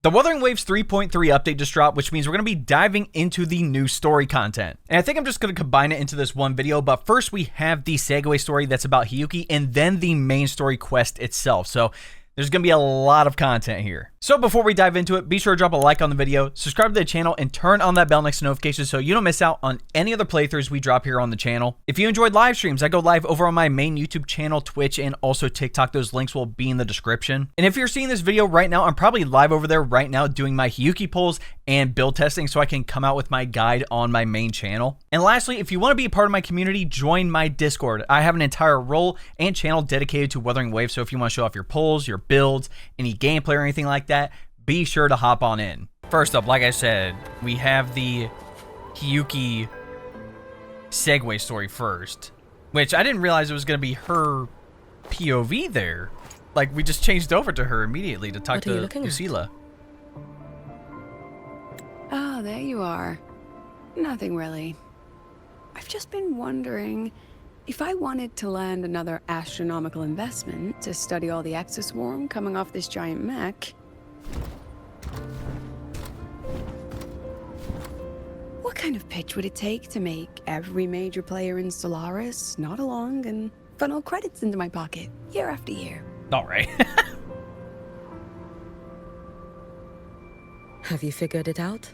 The Wuthering Waves 3.3 update just dropped, which means we're going to be diving into the new story content. And I think I'm just going to combine it into this one video, but first we have the Segue story that's about Hiyuki, and then the main story quest itself. So there's going to be a lot of content here. So before we dive into it, be sure to drop a like on the video, subscribe to the channel, and turn on that bell next to notifications so you don't miss out on any other playthroughs we drop here on the channel. If you enjoyed live streams, I go live over on my main YouTube channel, Twitch, and also TikTok. Those links will be in the description. And if you're seeing this video right now, I'm probably live over there right now doing my Hiyuki polls and build testing so I can come out with my guide on my main channel. And lastly, if you want to be a part of my community, join my Discord. I have an entire role and channel dedicated to Wuthering Waves, so if you want to show off your polls, your builds, any gameplay or anything like that, be sure to hop on in. First up, like I said, we have the Hiyuki Segue story first, which I didn't realize it was going to be her POV there. Like, we just changed over to her immediately to talk to Lucila. Oh, there you are. Nothing really. I've just been wondering if I wanted to land another astronomical investment to study all the exoswarm coming off this giant mech. What kind of pitch would it take to make every major player in Stellaris nod along and funnel credits into my pocket year after year? All right. Have you figured it out?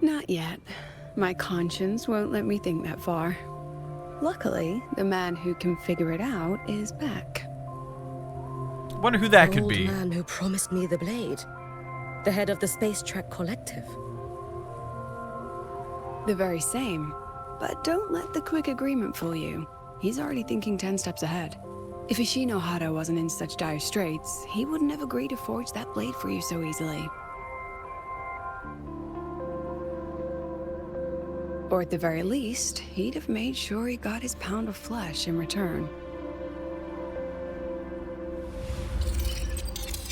Not yet. My conscience won't let me think that far. Luckily, the man who can figure it out is back. Wonder who that could be. The old man who promised me the blade. The head of the Space Trek Collective. The very same. But don't let the quick agreement fool you. He's already thinking 10 steps ahead. If Ishino Hado wasn't in such dire straits, he wouldn't have agreed to forge that blade for you so easily. Or at the very least, he'd have made sure he got his pound of flesh in return.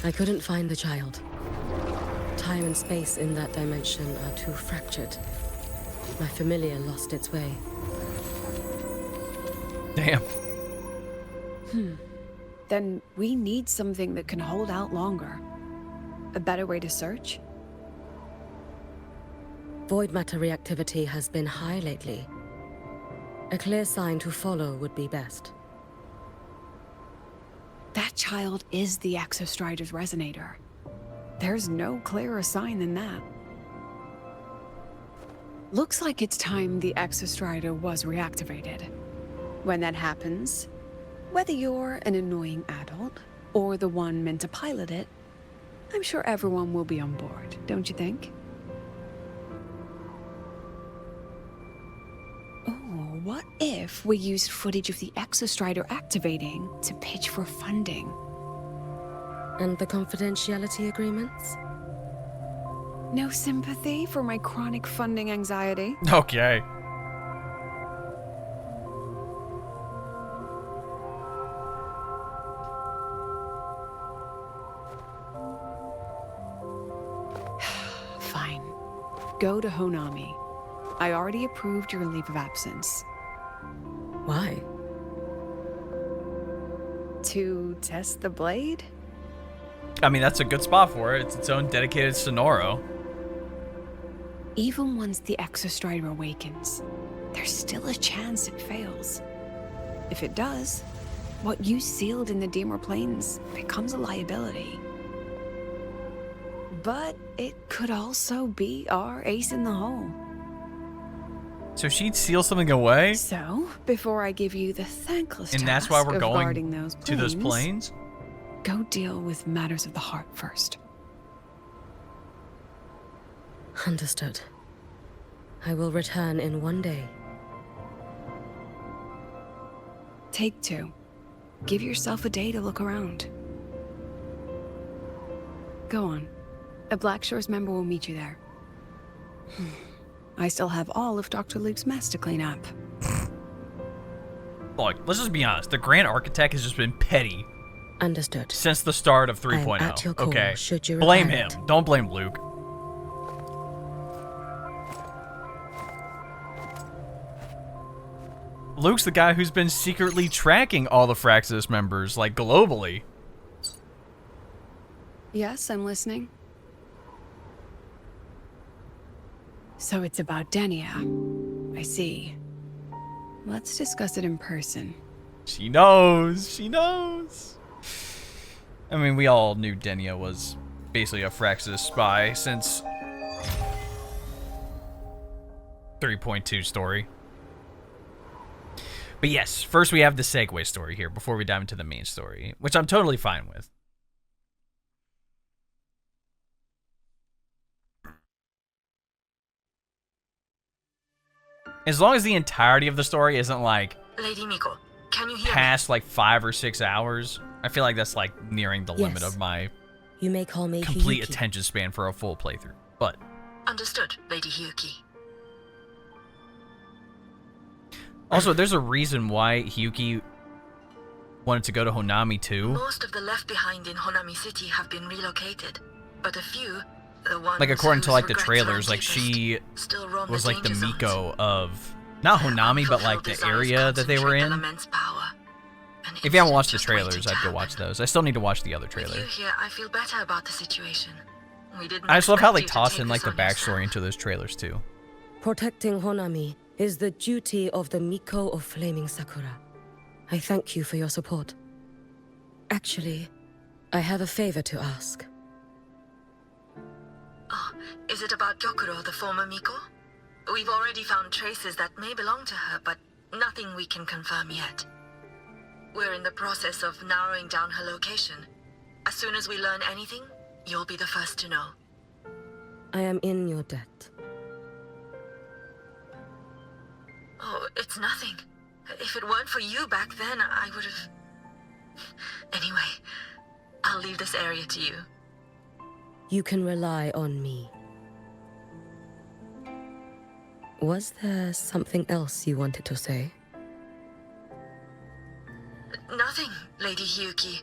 I couldn't find the child. Time and space in that dimension are too fractured. My familiar lost its way. Damn. Then we need something that can hold out longer. A better way to search? Void matter reactivity has been high lately. A clear sign to follow would be best. That child is the Exostrider's resonator. There's no clearer sign than that. Looks like it's time the Exostrider was reactivated. When that happens, whether you're an annoying adult or the one meant to pilot it, I'm sure everyone will be on board, don't you think? What if we used footage of the Exostrider activating to pitch for funding? And the confidentiality agreements? No sympathy for my chronic funding anxiety? Okay. Fine. Go to Honami. I already approved your leave of absence. Why? To test the blade? I mean, that's a good spot for it. It's its own dedicated Sonoro. Even once the Exostrider awakens, there's still a chance it fails. If it does, what you sealed in the Dimmer Plains becomes a liability. But it could also be our ace in the hole. So she'd seal something away? So, before I give you the thankless And that's task why we're of going guarding to those planes? Go deal with matters of the heart first. Understood. I will return in one day. Take 2. Give yourself a day to look around. Go on. A Black Shores member will meet you there. I still have all of Dr. Luke's mess to clean up. Look, let's just be honest. The Grand Architect has just been petty. Understood. Since the start of 3.0. At your call, okay. should you Blame require him. it. Don't blame Luke. Luke's the guy who's been secretly tracking all the Fraxis members, like, globally. Yes, I'm listening. So it's about Denia. I see. Let's discuss it in person. She knows. She knows. I mean, we all knew Denia was basically a Fraxis spy since 3.2 story. But yes, first we have the segue story here before we dive into the main story, which I'm totally fine with. As long as the entirety of the story isn't like Lady Miko, can you hear past like 5 or 6 hours, I feel like that's like nearing the limit Yes. of my You may call me complete Hiyuki. attention span for a full playthrough. But me? Understood, Lady Hiyuki. also, there's a reason why Hiyuki wanted to go to Honami too. Most of the left behind in Honami City have been relocated, but a few, the ones Like according to whose like the regrets trailers, run like deepest, she still roam was the like the danger zones. Miko of not Honami, but like the Unfulfilled area desires that they were concentrate in. an immense power, and If you haven't it's watched the just waiting trailers, to I'd go happen. watch those. I still need to watch the other With you trailer. here, I feel better about the situation. We didn't I just love how they expect you to toss take in like this the on backstory yourself. into those trailers too. Protecting Honami is the duty of the Miko of Flaming Sakura. I thank you for your support. Actually, I have a favor to ask. Oh, is it about Gyokuro, the former Miko? We've already found traces that may belong to her, but nothing we can confirm yet. We're in the process of narrowing down her location. As soon as we learn anything, you'll be the first to know. I am in your debt. Oh, it's nothing. If it weren't for you back then, I would have... Anyway, I'll leave this area to you. You can rely on me. Was there something else you wanted to say? Nothing, Lady Hiyuki.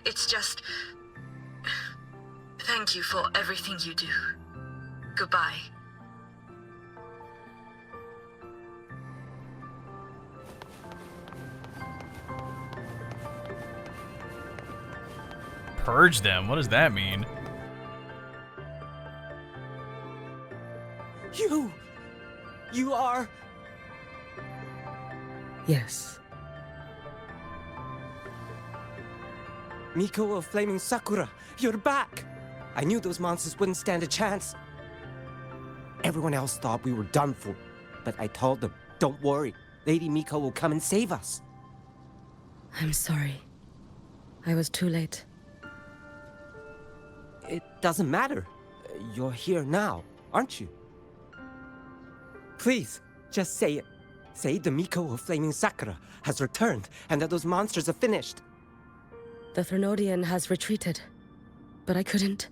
It's just... Thank you for everything you do. Goodbye. Purge them? What does that mean? You are... Yes. Miko of Flaming Sakura, you're back! I knew those monsters wouldn't stand a chance. Everyone else thought we were done for, but I told them, don't worry, Lady Miko will come and save us. I'm sorry. I was too late. It doesn't matter. You're here now, aren't you? Please, just say it. Say the Miko of Flaming Sakura has returned and that those monsters are finished. The Threnodian has retreated, but I couldn't.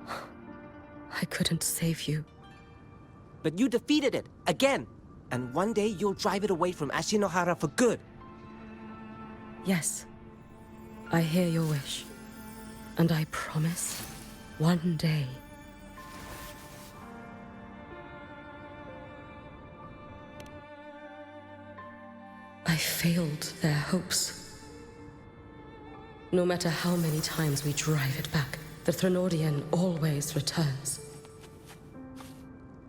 I couldn't save you. But you defeated it, again. And one day you'll drive it away from Ashinohara for good. Yes, I hear your wish. And I promise, one day. I failed their hopes. No matter how many times we drive it back, the Threnodian always returns.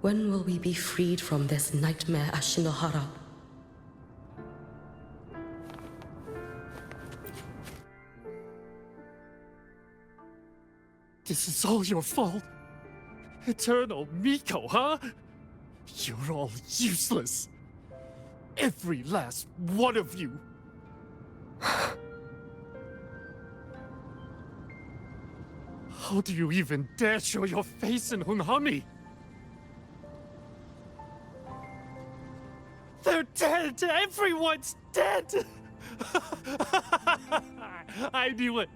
When will we be freed from this nightmare Ashinohara? This is all your fault. Eternal Miko, huh? You're all useless. Every last one of you. How do you even dare show your face in Hunhami? They're dead! Everyone's dead! I knew it.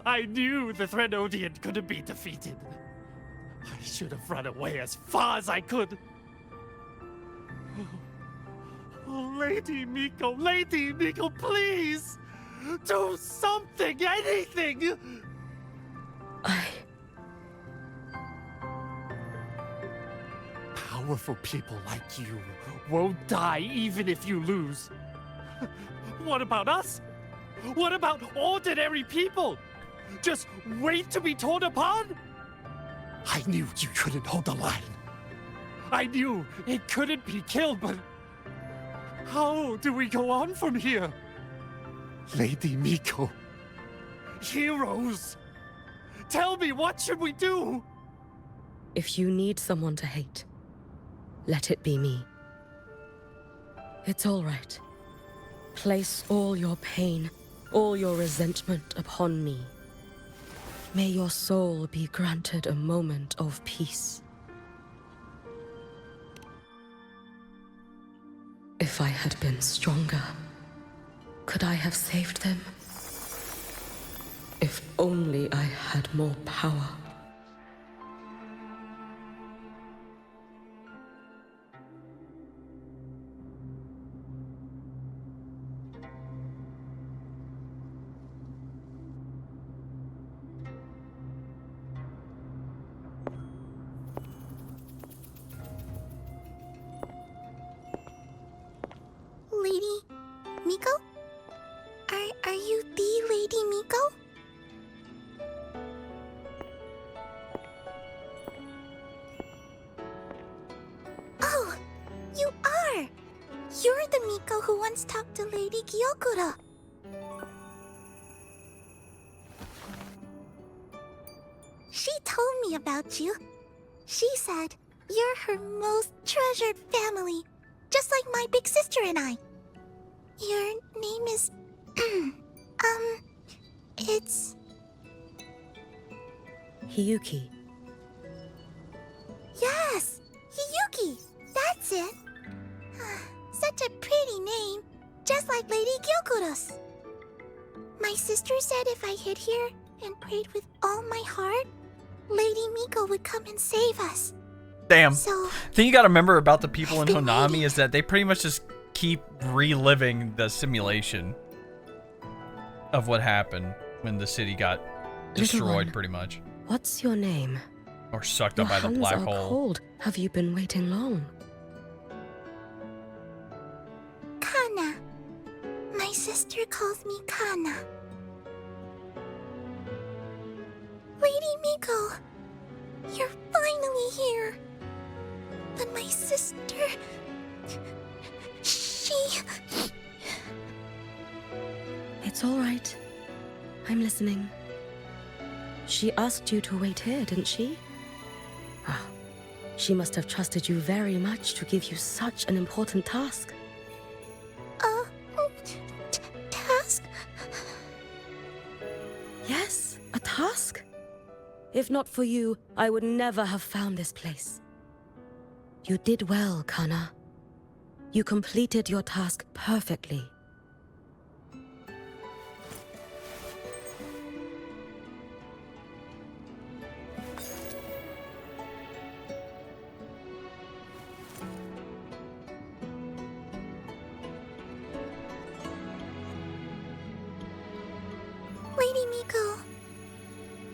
I knew the Threnodian couldn't be defeated. I should have run away as far as I could. Oh, Lady Miko, please! Do something, anything! Powerful people like you won't die even if you lose. What about us? What about ordinary people? Just wait to be torn apart? I knew you couldn't hold the line. I knew it couldn't be killed, but how do we go on from here? Lady Miko, heroes, tell me, what should we do? If you need someone to hate, let it be me. It's all right. Place all your pain, all your resentment upon me. May your soul be granted a moment of peace. If I had been stronger, could I have saved them? If only I had more power. Lady Miko? Are you the Lady Miko? Oh, you are! You're the Miko who once talked to Lady Gyokuro. She told me about you. She said you're her most treasured family, just like my big sister and I. Your name is... it's... Hiyuki. Yes! Hiyuki! That's it! Such a pretty name, just like Lady Gyokuro's. My sister said if I hid here and prayed with all my heart, Lady Miko would come and save us. Damn. So, thing you gotta remember about the people in I've been Honami waiting. is that they pretty much just keep reliving the simulation of what happened when the city got destroyed, one. pretty much. What's your name? Or sucked Your up by the hands black are hole. cold. Have you been waiting long? Kana. My sister calls me Kana. Lady Miko, you're finally here. But my sister... she... It's all right. I'm listening. She asked you to wait here, didn't she? Ah, she must have trusted you very much to give you such an important task. task? Yes, a task. If not for you, I would never have found this place. You did well, Kana. You completed your task perfectly. Lady Miko,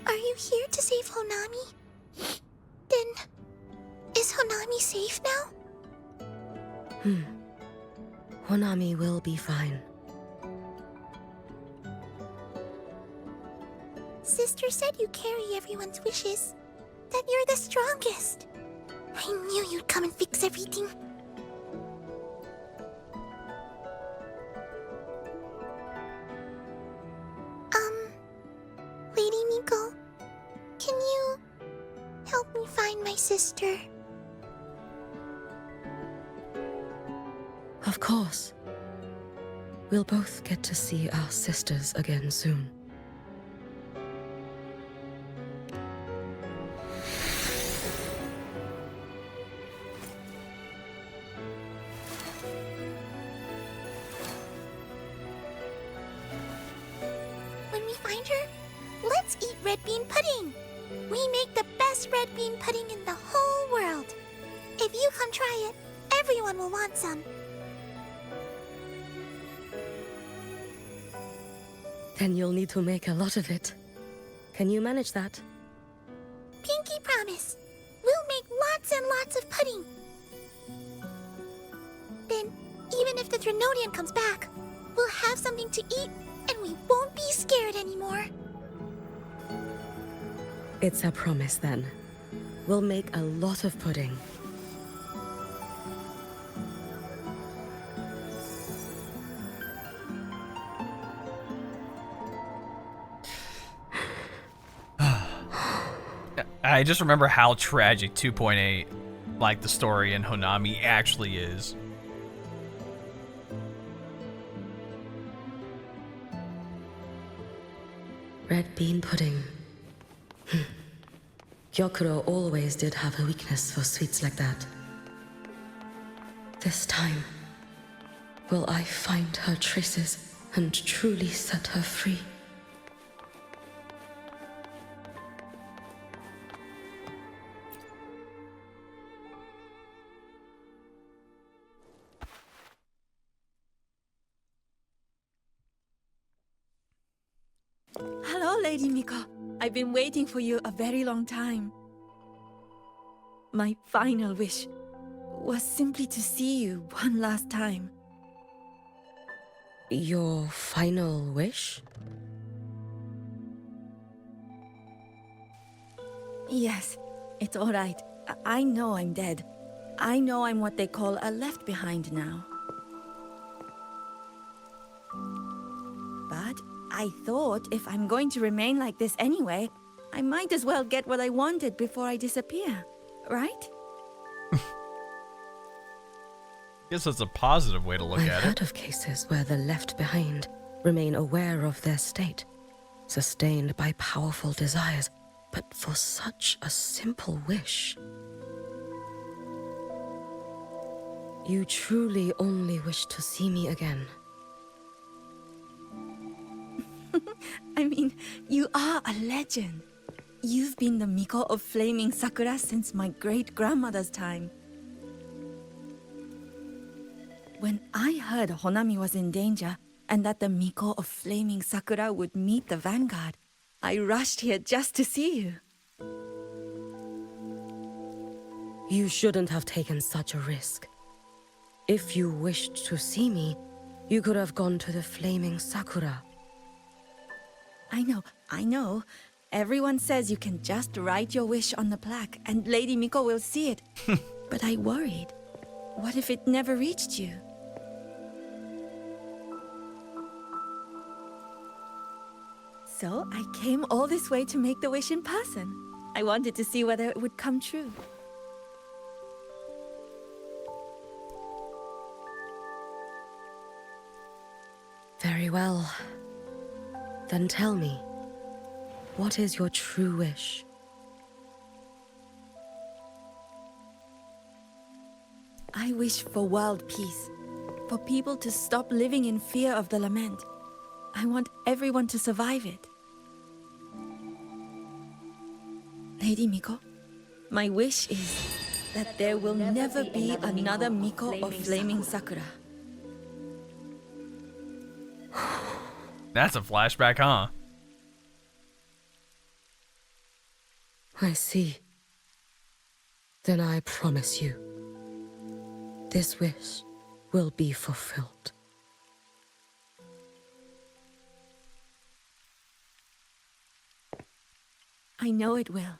are you here to save Honami? Then, is Honami safe now? Honami will be fine. Sister said you carry everyone's wishes. That you're the strongest. I knew you'd come and fix everything. Lady Miko, can you help me find my sister? Of course. We'll both get to see our sisters again soon. When we find her, let's eat red bean pudding. We make the best red bean pudding in the whole world. If you come try it, everyone will want some. Then you'll need to make a lot of it. Can you manage that? Pinky promise. We'll make lots and lots of pudding. Then, even if the Drenodian comes back, we'll have something to eat and we won't be scared anymore. It's a promise then. We'll make a lot of pudding. I just remember how tragic 2.8, like the story in Honami, actually is. Red bean pudding. Gyokuro always did have a weakness for sweets like that. This time, will I find her traces and truly set her free? Hello, Lady Miko. I've been waiting for you a very long time. My final wish was simply to see you one last time. Your final wish? Yes, it's all right. I know I'm dead. I know I'm what they call a left behind now. But I thought if I'm going to remain like this anyway, I might as well get what I wanted before I disappear, right? Guess that's a positive way to look I've at heard it. of cases where the left behind remain aware of their state, sustained by powerful desires, but for such a simple wish. You truly only wish to see me again. I mean, you are a legend. You've been the Miko of Flaming Sakura since my great-grandmother's time. When I heard Honami was in danger, and that the Miko of Flaming Sakura would meet the vanguard, I rushed here just to see you. You shouldn't have taken such a risk. If you wished to see me, you could have gone to the Flaming Sakura. I know. Everyone says you can just write your wish on the plaque and Lady Miko will see it. But I worried. What if it never reached you? So I came all this way to make the wish in person. I wanted to see whether it would come true. Very well. Then tell me, what is your true wish? I wish for world peace. For people to stop living in fear of the lament. I want everyone to survive it. Lady Miko, my wish is that there will never be another Miko of Flaming Sakura. That's a flashback, huh? I see. Then I promise you, this wish will be fulfilled. I know it will.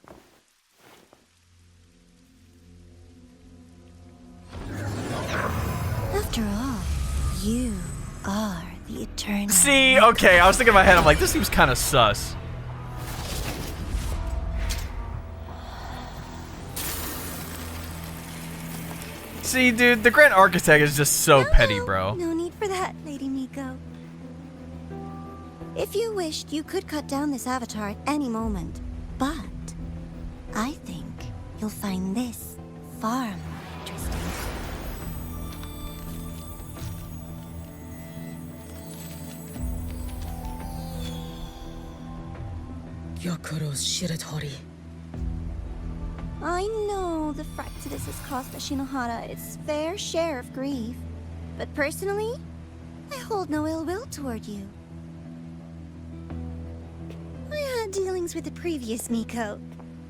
After all, you are the eternal. See, okay, I was thinking in my head, I'm like, this seems kind of sus. See, dude, the Grand Architect is just so petty, bro. No need for that, Lady Miko. If you wished, you could cut down this avatar at any moment. But I think you'll find this far more interesting. Gyokuro's Shiratori. I know the Fractidus has cost Ashinohara its fair share of grief. But personally, I hold no ill will toward you. I had dealings with the previous Miko.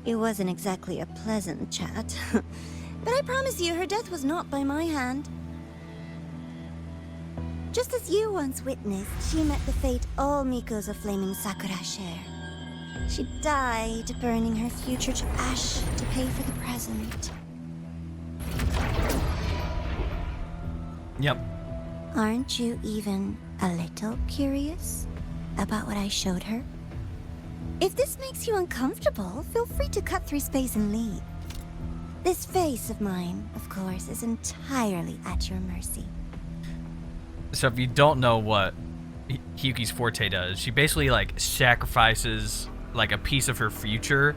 It wasn't exactly a pleasant chat. But I promise you, her death was not by my hand. Just as you once witnessed, she met the fate all Mikos of Flaming Sakura share. She died burning her future to ash to pay for the present. Yep. Aren't you even a little curious about what I showed her? If this makes you uncomfortable, feel free to cut through space and leave. This face of mine, of course, is entirely at your mercy. So if you don't know what Hiyuki's forte does, she basically like sacrifices like a piece of her future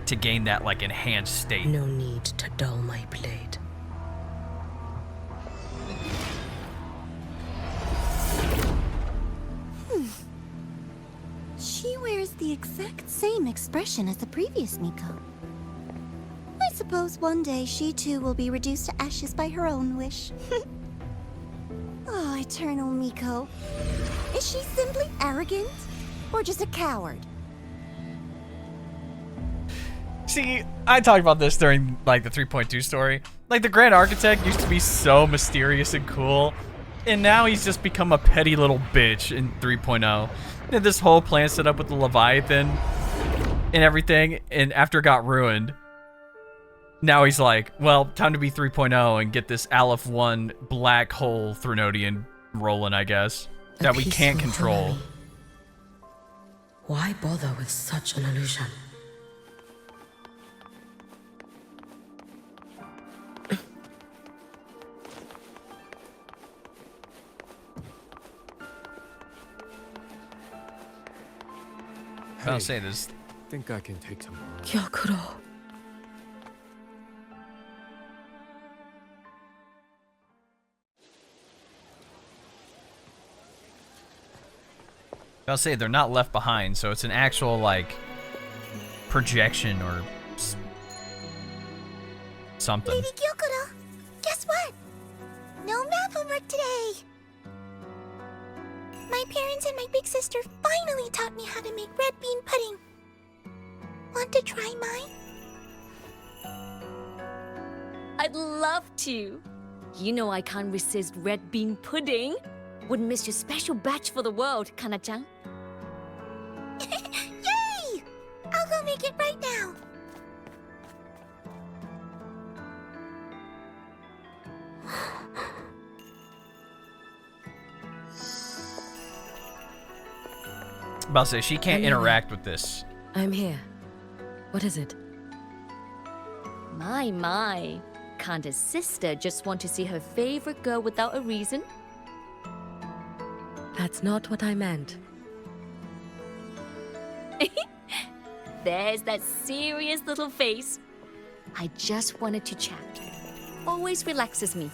to gain that like enhanced state. No need to dull my blade. She wears the exact same expression as the previous Miko. I suppose one day she too will be reduced to ashes by her own wish. Oh, Eternal Miko. Is she simply arrogant? Or just a coward? See, I talked about this during like the 3.2 story. Like the Grand Architect used to be so mysterious and cool, and now he's just become a petty little bitch in 3.0. He had this whole plan set up with the Leviathan and everything, and after it got ruined, now he's like, well, time to be 3.0 and get this Aleph 1 black hole Threnodian rolling, I guess, that we can't control. Harmony. Why bother with such an illusion? I'll say this. Think I can take tomorrow. Gyokuro. I'll say they're not left behind, so it's an actual like projection or something. Lady Gyokuro, guess what? No math homework today. My parents and my big sister finally taught me how to make red bean pudding. Want to try mine? I'd love to. You know I can't resist red bean pudding. Wouldn't miss your special batch for the world, Kana-chan. Yay! I'll go make it right now. About to say she can't interact with this. I'm here. What is it? My. Can't a sister just want to see her favorite girl without a reason? That's not what I meant. There's that serious little face. I just wanted to chat. Always relaxes me.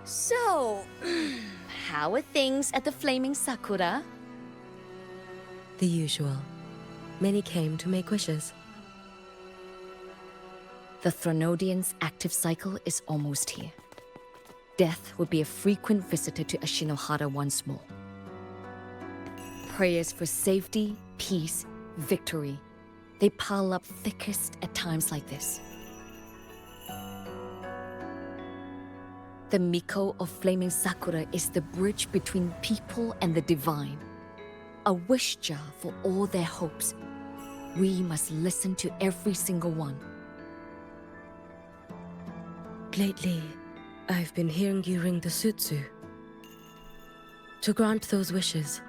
So, how are things at the Flaming Sakura? The usual. Many came to make wishes. The Threnodian's active cycle is almost here. Death would be a frequent visitor to Ashinohara once more. Prayers for safety, peace, victory. They pile up thickest at times like this. The Miko of Flaming Sakura is the bridge between people and the divine. A wish jar for all their hopes. We must listen to every single one. Lately, I've been hearing you ring the Sutsu. To grant those wishes,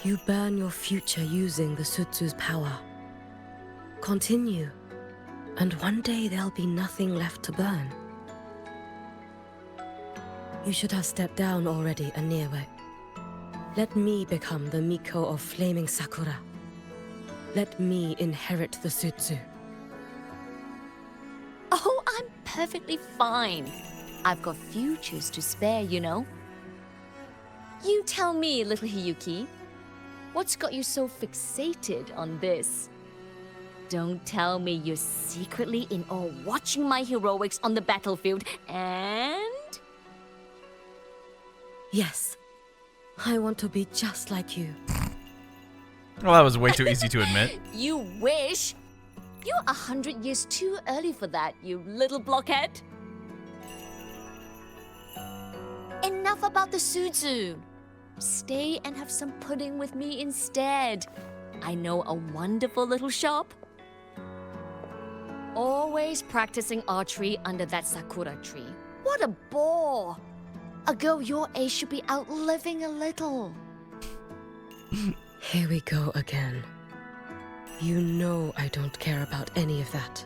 you burn your future using the Sutsu's power. Continue, and one day there'll be nothing left to burn. You should have stepped down already, Aniwe. Let me become the Miko of Flaming Sakura. Let me inherit the Sutsu. Oh, I'm perfectly fine. I've got futures to spare, you know. You tell me, little Hiyuki, what's got you so fixated on this? Don't tell me you're secretly in awe watching my heroics on the battlefield and... Yes, I want to be just like you. Well, that was way too easy to admit. You wish? You're 100 years too early for that, you little blockhead. Enough about the Sutsu. Stay and have some pudding with me instead. I know a wonderful little shop. Always practicing archery under that sakura tree. What a bore! A girl your age should be out living a little. Here we go again. You know I don't care about any of that.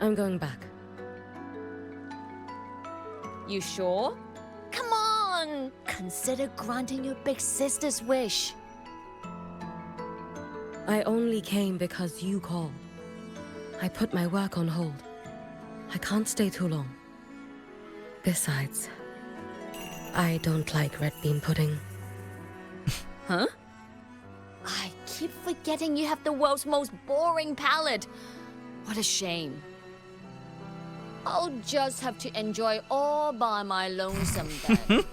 I'm going back. You sure? Come on! Consider granting your big sister's wish. I only came because you called. I put my work on hold. I can't stay too long. Besides, I don't like red bean pudding. Huh? I keep forgetting you have the world's most boring palate. What a shame. I'll just have to enjoy all by my lonesome then.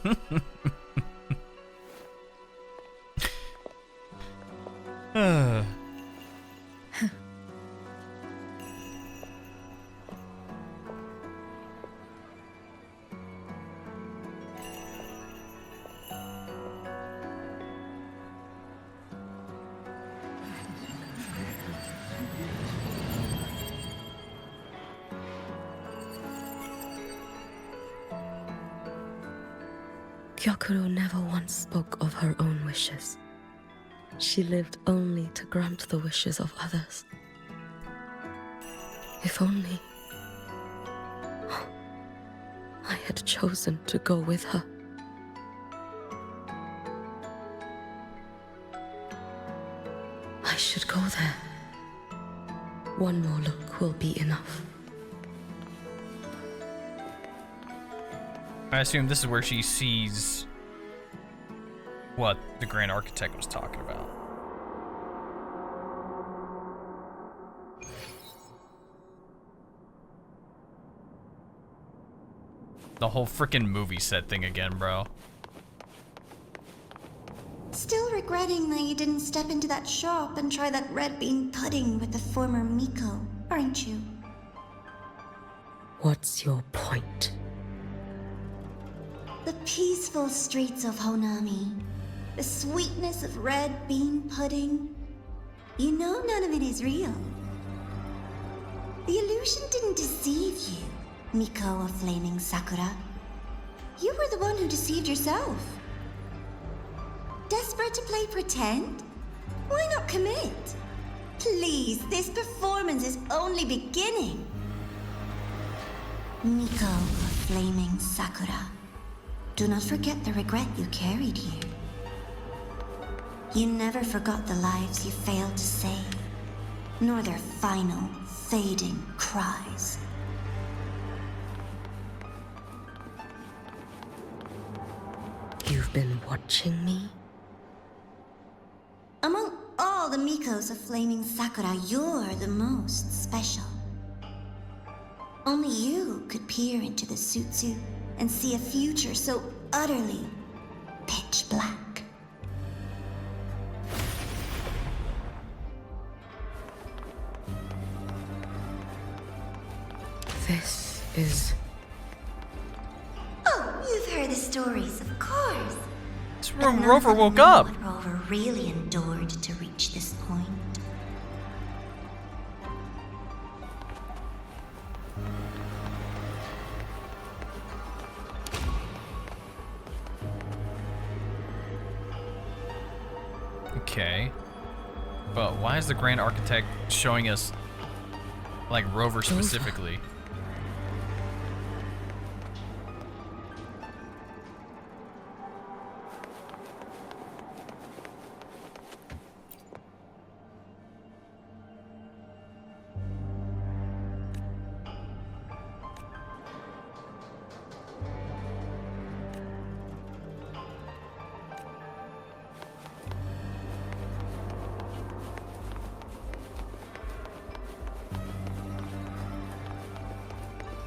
Gyokuro never once spoke of her own wishes. She lived only to grant the wishes of others. If only I had chosen to go with her. I should go there. One more look will be enough. I assume this is where she sees what the Grand Architect was talking about. The whole frickin' movie set thing again, bro. Still regretting that you didn't step into that shop and try that red bean pudding with the former Miko, aren't you? What's your point? The peaceful streets of Honami, the sweetness of red bean pudding. You know none of it is real. The illusion didn't deceive you, Miko of Flaming Sakura. You were the one who deceived yourself. Desperate to play pretend? Why not commit? Please, this performance is only beginning. Miko of Flaming Sakura. Do not forget the regret you carried here. You never forgot the lives you failed to save, nor their final, fading cries. You've been watching me? Among all the Mikos of Flaming Sakura, you're the most special. Only you could peer into the Sutsu and see a future so utterly pitch black. This is... Oh, you've heard the stories, of course. This But none Rover of them woke know up. what Rover really endured to reach this point. Okay. But why is the Grand Architect showing us, like, Rover specifically?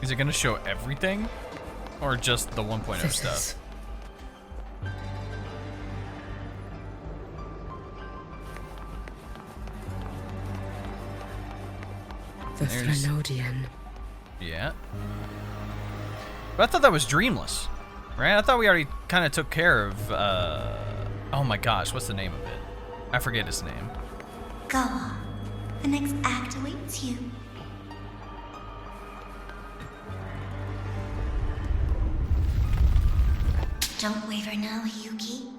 Is it gonna show everything? Or just the 1.0 This stuff? is... The There's- Threnodian. Yeah. But I thought that was Dreamless. Right? I thought we already kind of took care of, oh my gosh, what's the name of it? I forget its name. Go on. The next act awaits you. Don't waver now, Hiyuki.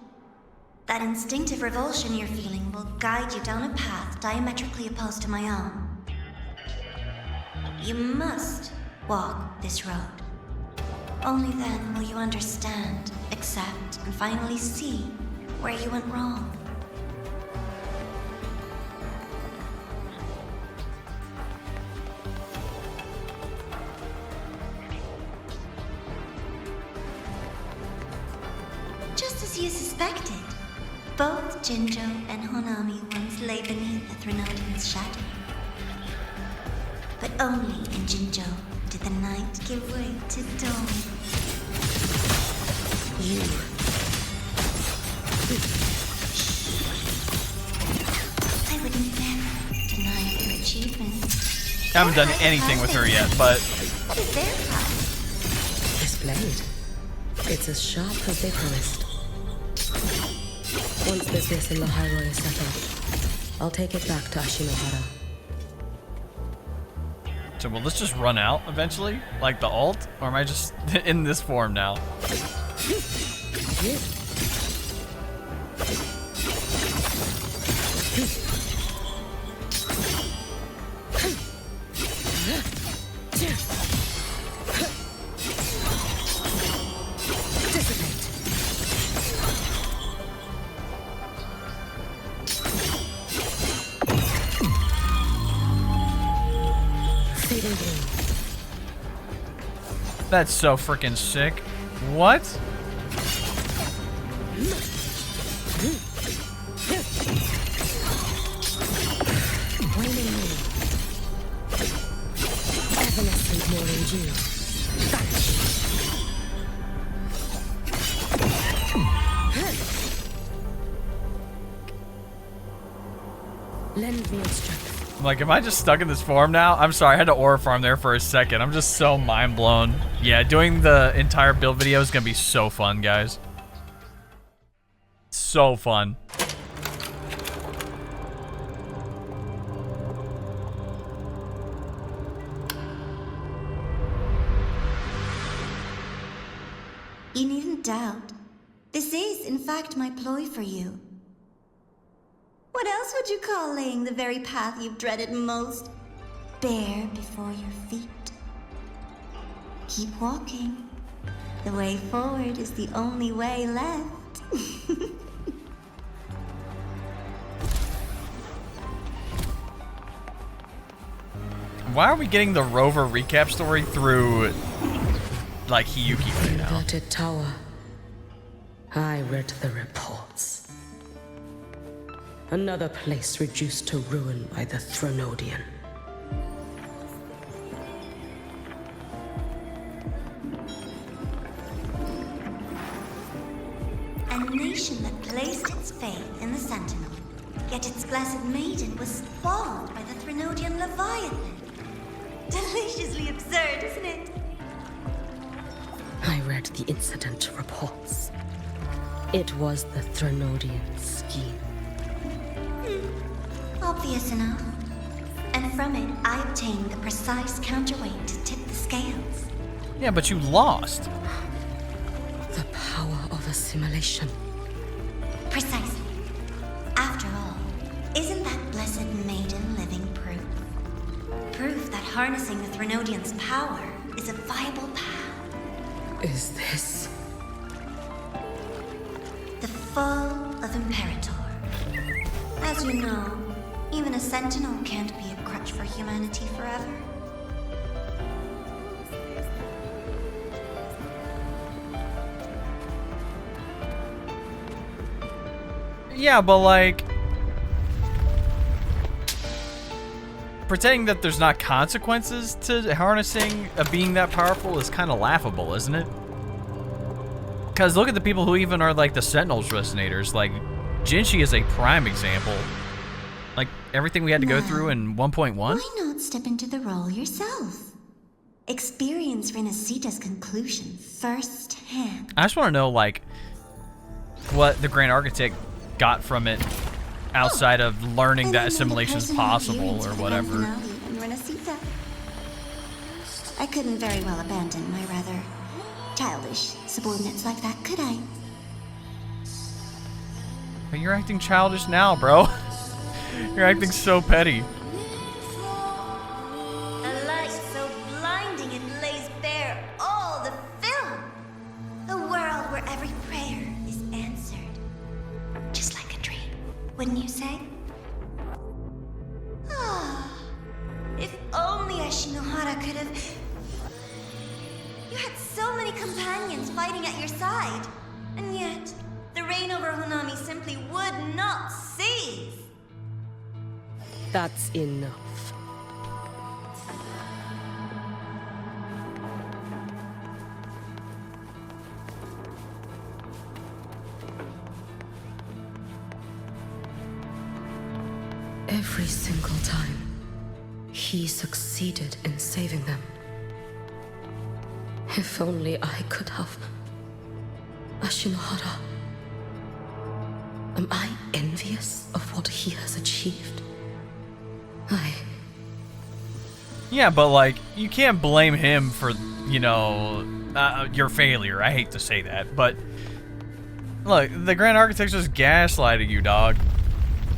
That instinctive revulsion you're feeling will guide you down a path diametrically opposed to my own. You must walk this road. Only then will you understand, accept, and finally see where you went wrong. Just as you suspected, both Jinjo and Honami once lay beneath the Threnodian's shadow. But only in Jinjo did the night give way to dawn. You. I would never deny your achievement. I haven't done anything with her yet, but What is their prize? This blade. It's as sharp as they promised. Once business in the highway is settled, I'll take it back to Ashinohara. so will this just run out eventually? Like the alt? Or am I just in this form now? That's so freaking sick. What? Evanescent morning dew. Lend me your strength. Like, am I just stuck in this form now? I'm sorry, I had to aura farm there for a second. I'm just so mind blown. Yeah, doing the entire build video is gonna be so fun, guys. So fun. You needn't doubt. This is, in fact, my ploy for you. What else would you call laying the very path you've dreaded most bare before your feet? Keep walking. The way forward is the only way left. Why are we getting the Rover recap story through, like, Hiyuki right now? Inverted tower. I read the reports. Another place reduced to ruin by the Threnodian. A nation that placed its faith in the Sentinel, yet its blessed maiden was spawned by the Threnodian Leviathan. Deliciously absurd, isn't it? I read the incident reports. It was the Threnodian scheme. Obvious enough. And from it, I obtained the precise counterweight to tip the scales. Yeah, but you lost. The power of assimilation. Precisely. After all, isn't that blessed maiden living proof? Proof that harnessing the Threnodian's power is a viable path. Is this? The fall of Imperator. As you know, even a Sentinel can't be a crutch for humanity forever. Yeah, but like, pretending that there's not consequences to harnessing a being that powerful is kind of laughable, isn't it? Because look at the people who even are like the Sentinels resonators. Like, Jinshi is a prime example. Like, everything we had to go through in 1.1. Why not step into the role yourself? Experience Renacita's conclusion firsthand. I just want to know, like, what the Grand Architect got from it outside of learning that assimilation is possible or whatever. I couldn't very well abandon my rather childish subordinates like that, could I? But you're acting childish now, bro. You're acting so petty. A light so blinding it lays bare all the film. A world where every prayer is answered. Just like a dream, wouldn't you say? Ah, if only Ashinohara could have... You had so many companions fighting at your side, and yet the reign over Honami simply would not cease. That's enough. Every single time, he succeeded in saving them. If only I could have. Ashinohara. Am I envious of what he has achieved? Yeah, but like, you can't blame him for, you know, your failure. I hate to say that, but look, the Grand Architect's just gaslighting you, dog.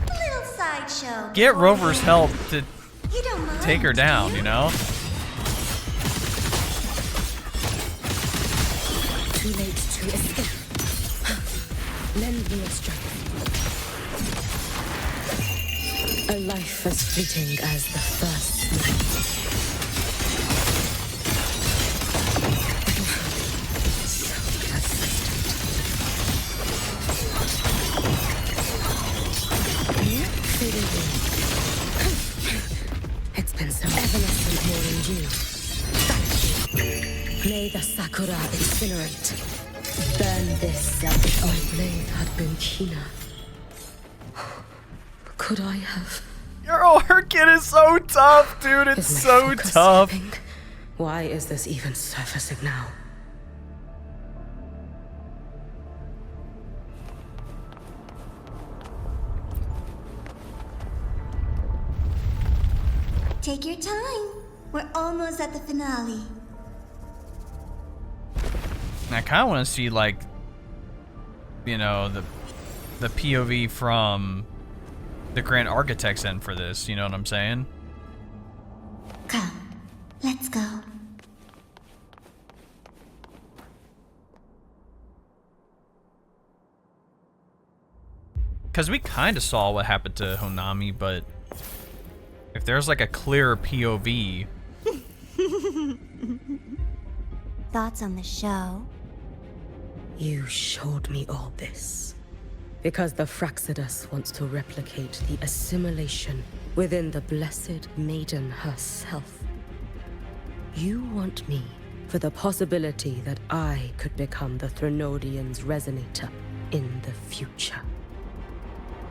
Little sideshow. Get Rover's help to You don't mind, take her down, you know? Too late to escape. Lend me a strength. A life as fleeting as the first night. So persistent. Fading in. It's been so evanescent more than you. May the sakura incinerate. Burn this out. If my blade had been keener, could I have? Oh, her kid is so tough, dude. It's Is my so focus tough. slipping? Why is this even surfacing now? Take your time. We're almost at the finale. I kind of want to see, like, you know, the POV from the Grand Architect's end for this. You know what I'm saying? Come, let's go. Because we kind of saw what happened to Honami, but if there's like a clearer POV. Thoughts on the show? You showed me all this because the Fraxidus wants to replicate the assimilation within the blessed maiden herself. You want me for the possibility that I could become the Threnodian's resonator in the future.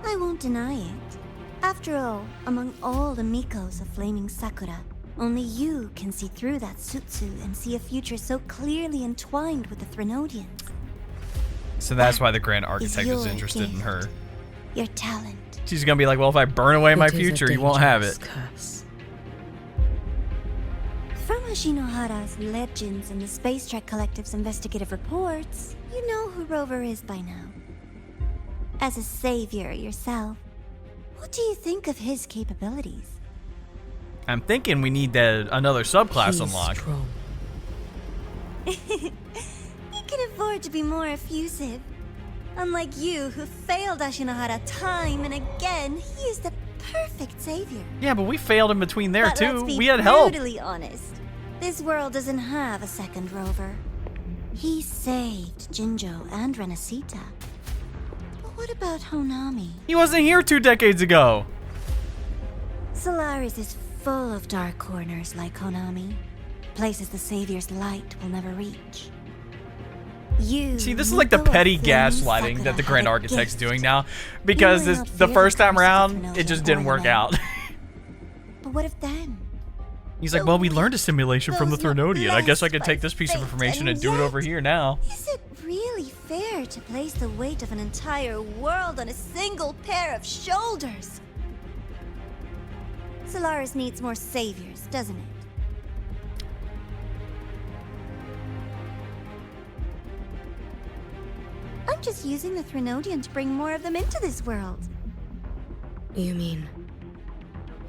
I won't deny it. After all, among all the Mikos of Flaming Sakura, only you can see through that Sutsu and see a future so clearly entwined with the Threnodians. So that's why the Grand Architect is your interested in gift. her. Your talent. She's gonna be like, well, if I burn away my It is a future, you won't have dangerous it. curse. From Ashinohara's legends and the Space Trek Collective's investigative reports, you know who Rover is by now. As a savior yourself, what do you think of his capabilities? I'm thinking we need another subclass He's unlocked. strong. He can afford to be more effusive. Unlike you, who failed Ashinohara time and again, he is the perfect savior. Yeah, but we failed in between there But too. let's be We had help. brutally honest. This world doesn't have a second Rover. He saved Jinjo and Renacita. But what about Honami? He wasn't here 2 decades ago. Solaris is full of dark corners like Honami. Places the Savior's light will never reach. You, See, this is like the Miko of petty Flaming gaslighting that Sakura, the Grand have a Architect's gift. doing now, because You may not the fear first the time curse of around, Threnodia it just or didn't the work man. out. But what if then? He's like, well, we learned a simulation from the Those Threnodian. I guess I could noblesse take this piece of by information fate, and do it over yet, here now. Is it really fair to place the weight of an entire world on a single pair of shoulders? Solaris needs more saviors, doesn't it? I'm just using the Threnodian to bring more of them into this world. You mean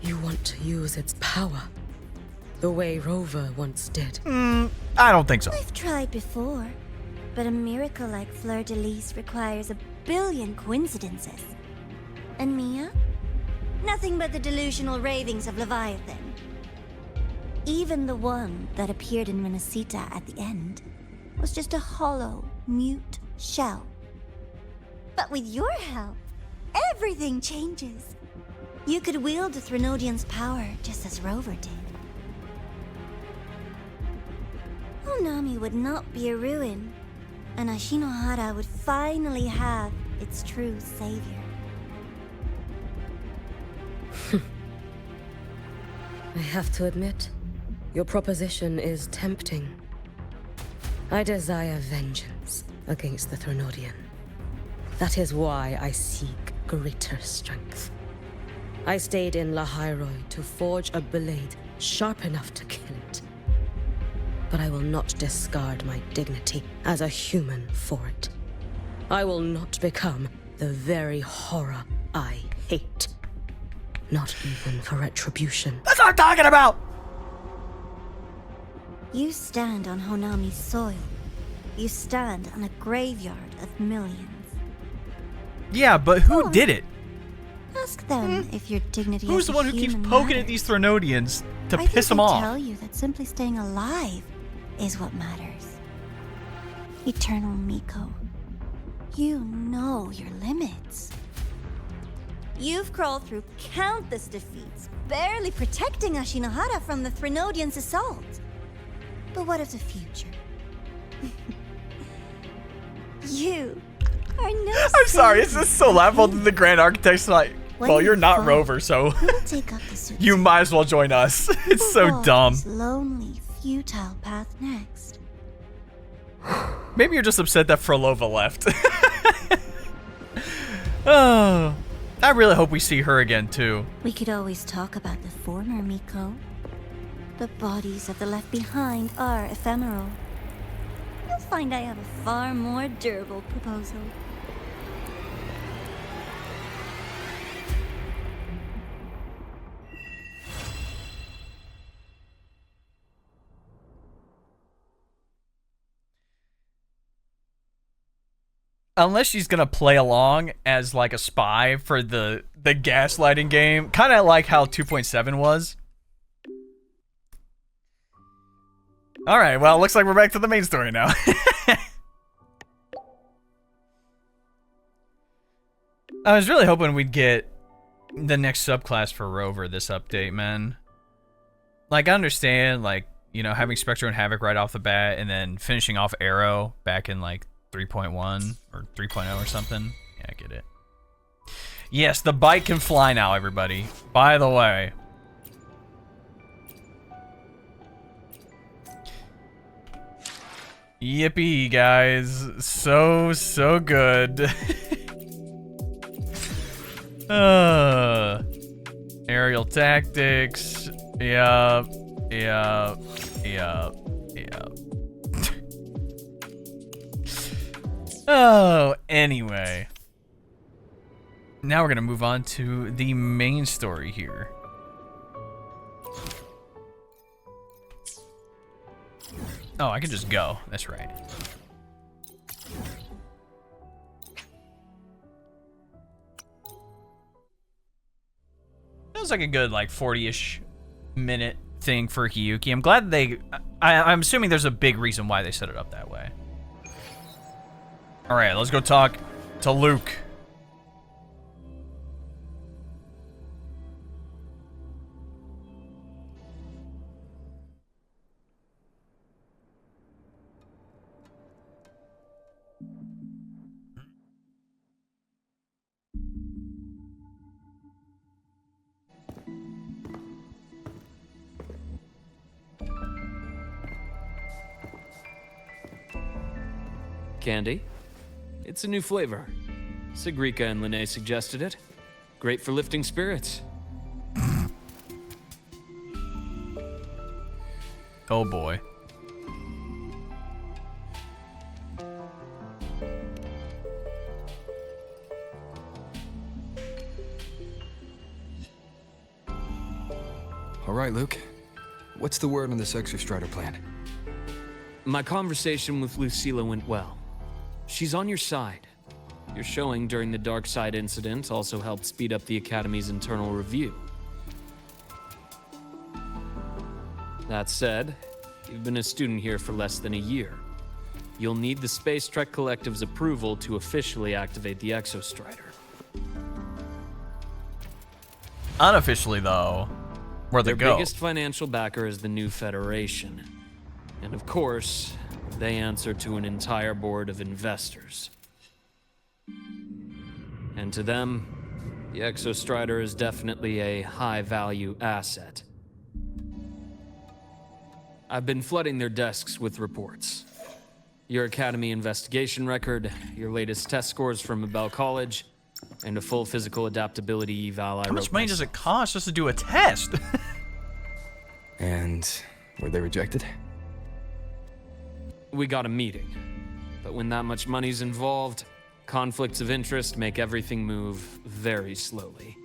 you want to use its power the way Rover once did? I don't think so. I've tried before, but a miracle like Fleur-de-Lis requires a billion coincidences. And Mia? Nothing but the delusional ravings of Leviathan. Even the one that appeared in Renacita at the end was just a hollow, mute shell. But with your help, everything changes. You could wield the Threnodian's power just as Rover did. Honami would not be a ruin, and Ashinohara would finally have its true savior. I have to admit, your proposition is tempting. I desire vengeance against the Threnodian. That is why I seek greater strength. I stayed in Lahairoi to forge a blade sharp enough to kill it. But I will not discard my dignity as a human for it. I will not become the very horror I hate. Not even for retribution. That's what I'm talking about! You stand on Honami's soil. You stand on a graveyard of millions. Yeah, but who did it? Ask them if your dignity Who's as the a one who keeps human poking at matters. these Threnodians to I piss think them they off? tell you that simply staying alive is what matters. Eternal Miko, you know your limits. You've crawled through countless defeats, barely protecting Ashinohara from the Threnodian's assault. But what of the future? You are no I'm sorry, it's savior. just so laughable that the Grand Architect's like, When well, you you're not fall, Rover, so who will take up the suit? you might as well join us. It's so Walk dumb. this lonely, futile path next. Maybe you're just upset that Frolova left. Oh, I really hope we see her again, too. We could always talk about the former Miko. The bodies of the left behind are ephemeral. You'll find I have a far more durable proposal. Unless she's gonna play along as like a spy for the gaslighting game, kind of like how 2.7 was. All right, well, looks like we're back to the main story now. I was really hoping we'd get the next subclass for Rover this update, man. Like, I understand, like, you know, having Spectre and Havoc right off the bat and then finishing off Arrow back in, like, 3.1 or 3.0 or something. Yeah, I get it. Yes, the bike can fly now, everybody. By the way. Yippee, guys. So good. Aerial tactics. Yup. Oh, anyway. Now we're going to move on to the main story here. Oh, I can just go. That's right. That was like a good, like, 40-ish minute thing for Hiyuki. I'm glad they... I'm assuming there's a big reason why they set it up that way. Alright, let's go talk to Luke. candy. It's a new flavor. Sigrika and Lene suggested it. Great for lifting spirits. Oh boy. All right, Luke. What's the word on this Exostrider plan? My conversation with Lucilla went well. She's on your side. Your showing during the Dark Side incident also helped speed up the Academy's internal review. That said, you've been a student here for less than a year. You'll need the Space Trek Collective's approval to officially activate the Exostrider. Unofficially, though, where'd they Their go? biggest financial backer is the new Federation. And of course, they answer to an entire board of investors. And to them, the Exostrider is definitely a high-value asset. I've been flooding their desks with reports. Your Academy investigation record, your latest test scores from Abel College, and a full physical adaptability eval I How much wrote money does it myself. cost just to do a test? And were they rejected? We got a meeting. But when that much money's involved, conflicts of interest make everything move very slowly.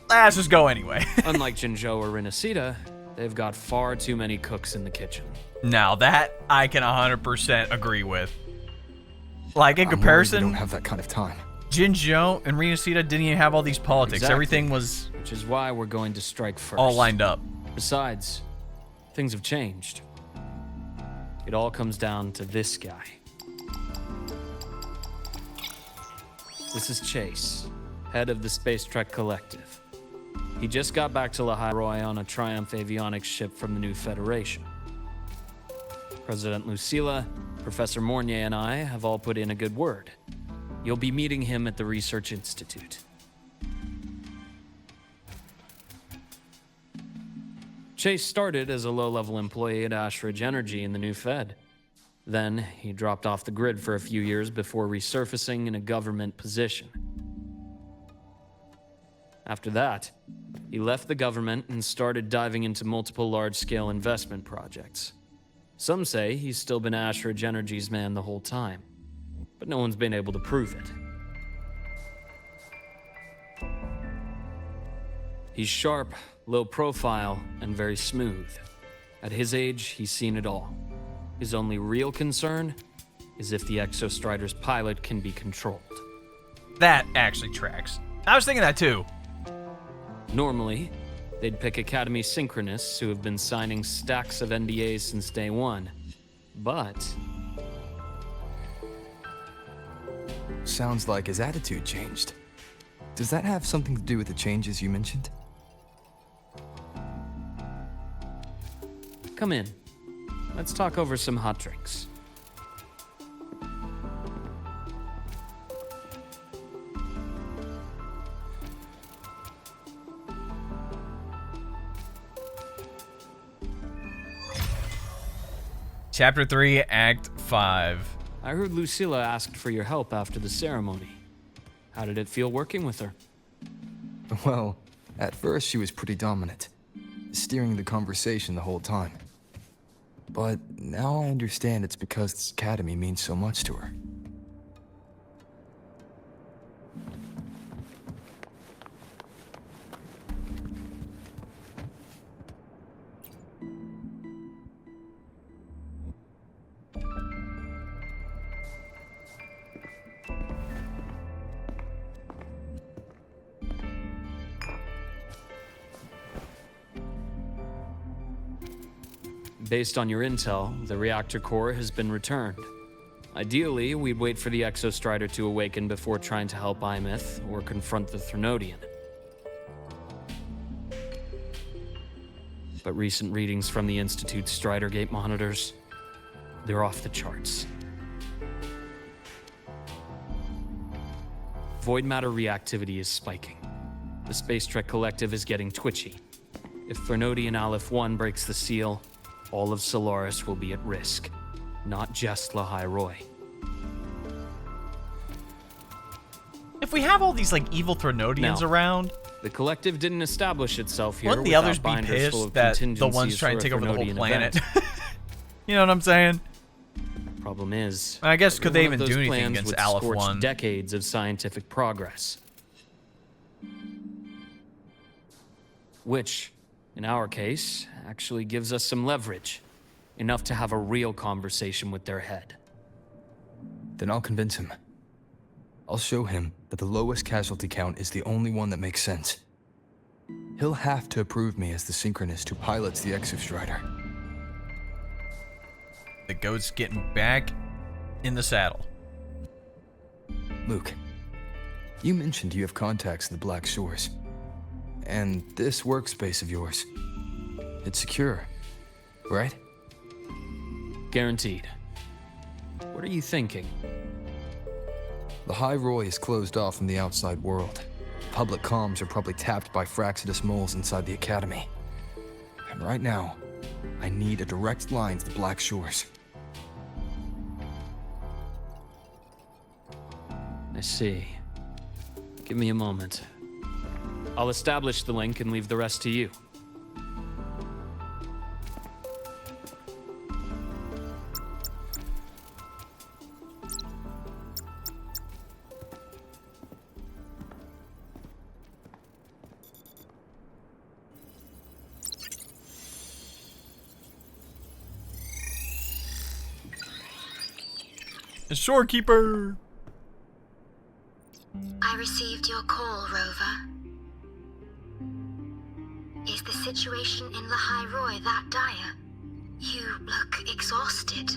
Let's just go anyway. Unlike Jinzhou or Rinasida, they've got far too many cooks in the kitchen. Now that I can 100% agree with. Like, in I'm worried we comparison, don't have that kind of time. Jinzhou and Rinasida didn't even have all these politics. Exactly. Everything was Which is why we're going to strike first. all lined up. Besides, things have changed. It all comes down to this guy. This is Chase, head of the Space Trek Collective. He just got back to Lahai on a Triumph avionics ship from the new Federation. President Lucilla, Professor Mornier, and I have all put in a good word. You'll be meeting him at the Research Institute. Chase started as a low-level employee at Ashridge Energy in the new Fed. Then, he dropped off the grid for a few years before resurfacing in a government position. After that, he left the government and started diving into multiple large-scale investment projects. Some say he's still been Ashridge Energy's man the whole time, but no one's been able to prove it. He's sharp, low profile, and very smooth. At his age, he's seen it all. His only real concern is if the Exostrider's pilot can be controlled. That actually tracks. I was thinking that too. Normally, they'd pick Academy Synchronists who have been signing stacks of NDAs since day one. But Sounds like his attitude changed. Does that have something to do with the changes you mentioned? come in. Let's talk over some hot drinks. Chapter 3, Act 5. I heard Lucilla asked for your help after the ceremony. How did it feel working with her? Well, at first she was pretty dominant, steering the conversation the whole time. But now I understand it's because this academy means so much to her. Based on your intel, the reactor core has been returned. Ideally, we'd wait for the Exostrider to awaken before trying to help AEMEATH or confront the Thrunodian. But recent readings from the Institute's Strider Gate monitors, they're off the charts. Void matter reactivity is spiking. The Space Trek Collective is getting twitchy. If Thrunodian Aleph 1 breaks the seal, all of Solaris will be at risk. not just Lahai Roy. If we have all these like evil Threnodians Now, around, the collective didn't establish itself here wouldn't the without others be binders full pissed of that the contingencies ones trying to for a take over the whole Threnodian planet? event. You know what I'm saying? Problem is, I guess could they every one even of do those anything plans against would Aleph scorch 1? decades of scientific progress. Which, in our case, actually gives us some leverage. Enough to have a real conversation with their head. Then I'll convince him. I'll show him that the lowest casualty count is the only one that makes sense. He'll have to approve me as the synchronist who pilots the Exostrider. The goat's getting back in the saddle. Luke, you mentioned you have contacts in the Black Shores. And this workspace of yours, it's secure, right? Guaranteed. What are you thinking? Lahai Roy is closed off from the outside world. Public comms are probably tapped by Fraxidus moles inside the Academy. And right now, I need a direct line to the Black Shores. I see. Give me a moment. I'll establish the link and leave the rest to you. The shorekeeper! I received your call, Rover. Is the situation in Lahai Roy that dire? You look exhausted.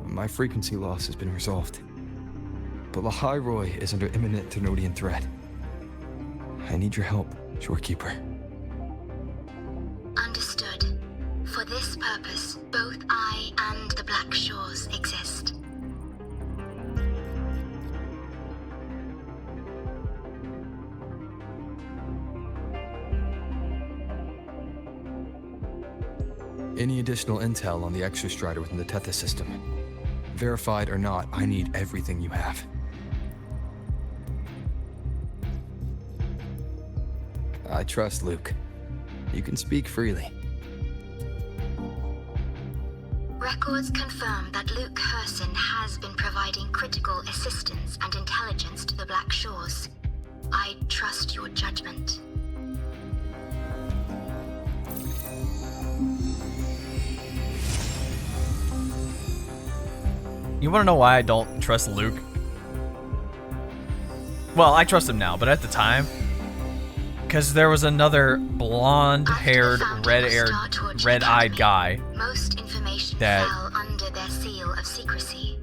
My frequency loss has been resolved. But Lahai Roy is under imminent Threnodian threat. I need your help, Shorekeeper. Understood. For this purpose, both I and the Black Shores exist. Any additional intel on the Exostrider within the Tethys system? Verified or not, I need everything you have. I trust Luke. You can speak freely. Records confirm that Luke Herson has been providing critical assistance and intelligence to the Black Shores. I trust your judgment. You want to know why I don't trust Luke? Well, I trust him now, but at the time, because there was another blonde-haired, red-eyed guy Most information that fell under their seal of secrecy.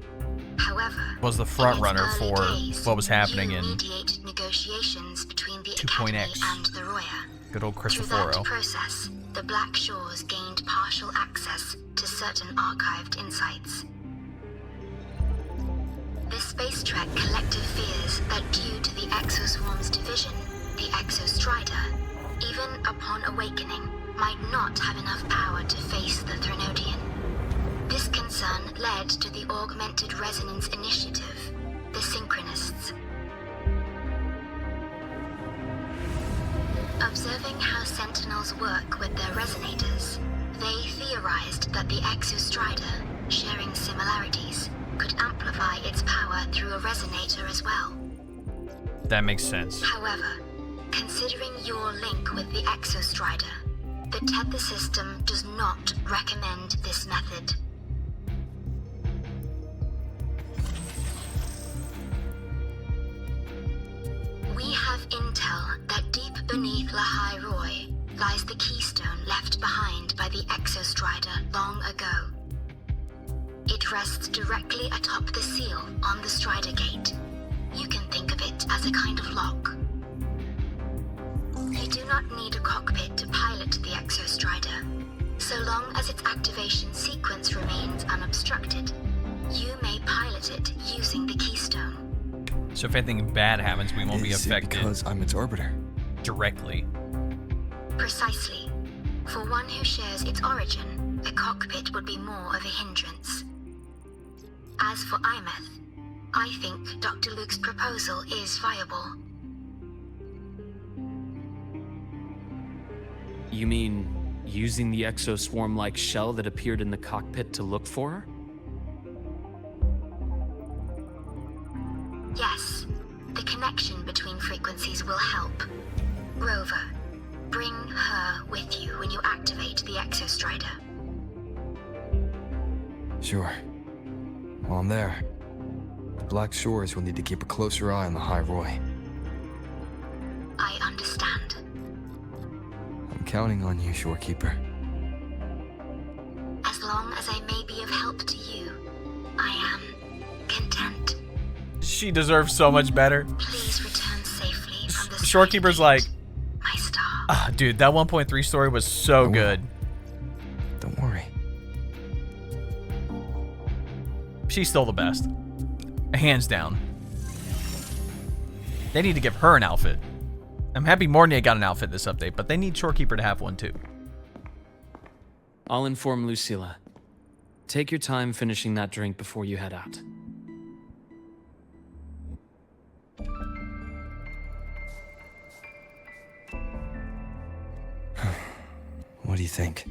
However, was the front runner in its for early days, what was happening you in mediated negotiations between the 2.x. Academy and the Roya. good old Through that Christophoro. process, the Black Shores gained partial access to certain archived insights. The Space Trek collective fears that due to the Exoswarm's division, the Exostrider, even upon awakening, might not have enough power to face the Threnodian. This concern led to the Augmented Resonance Initiative, the Synchronists. Observing how Sentinels work with their resonators, they theorized that the Exostrider, sharing similarities, could amplify its power through a resonator as well. That makes sense. However, considering your link with the Exostrider, the Tether system does not recommend this method. We have intel that deep beneath Lahai Roy lies the keystone left behind by the Exostrider long ago. It rests directly atop the seal on the Strider Gate. You can think of it as a kind of lock. You do not need a cockpit to pilot the Exostrider. So long as its activation sequence remains unobstructed, you may pilot it using the keystone. So if anything bad happens, we won't be Is it affected because I'm its orbiter? directly. Precisely. For one who shares its origin, a cockpit would be more of a hindrance. As for AEMEATH, I think Dr. Luke's proposal is viable. You mean using the exoswarm-like shell that appeared in the cockpit to look for her? Yes, the connection between frequencies will help. Rover, bring her with you when you activate the Exostrider. Sure. While I'm there, the Black Shores will need to keep a closer eye on the High Roy. I understand. I'm counting on you, Shorekeeper. As long as I may be of help to you, I am content. She deserves so much better. Please return safely from the Shorekeeper's like, my star. ah, dude, that 1.3 story was so good. Don't worry. She's still the best. Hands down. They need to give her an outfit. I'm happy Mornia got an outfit this update, but they need Shorekeeper to have one too. I'll inform Lucilla. Take your time finishing that drink before you head out. What do you think?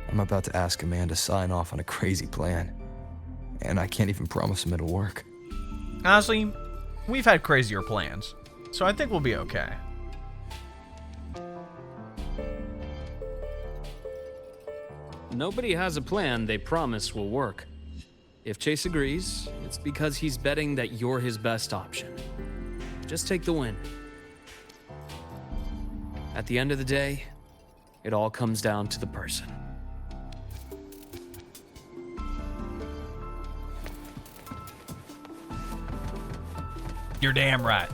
I'm about to ask a man to sign off on a crazy plan, and I can't even promise him it'll work. Honestly, we've had crazier plans, so I think we'll be okay. Nobody has a plan they promise will work. If Chase agrees, it's because he's betting that you're his best option. Just take the win. At the end of the day, it all comes down to the person. You're damn right.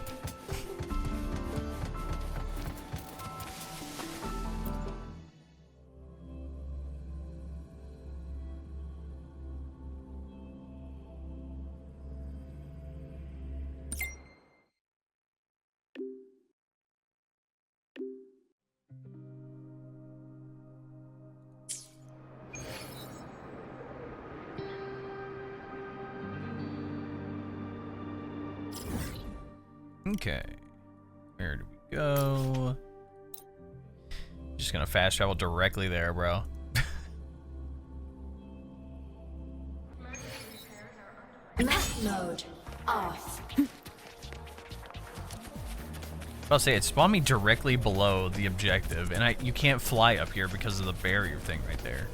Okay, where do we go? Just gonna fast travel directly there, bro. Map mode off. I'll say it spawned me directly below the objective, and you can't fly up here because of the barrier thing right there.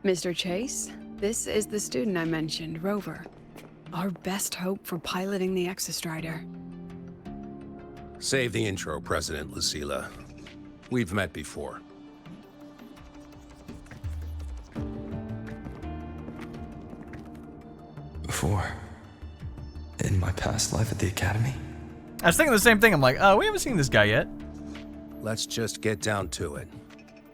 Mr. Chase, this is the student I mentioned, Rover. Our best hope for piloting the Exostrider. Save the intro, President Lucilla. We've met before. Before? In my past life at the Academy? I was thinking the same thing. I'm like, oh, we haven't seen this guy yet. Let's just get down to it.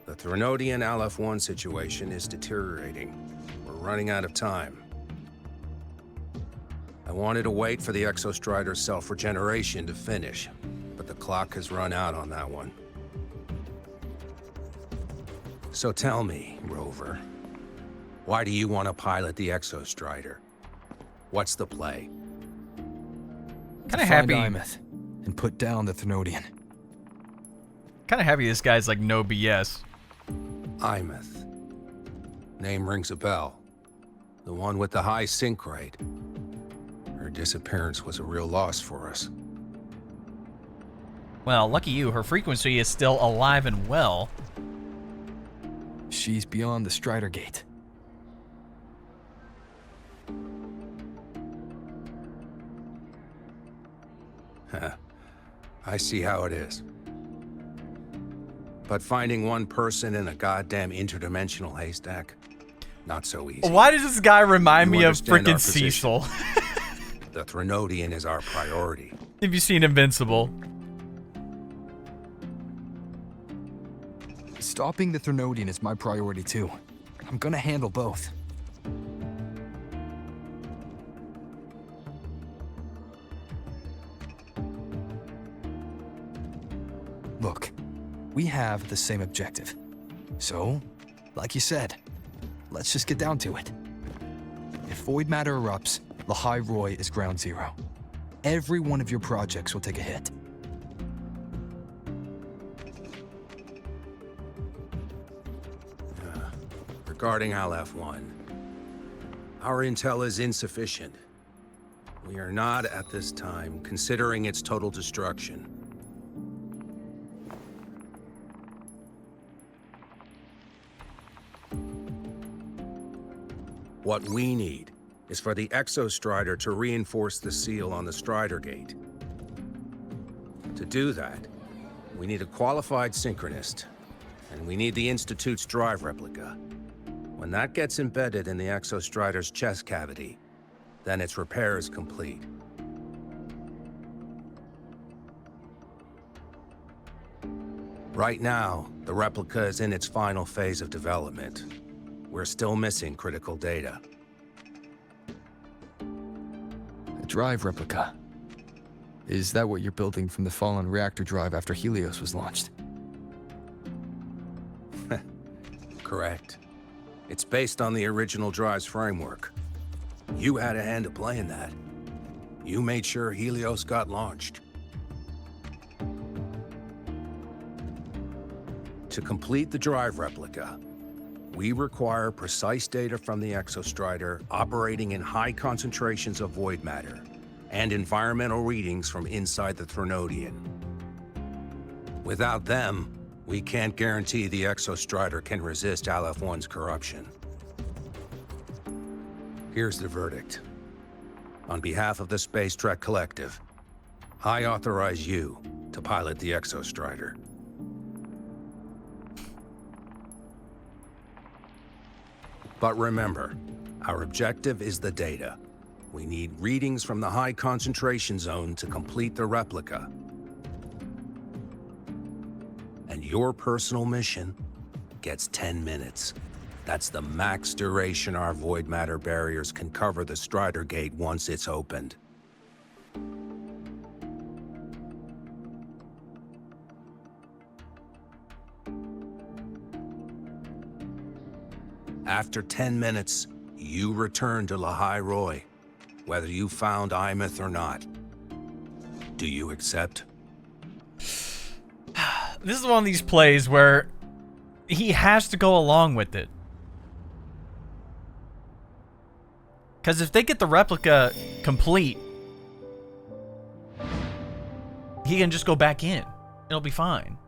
The Threnodian Aleph-1 situation is deteriorating. We're running out of time. I wanted to wait for the Exostrider's self-regeneration to finish, but the clock has run out on that one. So tell me, Rover, why do you want to pilot the Exostrider? What's the play? Kind of happy. Find AEMEATH and put down the Threnodian. Kind of happy this guy's like no BS. AEMEATH. Name rings a bell. The one with the high sync rate. Her disappearance was a real loss for us. Well, lucky you, her frequency is still alive and well. She's beyond the Strider Gate. I see how it is. But finding one person in a goddamn interdimensional haystack, not so easy. Why does this guy remind You me of understand our freaking position. Cecil? The Threnodian is our priority. Have you seen Invincible? Stopping the Threnodian is my priority too. I'm gonna handle both. Look, we have the same objective. So, like you said, let's just get down to it. If void matter erupts, Lahai Roy is ground zero. Every one of your projects will take a hit. Regarding Aleph-1, our intel is insufficient. We are not, at this time, considering its total destruction. What we need is for the Exostrider to reinforce the seal on the Strider Gate. To do that, we need a qualified synchronist, and we need the Institute's drive replica. When that gets embedded in the Exostrider's chest cavity, then its repair is complete. Right now, the replica is in its final phase of development. We're still missing critical data. A drive replica. Is that what you're building from the fallen reactor drive after Helios was launched? Correct. It's based on the original drive's framework. You had a hand to play in that. You made sure Helios got launched. To complete the drive replica, we require precise data from the Exostrider operating in high concentrations of void matter, and environmental readings from inside the Threnodian. Without them, we can't guarantee the Exostrider can resist Aleph-1's corruption. Here's the verdict. On behalf of the Space Trek Collective, I authorize you to pilot the Exostrider. But remember, our objective is the data. We need readings from the high concentration zone to complete the replica. And your personal mission gets 10 minutes. That's the max duration our void matter barriers can cover the Strider Gate once it's opened. After 10 minutes, you return to Lahai Roy, whether you found AEMEATH or not. Do you accept? This is one of these plays where he has to go along with it. Because if they get the replica complete, he can just go back in. It'll be fine.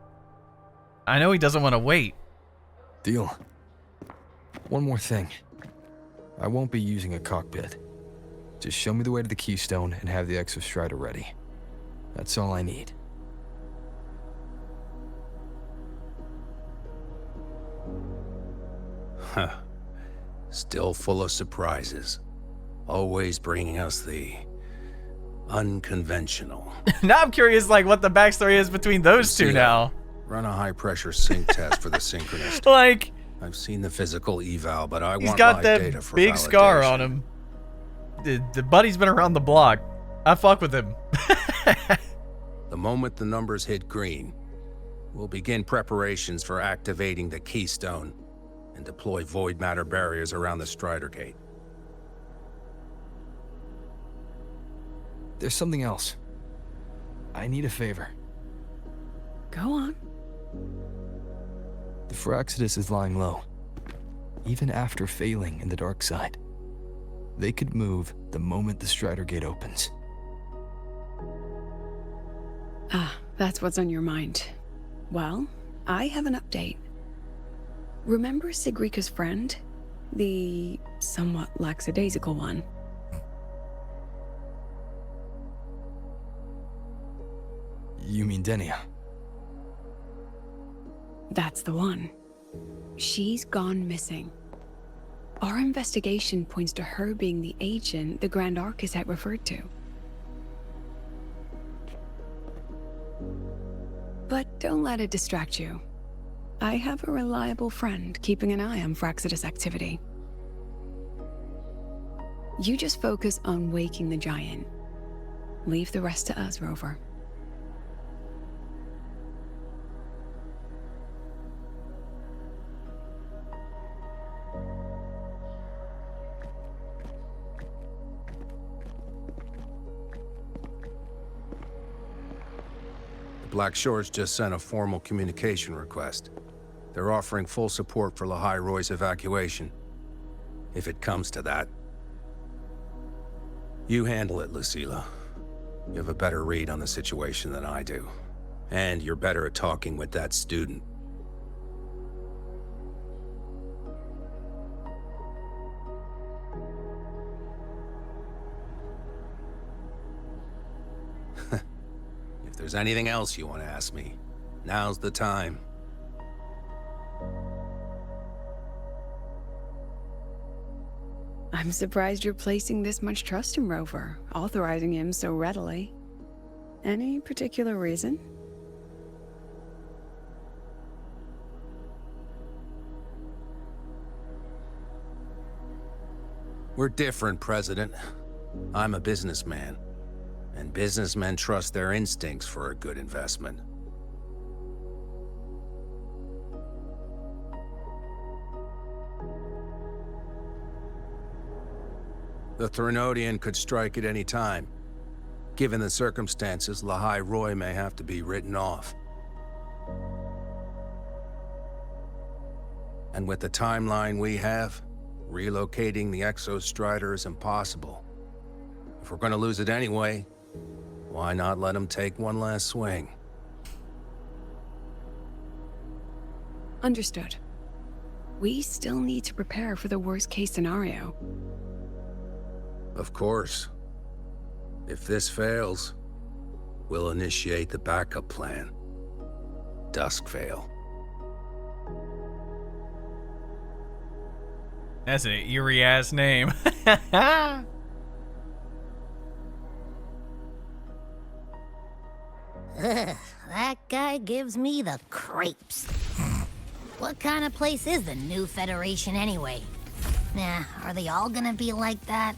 I know he doesn't want to wait. Deal. One more thing. I won't be using a cockpit. Just show me the way to the Keystone and have the Exostrider ready. That's all I need. Huh. Still full of surprises. Always bringing us the unconventional. Now I'm curious, like, what the backstory is between those two now. Run a high-pressure sync test for the synchronist. Like, I've seen the physical eval, but I he's want got live that data for big validation. scar on him. The buddy's been around the block. I fuck with him. The moment the numbers hit green, we'll begin preparations for activating the Keystone and deploy void matter barriers around the Strider Gate. There's something else. I need a favor. Go on. The Phyrexidus is lying low. Even after failing in the dark side, they could move the moment the Strider Gate opens. Ah, that's what's on your mind. Well, I have an update. Remember Sigrika's friend? The somewhat lackadaisical one? You mean Denia? That's the one. She's gone missing. Our investigation points to her being the agent the Grand Architect referred to. But don't let it distract you. I have a reliable friend keeping an eye on Fraxidus activity. You just focus on waking the giant. Leave the rest to us, Rover. Black Shores just sent a formal communication request. They're offering full support for Lahai Roy's evacuation. If it comes to that. You handle it, Lucilla. You have a better read on the situation than I do. And you're better at talking with that student. If there's anything else you want to ask me, now's the time. I'm surprised you're placing this much trust in Rover, authorizing him so readily. Any particular reason? We're different, President. I'm a businessman, and businessmen trust their instincts for a good investment. The Threnodian could strike at any time. Given the circumstances, Lahai Roy may have to be written off. And with the timeline we have, relocating the Exostrider is impossible. If we're gonna lose it anyway, why not let him take one last swing? Understood. We still need to prepare for the worst-case scenario. Of course. If this fails, we'll initiate the backup plan. Duskvale. That's an eerie-ass name. That guy gives me the creeps. What kind of place is the new Federation anyway? Nah, are they all gonna be like that?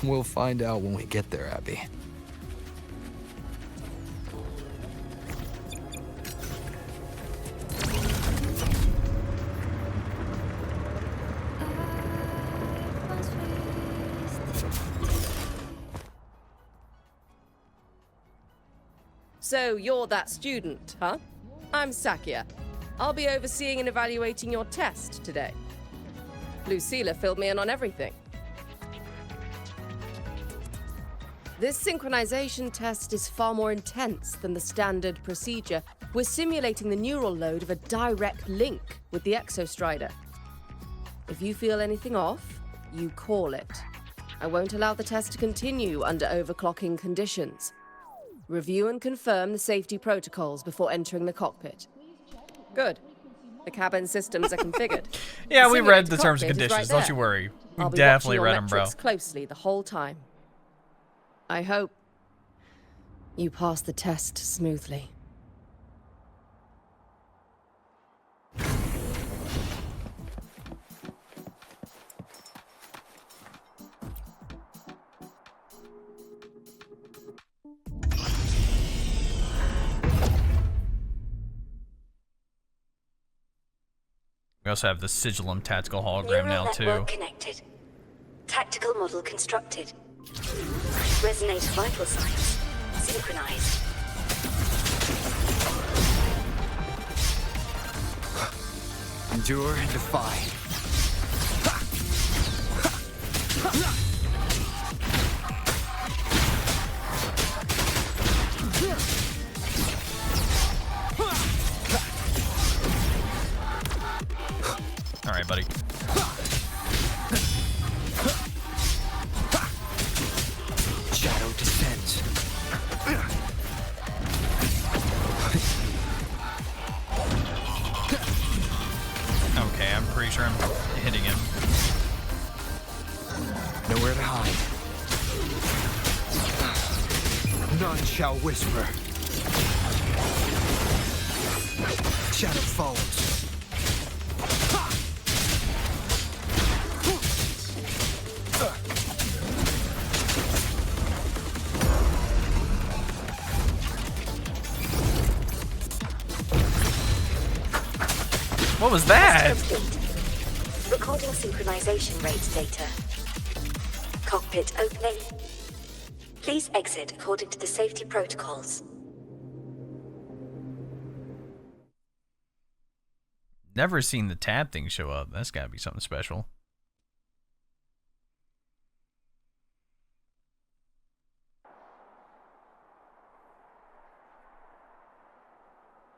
We'll find out when we get there, Abby. So you're that student, huh? I'm Sakia. I'll be overseeing and evaluating your test today. Lucilla filled me in on everything. This synchronization test is far more intense than the standard procedure. We're simulating the neural load of a direct link with the Exostrider. If you feel anything off, you call it. I won't allow the test to continue under overclocking conditions. Review and confirm the safety protocols before entering the cockpit. Good. The cabin systems are configured. Yeah, we read the simulated terms and cockpit is conditions. right Don't you there. worry. We I'll be definitely watching read your them, bro. metrics closely the whole time. I hope you pass the test smoothly. We also have the Sigilum tactical hologram now, too. Neural network connected. Tactical model constructed. Resonate vital signs. Synchronized. Endure and defy. All right, buddy. Shadow descends. Okay, I'm pretty sure I'm hitting him. Nowhere to hide. None shall whisper. Shadow follows. What was that? Recording synchronization rate data. Cockpit opening. Please exit according to the safety protocols. Never seen the tab thing show up. That's gotta be something special.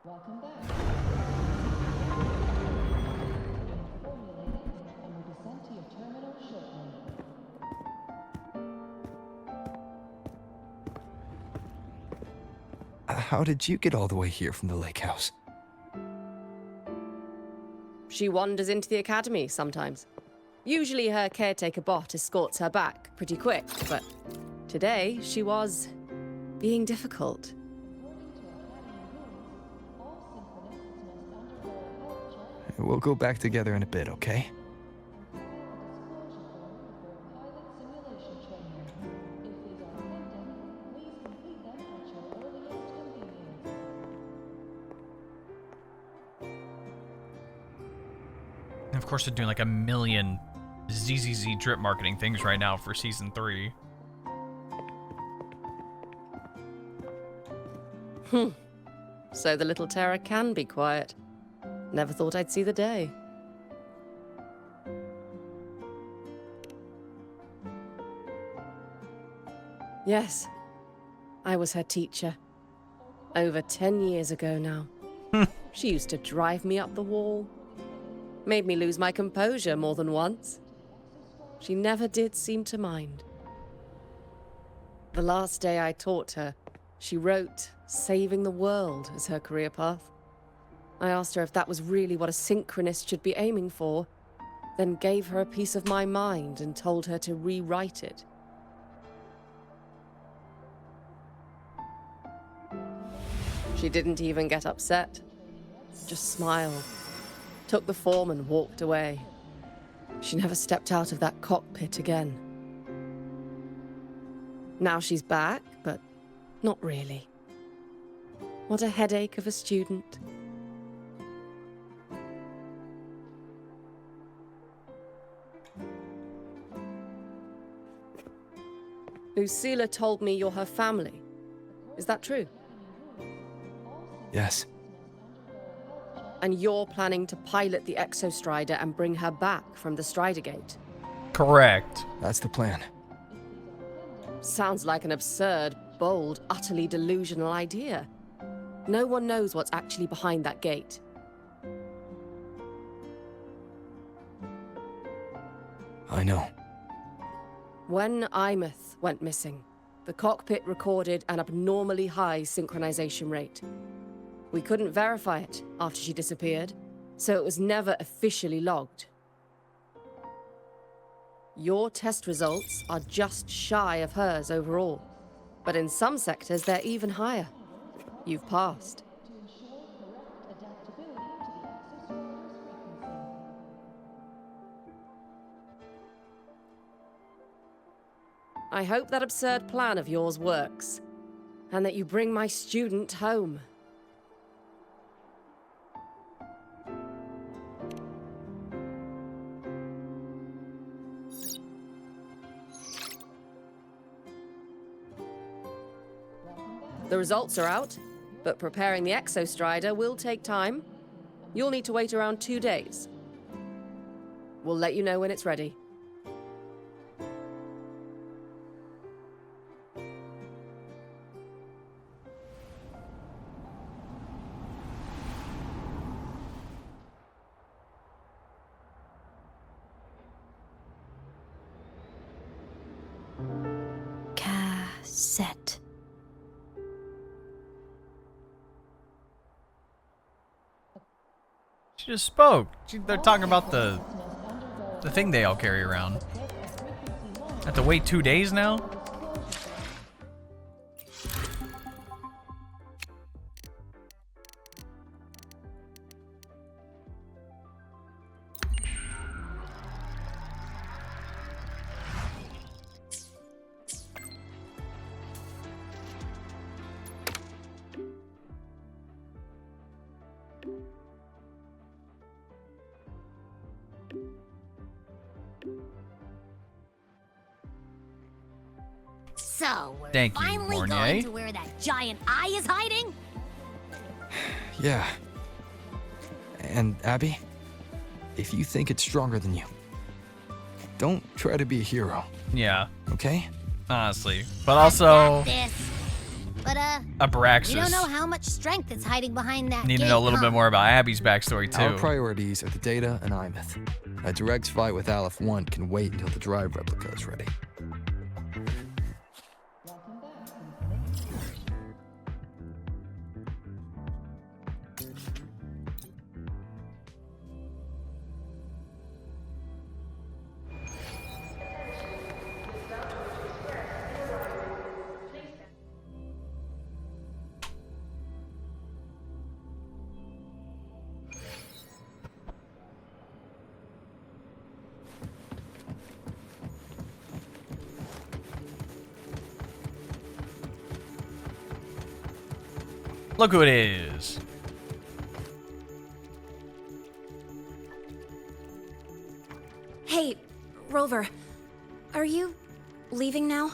Welcome back. How did you get all the way here from the lake house? She wanders into the academy sometimes. Usually her caretaker bot escorts her back pretty quick, but today she was being difficult. We'll go back together in a bit, okay? And of course, they're doing like a million ZZZ drip marketing things right now for season 3. So the little terror can be quiet. Never thought I'd see the day. Yes, I was her teacher. Over 10 years ago now. She used to drive me up the wall. Made me lose my composure more than once. She never did seem to mind. The last day I taught her, she wrote saving the world as her career path. I asked her if that was really what a synchronist should be aiming for, then gave her a piece of my mind and told her to rewrite it. She didn't even get upset, just smiled, took the form and walked away. She never stepped out of that cockpit again. Now she's back, but not really. What a headache of a student. Lucilla told me you're her family. Is that true? Yes. And you're planning to pilot the Exostrider and bring her back from the Strider Gate? Correct. That's the plan. Sounds like an absurd, bold, utterly delusional idea. No one knows what's actually behind that gate. I know. When AEMEATH went missing, the cockpit recorded an abnormally high synchronization rate. We couldn't verify it after she disappeared, so it was never officially logged. Your test results are just shy of hers overall, but in some sectors they're even higher. You've passed. I hope that absurd plan of yours works, and that you bring my student home. The results are out, but preparing the Exostrider will take time. You'll need to wait around 2 days. We'll let you know when it's ready. Cassette. She just spoke. They're talking about the thing they all carry around. Have to wait 2 days now? So, we're Thank you, finally Mornay. going to where that giant eye is hiding? Yeah. And Abby, if you think it's stronger than you, don't try to be a hero. Yeah. Okay? Honestly. But also, This. But, Abraxas. we don't know how much strength is hiding behind that Need to gate, know a little huh? bit more about Abby's backstory, too. Our priorities are the data and AEMEATH. A direct fight with Aleph 1 can wait until the drive replica is ready. Look who it is. Hey, Rover. Are you leaving now?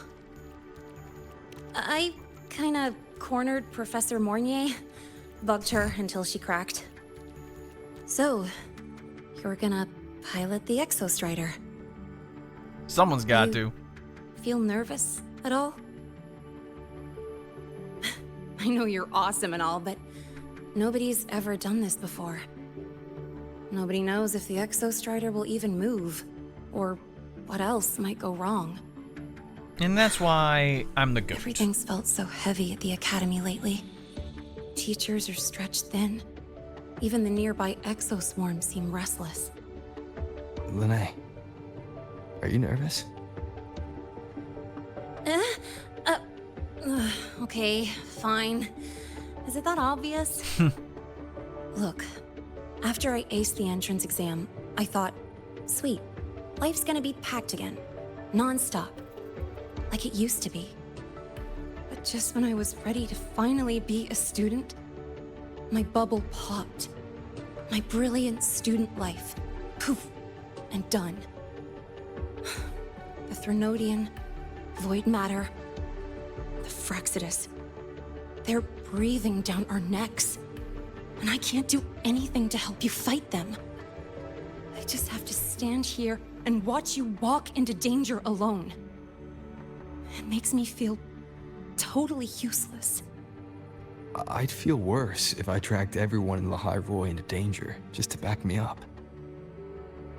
I kinda cornered Professor Mornier. Bugged her until she cracked. So, you're gonna pilot the Exostrider. Someone's got to. Feel nervous at all? I know you're awesome and all, but nobody's ever done this before. Nobody knows if the Exostrider will even move, or what else might go wrong. And that's why I'm the goat. Everything's felt so heavy at the Academy lately. Teachers are stretched thin. Even the nearby exoswarms seem restless. Lene, are you nervous? Okay, fine. Is it that obvious? Look, after I aced the entrance exam, I thought, sweet, life's gonna be packed again. Non-stop. Like it used to be. But just when I was ready to finally be a student, my bubble popped. My brilliant student life. Poof. And done. The Threnodian, void matter, the Frexidus. They're breathing down our necks. And I can't do anything to help you fight them. I just have to stand here and watch you walk into danger alone. It makes me feel totally useless. I'd feel worse if I tracked everyone in Lahai Roy into danger, just to back me up.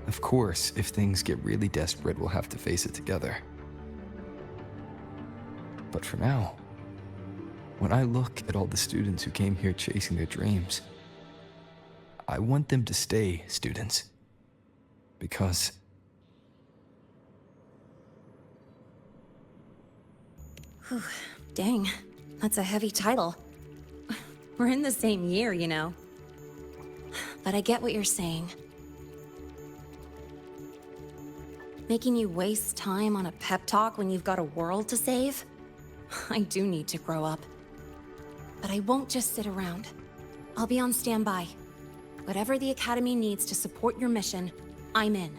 Of course, if things get really desperate, we'll have to face it together. But for now, when I look at all the students who came here chasing their dreams, I want them to stay students. Because... Whew, dang, that's a heavy title. We're in the same year, you know. But I get what you're saying. Making you waste time on a pep talk when you've got a world to save? I do need to grow up. But I won't just sit around. I'll be on standby. Whatever the Academy needs to support your mission, I'm in.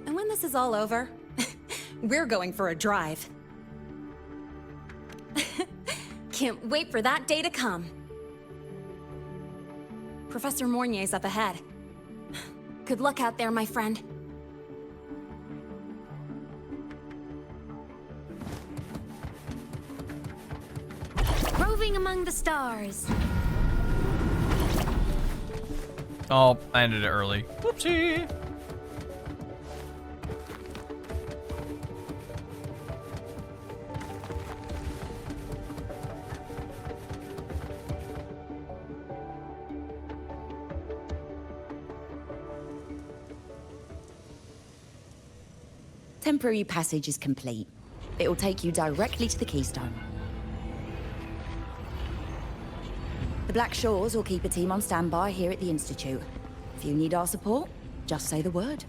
And when this is all over, we're going for a drive. Can't wait for that day to come. Professor Mornier's up ahead. Good luck out there, my friend. Roving among the stars. Oh, I ended it early. Whoopsie. temporary passage is complete. It will take you directly to the Keystone. The Black Shores will keep a team on standby here at the Institute. If you need our support, just say the word.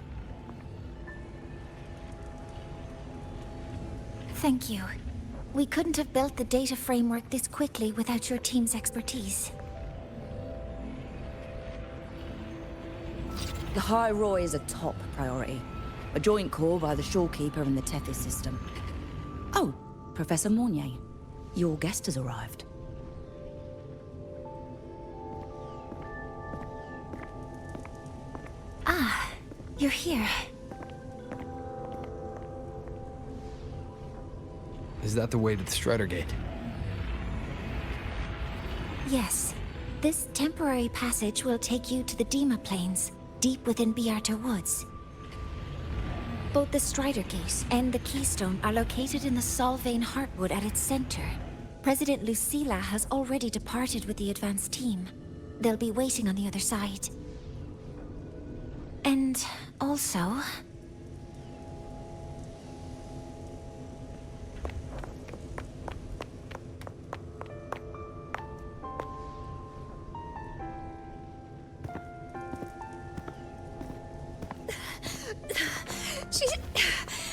Thank you. We couldn't have built the data framework this quickly without your team's expertise. The High Roy is a top priority. A joint call by the Shorekeeper and the Tethys system. Oh, Professor Mornier, your guest has arrived. Ah, you're here. Is that the way to the Strider Gate? Yes. This temporary passage will take you to the Dema Plains, deep within Biarta Woods. Both the Strider Gate and the Keystone are located in the Solvane Heartwood at its center. President Lucilla has already departed with the advanced team. They'll be waiting on the other side. And also...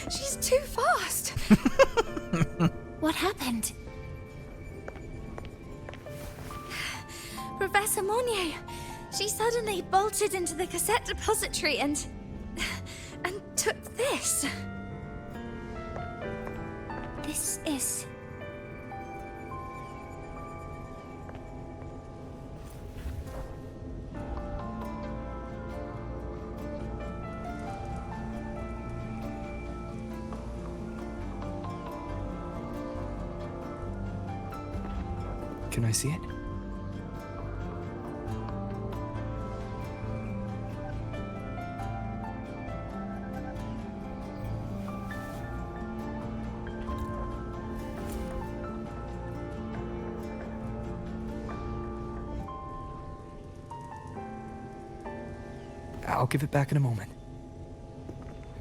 She's too fast. What happened? Professor Mornier, she suddenly bolted into the cassette depository and took this. This is... Can I see it? I'll give it back in a moment.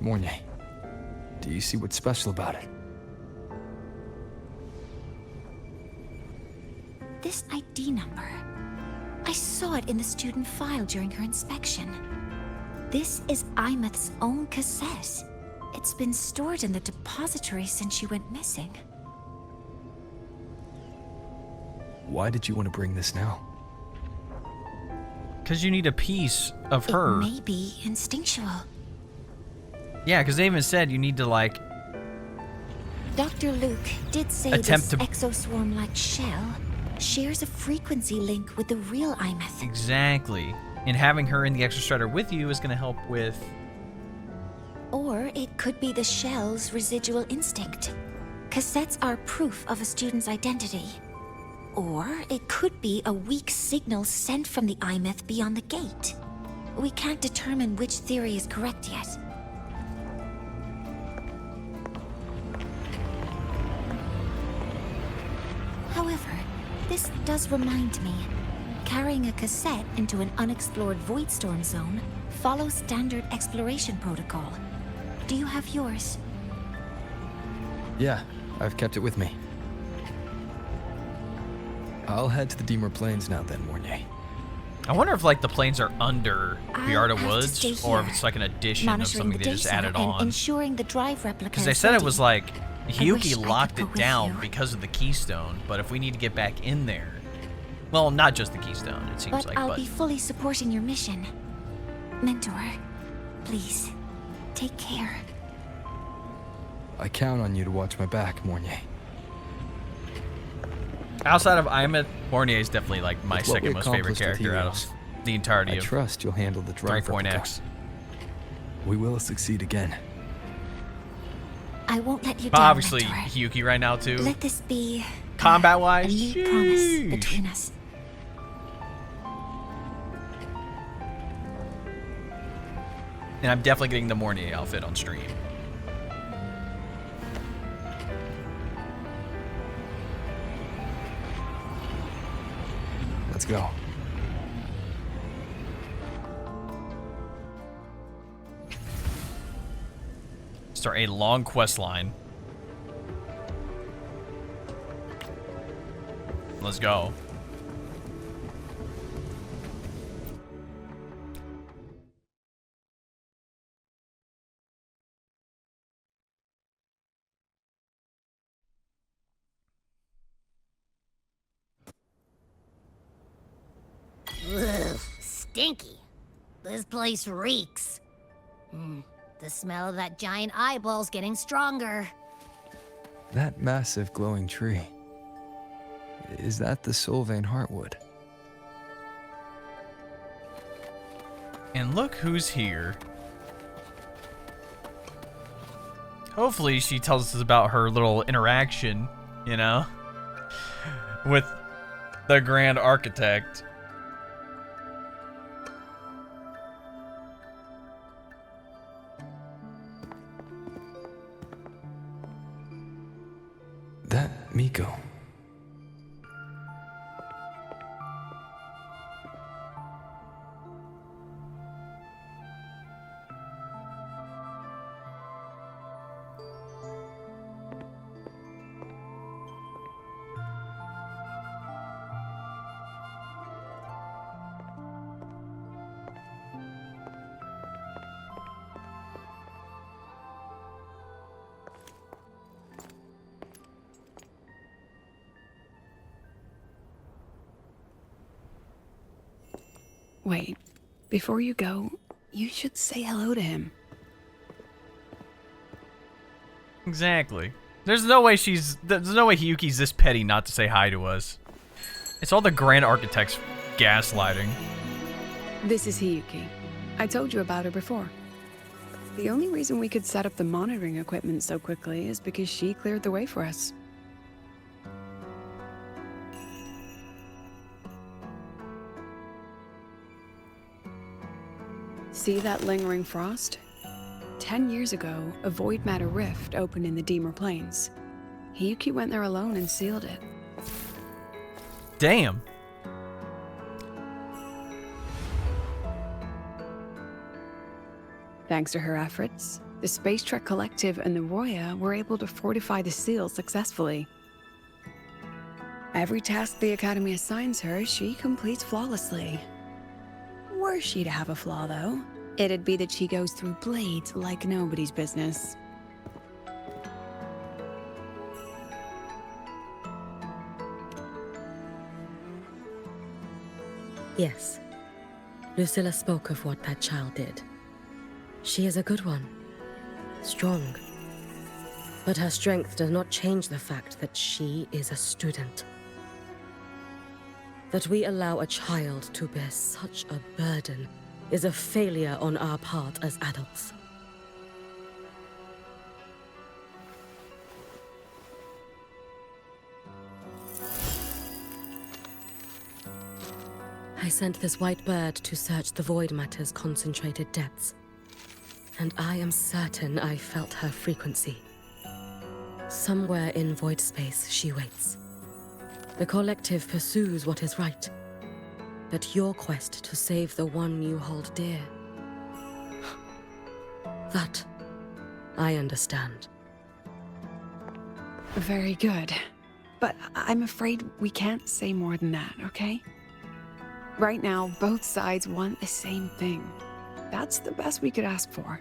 Mornier, do you see what's special about it? This ID number. I saw it in the student file during her inspection. This is AEMEATH's own cassette. It's been stored in the depository since she went missing. Why did you want to bring this now? Because you need a piece of her. It may be instinctual. Yeah, because they even said you need to, like... Dr. Luke did say this exoswarm-like shell shares a frequency link with the real AEMEATH. Exactly. And having her in the Exostrider with you is going to help with... Or it could be the shell's residual instinct. Cassettes are proof of a student's identity. Or it could be a weak signal sent from the AEMEATH beyond the gate. We can't determine which theory is correct yet. However, this does remind me. Carrying a cassette into an unexplored Voidstorm zone follows standard exploration protocol. Do you have yours? Yeah, I've kept it with me. I'll head to the Dema Plains now then, Mornier. I wonder if, like, the plains are under Biarta I'll Woods, have to stay or if here, it's like an addition of monitoring something the they just data added and on. ensuring the drive replica Because they is said it ready. was like, I wish Hiyuki I locked could it go with down you. because of the Keystone, but if we need to get back in there... Well, not just the Keystone, it seems But like, I'll be fully supporting your mission. Mentor, please, take care. I count on you to watch my back, Mornier. Outside of AEMEATH, Mornier is definitely, like, my With what we second most favorite accomplished with character out of Helios, the entirety I of trust you'll handle the drive 3.x. We will succeed again. I won't let you But down, obviously, Mentor. Hiyuki right now, too. Let this be Combat-wise, a new promise between us. And I'm definitely getting the Mornier outfit on stream. Let's go. start a long quest line. Let's go. Ugh, stinky. This place reeks. The smell of that giant eyeball's getting stronger. That massive glowing tree. Is that the Sylvain Heartwood? And look who's here. Hopefully she tells us about her little interaction, you know, with the Grand Architect. That Miko. Wait, before you go, you should say hello to him. Exactly. There's no way Hiyuki's this petty not to say hi to us. It's all the Grand Architect's gaslighting. This is Hiyuki. I told you about her before. The only reason we could set up the monitoring equipment so quickly is because she cleared the way for us. See that lingering frost? 10 years ago, a void matter rift opened in the Deemer Plains. Hiyuki went there alone and sealed it. Damn. Thanks to her efforts, the Space Trek Collective and the Roya were able to fortify the seal successfully. Every task the Academy assigns her, she completes flawlessly. Were she to have a flaw, though, it'd be that she goes through blades like nobody's business. Yes. Lucilla spoke of what that child did. She is a good one. Strong. But her strength does not change the fact that she is a student. That we allow a child to bear such a burden is a failure on our part as adults. I sent this white bird to search the void matter's concentrated depths, and I am certain I felt her frequency. Somewhere in void space she waits. The collective pursues what is right, but your quest to save the one you hold dear, that I understand. Very good. But I'm afraid we can't say more than that, okay? Right now, both sides want the same thing. That's the best we could ask for.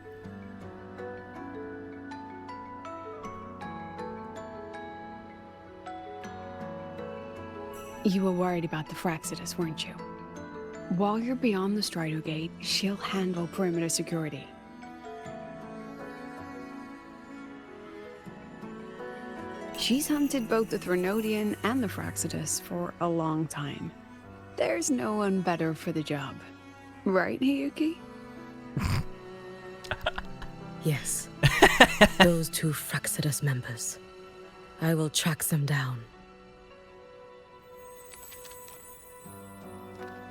You were worried about the Fraxidus, weren't you? While you're beyond the Strider Gate, she'll handle perimeter security. She's hunted both the Threnodian and the Fraxidus for a long time. There's no one better for the job. Right, Hiyuki? Yes. Those two Fraxidus members. I will track them down.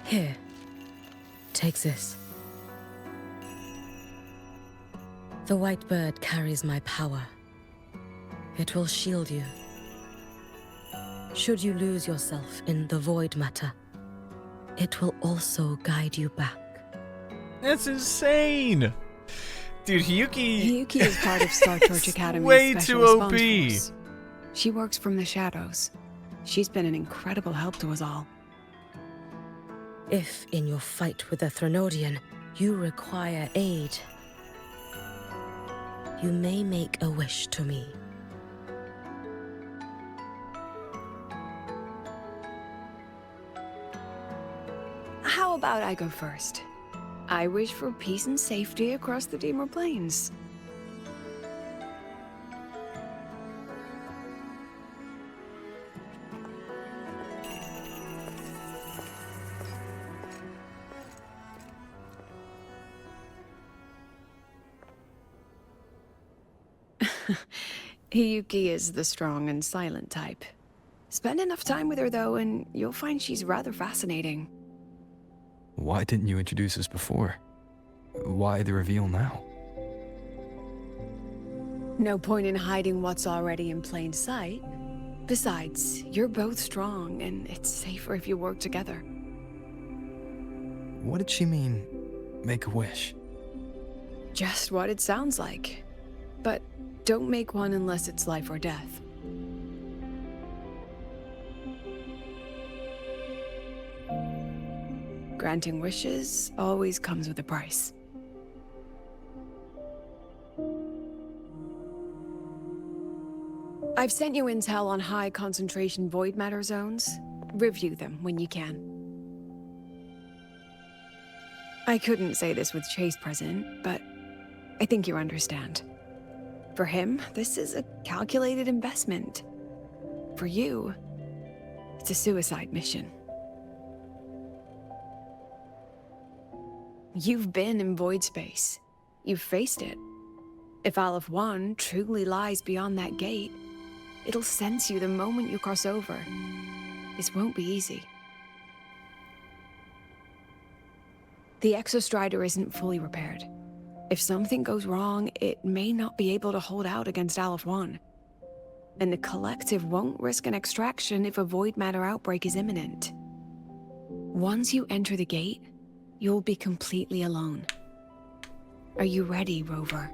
Here. Take this. The white bird carries my power. It will shield you. Should you lose yourself in the void matter, it will also guide you back. That's insane. Dude, Hiyuki is part of Star Torch Academy's way Special too OP. Response Force. She works from the shadows. She's been an incredible help to us all. If, in your fight with the Threnodian, you require aid, you may make a wish to me. How about I go first? I wish for peace and safety across the Deemer Plains. Hiyuki is the strong and silent type. Spend enough time with her, though, and you'll find she's rather fascinating. Why didn't you introduce us before? Why the reveal now? No point in hiding what's already in plain sight. Besides, you're both strong, and it's safer if you work together. What did she mean, make a wish? Just what it sounds like. But don't make one unless it's life or death. Granting wishes always comes with a price. I've sent you intel on high concentration void matter zones. Review them when you can. I couldn't say this with Chase present, but I think you understand. For him, this is a calculated investment. For you, it's a suicide mission. You've been in void space. You've faced it. If Aleph 1 truly lies beyond that gate, it'll sense you the moment you cross over. This won't be easy. The Exostrider isn't fully repaired. If something goes wrong, it may not be able to hold out against Aleph 1. And the Collective won't risk an extraction if a void matter outbreak is imminent. Once you enter the gate, you'll be completely alone. Are you ready, Rover?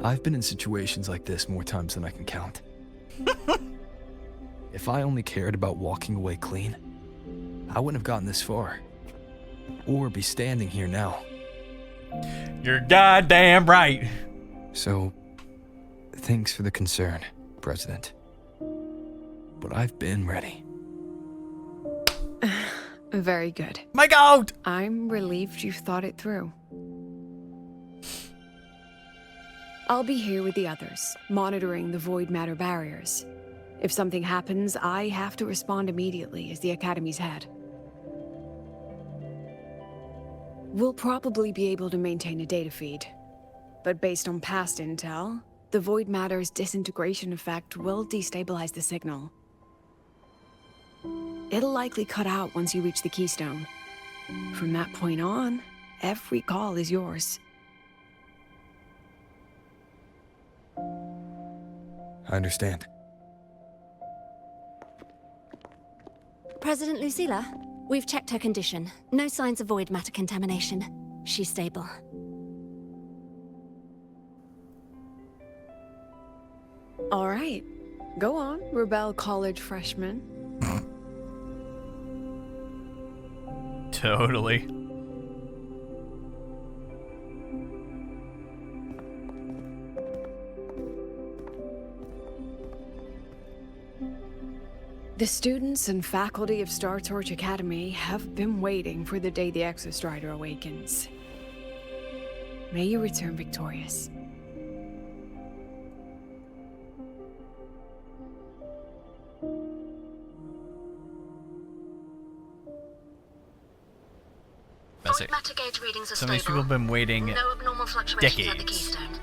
I've been in situations like this more times than I can count. If I only cared about walking away clean, I wouldn't have gotten this far. Or be standing here now. You're goddamn right. So, thanks for the concern, President. But I've been ready. Very good. My God! I'm relieved you've thought it through. I'll be here with the others, monitoring the void matter barriers. If something happens, I have to respond immediately as the Academy's head. We'll probably be able to maintain a data feed. But based on past intel, the void matter's disintegration effect will destabilize the signal. It'll likely cut out once you reach the keystone. From that point on, every call is yours. I understand. President Lucilla, we've checked her condition. No signs of void matter contamination. She's stable. All right. Go on, Rebel College freshman. Totally. The students and faculty of Star Torch Academy have been waiting for the day the Exostrider awakens. May you return victorious. That's it. Matter gauge readings are Some of these stable. people have been waiting No abnormal fluctuations at the decades. keystone.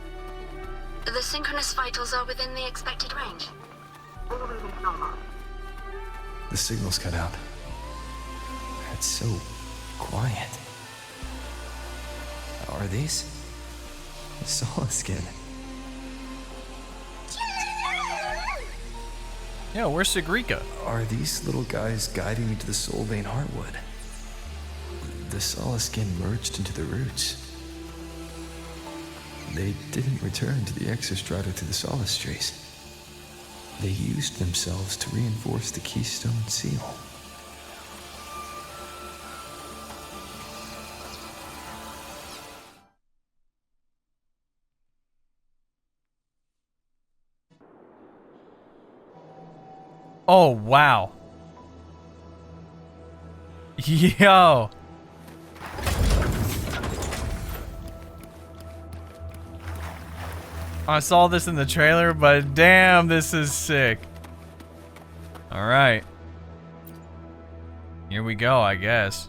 The synchronous vitals are within the expected range. All readings normal. The signal's cut out. It's so quiet. Are these? Solace skin. Yeah, where's Sigrika? Are these little guys guiding me to the Soul Vein Heartwood? The solid skin merged into the roots. They didn't return to the Exostrider through the Solace Trace. They used themselves to reinforce the Keystone Seal. Oh, wow. Yo. I saw this in the trailer, but damn, this is sick. All right. Here we go, I guess.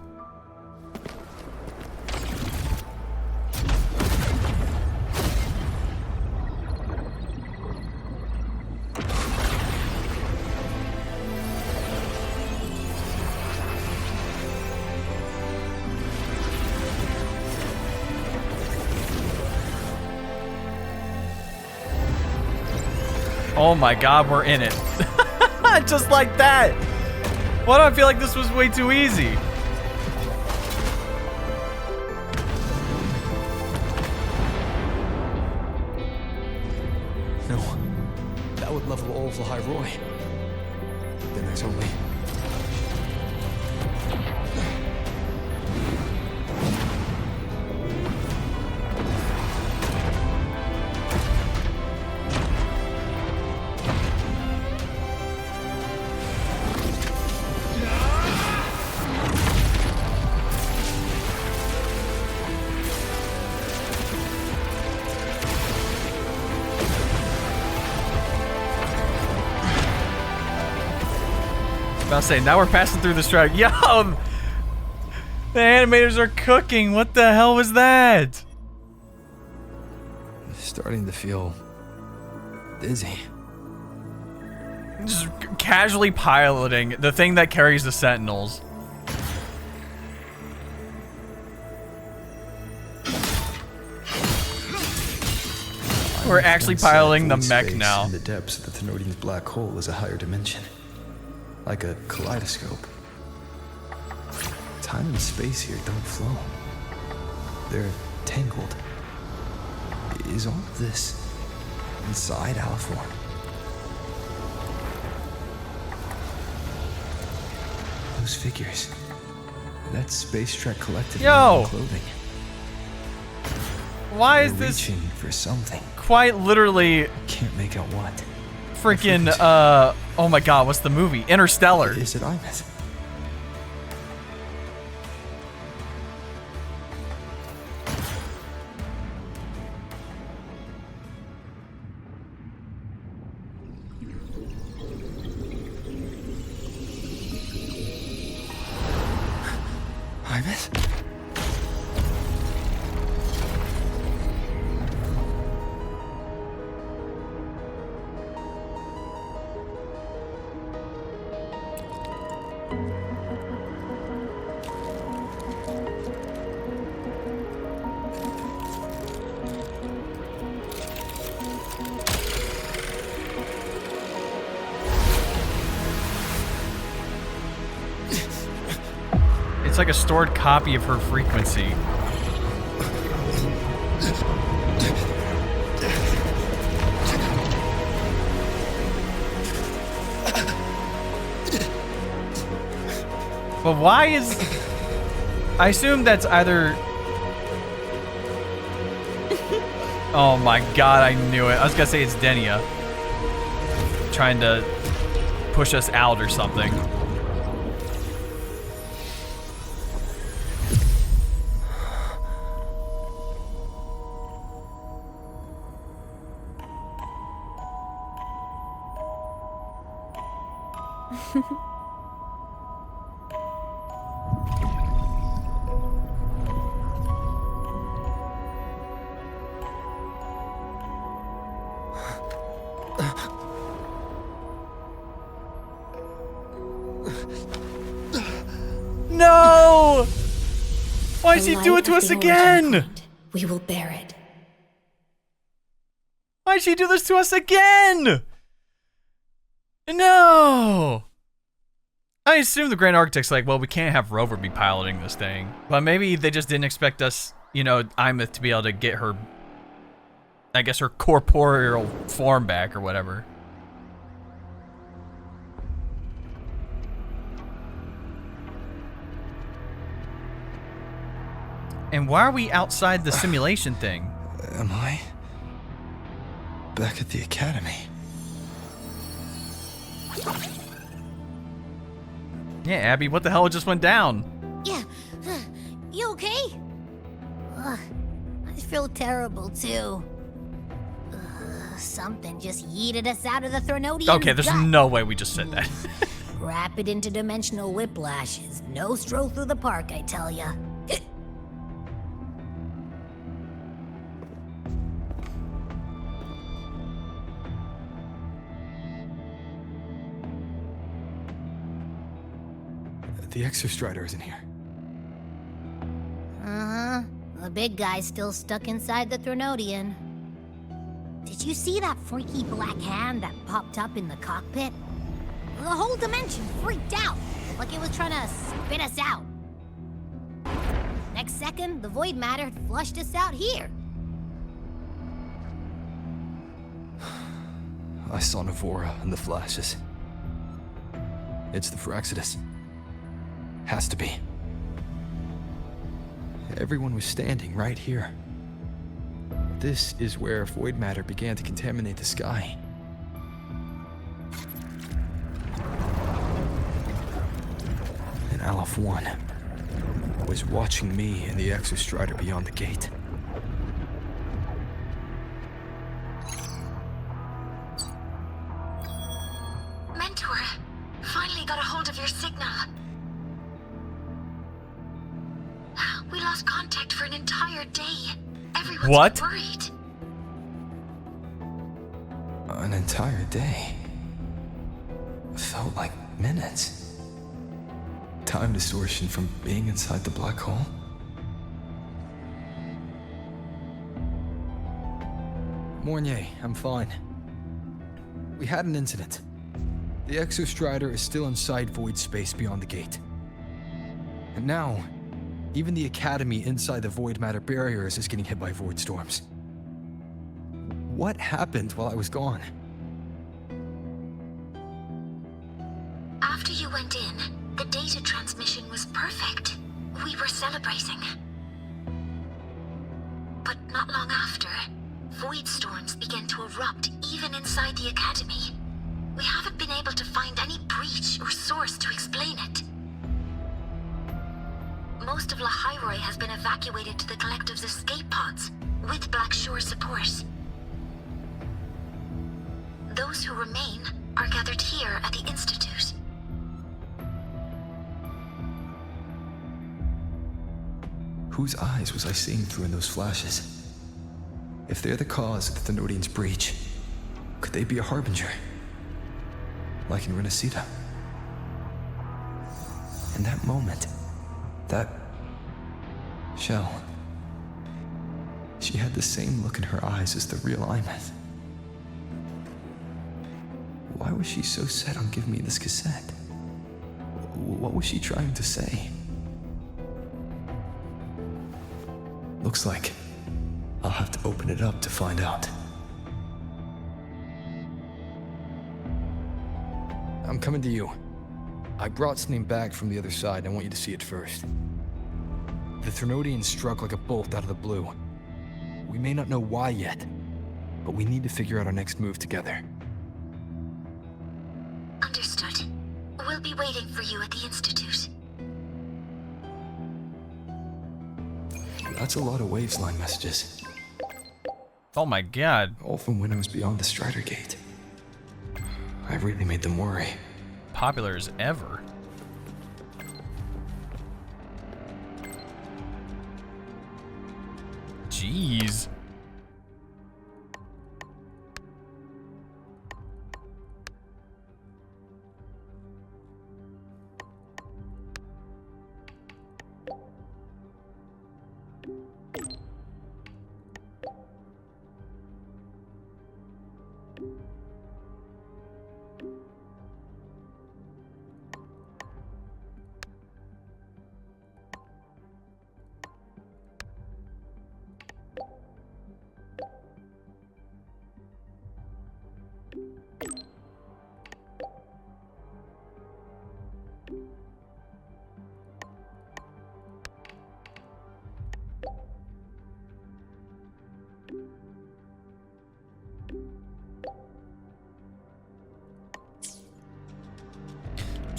Oh my god, we're in it. Just like that. Why do I feel like this was way too easy? No, that would level all of the High Roy. Then there's only... I'll say, now we're passing through the strike. Yo! The animators are cooking. What the hell was that? Starting to feel... dizzy. Just casually piloting the thing that carries the Sentinels. We're actually piloting the mech now. In the depths of the Thenardian's black hole is a higher dimension. Like a kaleidoscope. Time and space here don't flow. They're tangled. Is all of this inside Aliform? Those figures. That Space Trek collective clothing. Why is this reaching for something? Quite literally can't make out what. Freaking oh my god, what's the movie? Interstellar. Is it AEMEATH? AEMEATH? It's like a stored copy of her frequency. But why is... I assume that's either... Oh my god, I knew it. I was gonna say it's Denia. Trying to push us out or something. No! Why'd she do it to us again? We will bear it. Why'd she do this to us again? No! I assume the Grand Architect's like, well, we can't have Rover be piloting this thing. But maybe they just didn't expect us, you know, AEMEATH to be able to get her, I guess, her corporeal form back or whatever. And why are we outside the simulation thing? Am I back at the academy? Yeah, Abby, what the hell just went down? Yeah. You okay? Ugh, I feel terrible too. Something just yeeted us out of the Thronodian's Okay, there's gut. no way we just said that. Rapid interdimensional whiplashes. No stroll through the park, I tell ya. The Exostrider isn't here. Uh-huh. The big guy's still stuck inside the Thronodian. Did you see that freaky black hand that popped up in the cockpit? The whole dimension freaked out, like it was trying to spit us out. Next second, the void matter had flushed us out here. I saw Navora in the flashes. It's the Phraxidus. Has to be. Everyone was standing right here. This is where void matter began to contaminate the sky. And Aleph 1 was watching me and the Exostrider beyond the gate. Mentor, finally got a hold of your signal. We lost contact for an entire day. Everyone's What? worried. An entire day. Felt like minutes. Time distortion from being inside the black hole. Mornier, I'm fine. We had an incident. The Exostrider is still inside void space beyond the gate. And now, even the Academy inside the void matter barriers is getting hit by void storms. What happened while I was gone? After you went in, the data transmission was perfect. We were celebrating. But not long after, void storms began to erupt even inside the Academy. We haven't been able to find any breach or source to explain it. Most of Lahairoi has been evacuated to the Collective's escape pods, with Black Shore support. Those who remain are gathered here at the Institute. Whose eyes was I seeing through in those flashes? If they're the cause of the Thenodian's breach, could they be a harbinger? Like in Renacita? In that moment, that shell, she had the same look in her eyes as the real AEMEATH. Why was she so set on giving me this cassette? What was she trying to say? Looks like I'll have to open it up to find out. I'm coming to you. I brought something back from the other side. I want you to see it first. The Threnodian struck like a bolt out of the blue. We may not know why yet, but we need to figure out our next move together. Understood. We'll be waiting for you at the Institute. That's a lot of Waveline messages. Oh my god. All from when I was beyond the Strider Gate. I really made them worry. Popular as ever. Jeez.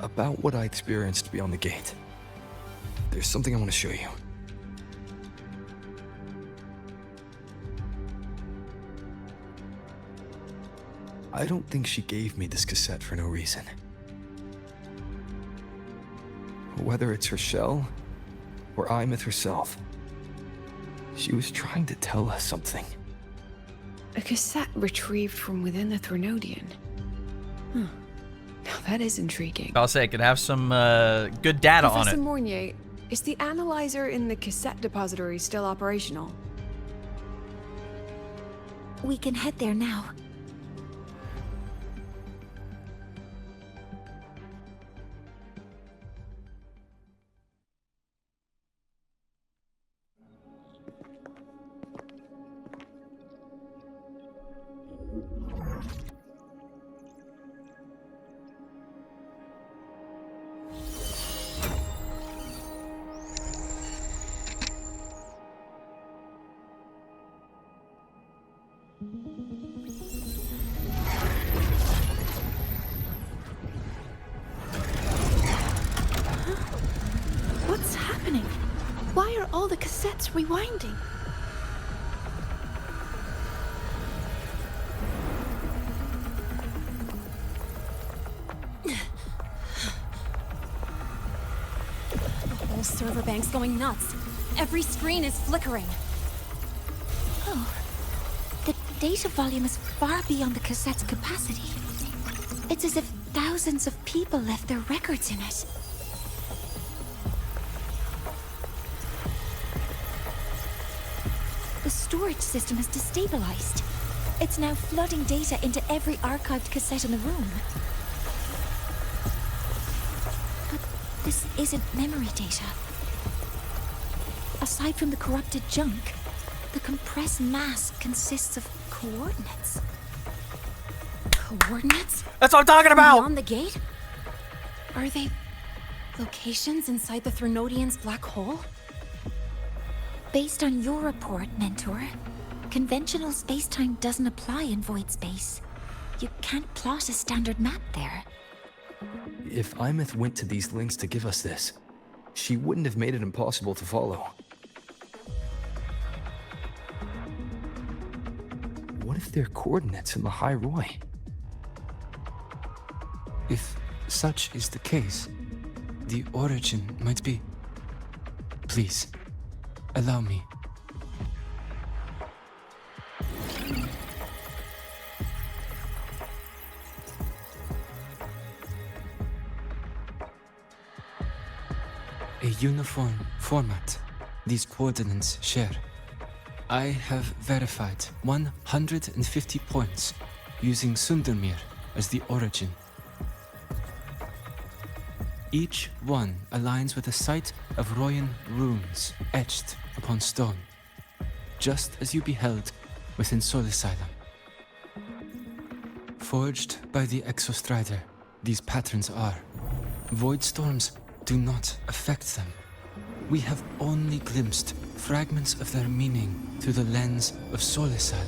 about what I experienced beyond the gate. There's something I want to show you. I don't think she gave me this cassette for no reason. Whether it's her shell, or AEMEATH herself, she was trying to tell us something. A cassette retrieved from within the Threnodian. Huh. Now that is intriguing. I'll say it could have some good data on Professor it. Mornier, is the analyzer in the cassette depository still operational? We can head there now. What's happening? Why are all the cassettes rewinding? The whole server bank's going nuts. Every screen is flickering. Oh, the data volume is far beyond the cassette's capacity. It's as if thousands of people left their records in it. The storage system is destabilized. It's now flooding data into every archived cassette in the room. But this isn't memory data. Aside from the corrupted junk, the compressed mass consists of coordinates. Coordinates? That's what I'm talking about! Beyond the gate? Are they locations inside the Threnodian's black hole? Based on your report, Mentor, conventional space-time doesn't apply in void space. You can't plot a standard map there. If AEMEATH went to these links to give us this, she wouldn't have made it impossible to follow. What if they're coordinates in the High Roy? If such is the case, the origin might be... Please, allow me. A uniform format these coordinates share. I have verified 150 points using Sundermere as the origin. Each one aligns with a site of Royan runes etched upon stone, just as you beheld within Solasylum. Forged by the Exostrider, these patterns are. Void storms do not affect them. We have only glimpsed fragments of their meaning through the lens of Solasylum.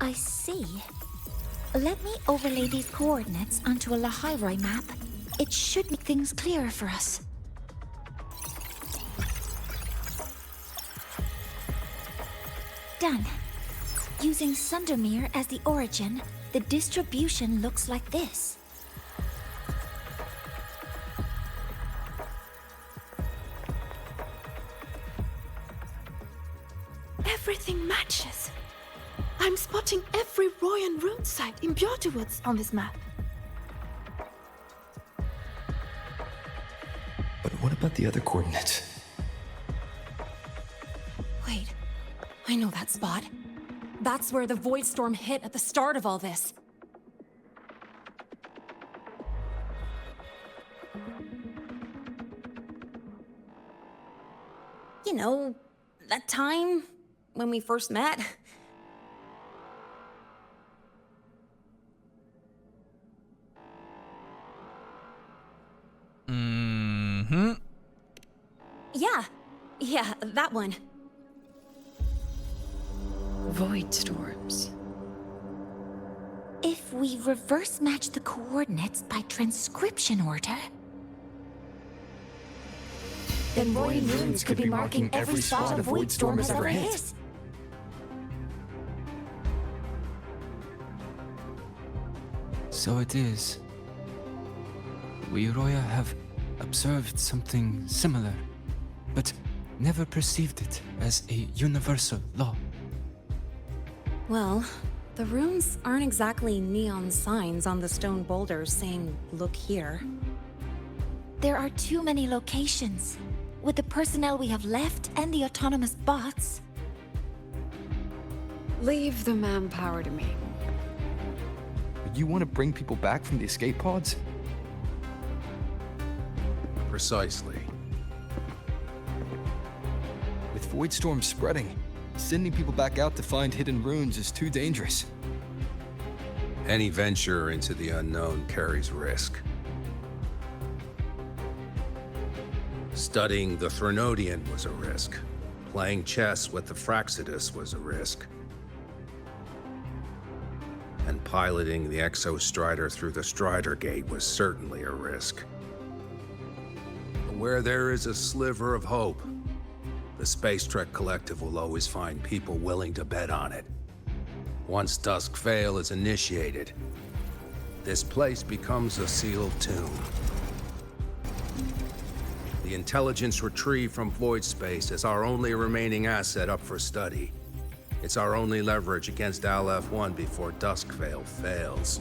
I see. Let me overlay these coordinates onto a Lahairoi map. It should make things clearer for us. Done. Using Sundermere as the origin, the distribution looks like this. Everything matches. I'm spotting every Royan rune site in Bjortewoods on this map. But what about the other coordinates? Wait, I know that spot. That's where the void storm hit at the start of all this. You know, that time when we first met. Mm-hmm. Yeah, that one. Void storms. If we reverse match the coordinates by transcription order, then Void runes could be marking every spot a void storm has ever hit. So it is. We Roya have observed something similar, but never perceived it as a universal law. Well, the runes aren't exactly neon signs on the stone boulders saying, "Look here." there are too many locations. With the personnel we have left and the autonomous bots. Leave the manpower to me. You want to bring people back from the escape pods? Precisely. With Void Storm spreading, sending people back out to find hidden runes is too dangerous. Any venture into the unknown carries risk. Studying the Threnodian was a risk. Playing chess with the Fraxidus was a risk. And piloting the Exostrider through the Strider Gate was certainly a risk. But where there is a sliver of hope, the Space Trek Collective will always find people willing to bet on it. Once Dusk Vale is initiated, this place becomes a sealed tomb. The intelligence retrieved from void space is our only remaining asset up for study. It's our only leverage against Aleph-1 before Dusk Vale fails.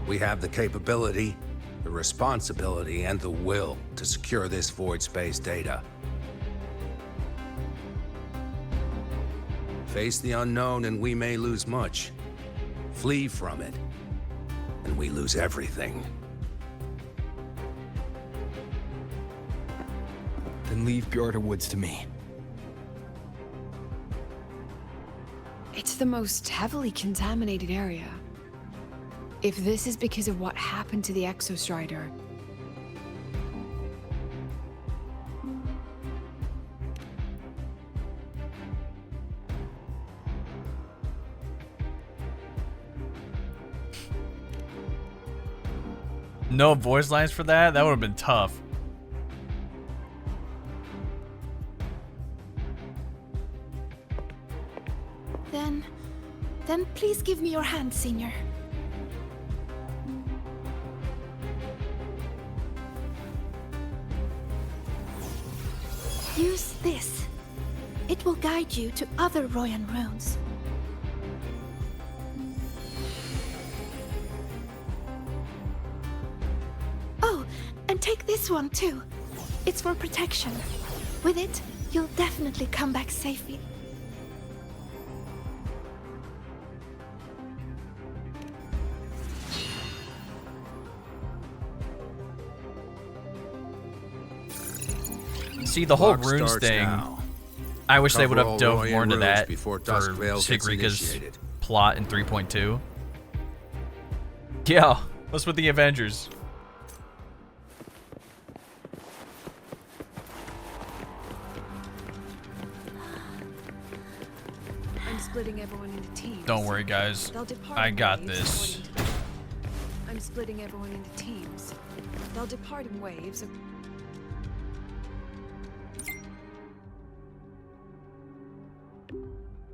We have the capability, the responsibility, and the will to secure this void space data. Face the unknown and we may lose much. Flee from it, and we lose everything. Then leave Bjorda Woods to me. It's the most heavily contaminated area. If this is because of what happened to the Exostrider, no voice lines for that? That would have been tough. Then please give me your hand, Senior. Use this. It will guide you to other Royan runes. Oh, and take this one too. It's for protection. With it, you'll definitely come back safely. See, the whole Clock runes starts thing, now. I wish they Cover would have all dove Royan more into runes that before for Dusk Vale gets Sigrika's initiated. plot in 3.2. Yeah, what's with the Avengers? I'm splitting everyone into teams. Don't worry, guys. They'll depart I in got waves this. according to- I'm splitting everyone into teams. They'll depart in waves.